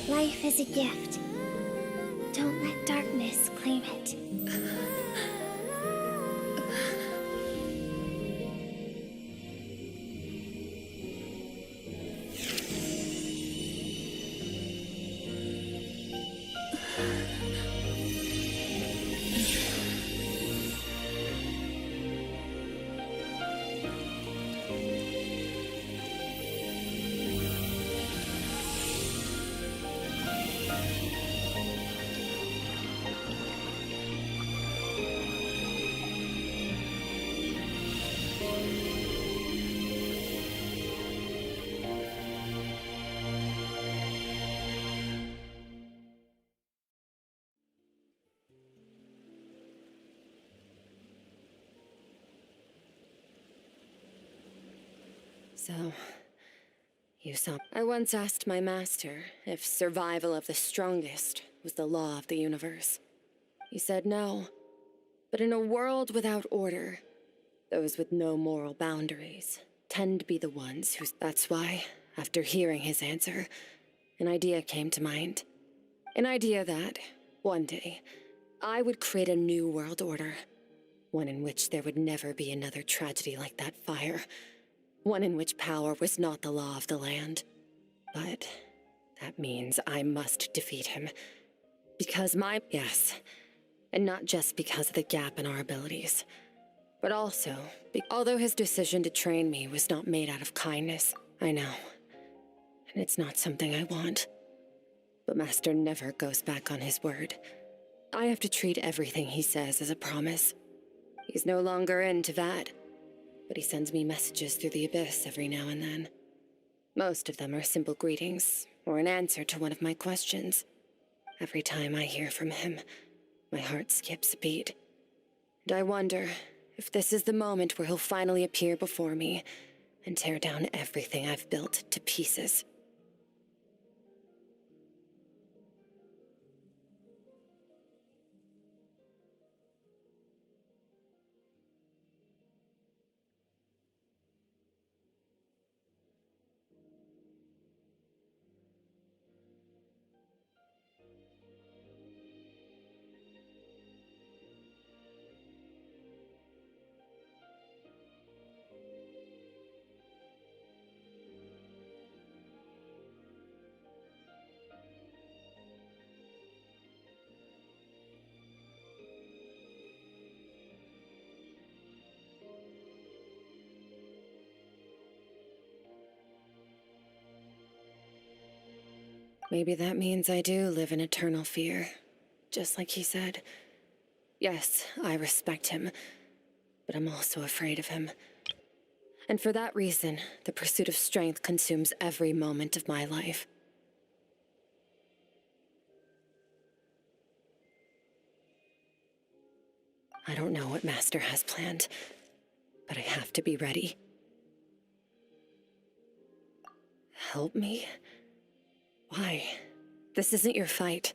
Life is a gift. Don't let darkness claim it. So, you saw. I once asked my master if survival of the strongest was the law of the universe. He said no. But in a world without order, those with no moral boundaries tend to be the ones who. That's why, after hearing his answer, an idea came to mind. An idea that, one day, I would create a new world order. One in which there would never be another tragedy like that fire. One in which power was not the law of the land. But that means I must defeat him. Because yes. And not just because of the gap in our abilities. But also, although his decision to train me was not made out of kindness, I know. And it's not something I want. But Master never goes back on his word. I have to treat everything he says as a promise. He's no longer into that. But he sends me messages through the abyss every now and then. Most of them are simple greetings, or an answer to one of my questions. Every time I hear from him, my heart skips a beat. And I wonder if this is the moment where he'll finally appear before me and tear down everything I've built to pieces. Maybe that means I do live in eternal fear, just like he said. Yes, I respect him, but I'm also afraid of him. And for that reason, the pursuit of strength consumes every moment of my life. I don't know what Master has planned, but I have to be ready. Help me? Why? This isn't your fight.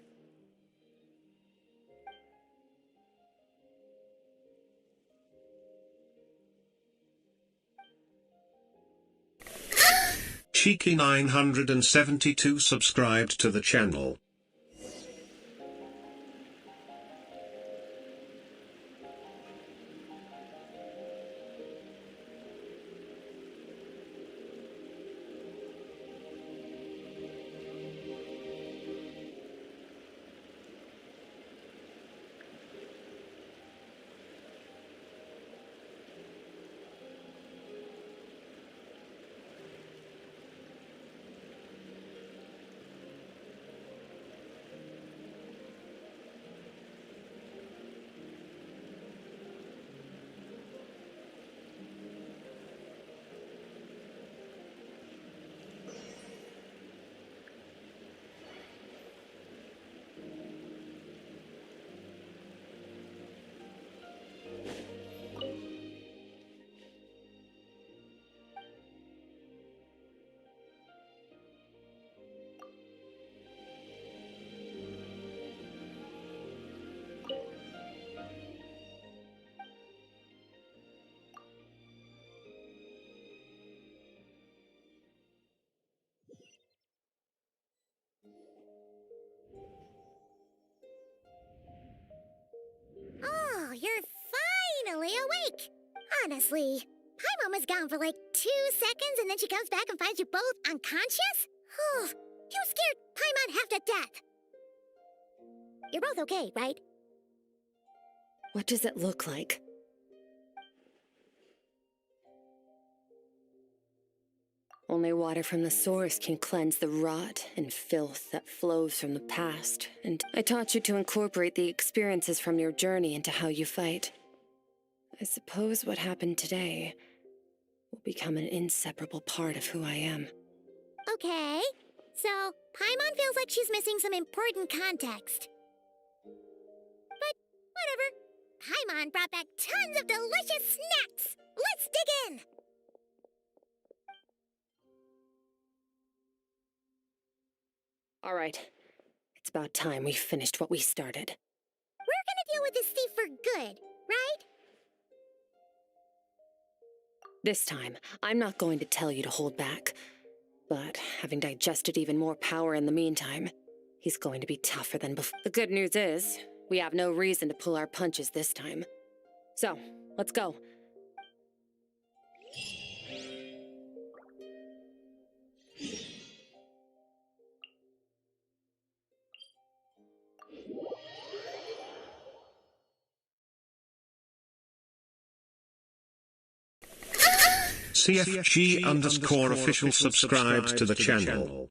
Cheeky 972 subscribed to the channel. Oh, you're finally awake! Honestly, Paimon was gone for like 2 seconds and then she comes back and finds you both unconscious? Oh, you scared Paimon half to death! You're both okay, right? What does it look like? Only water from the source can cleanse the rot and filth that flows from the past, and I taught you to incorporate the experiences from your journey into how you fight. I suppose what happened today will become an inseparable part of who I am. Okay, so Paimon feels like she's missing some important context. But whatever. Paimon brought back tons of delicious snacks! Let's dig in! All right, it's about time we finished what we started. We're gonna deal with this thief for good, right? This time, I'm not going to tell you to hold back. But having digested even more power in the meantime, he's going to be tougher than before. The good news is, we have no reason to pull our punches this time. So, let's go. CFG_official subscribed to the channel.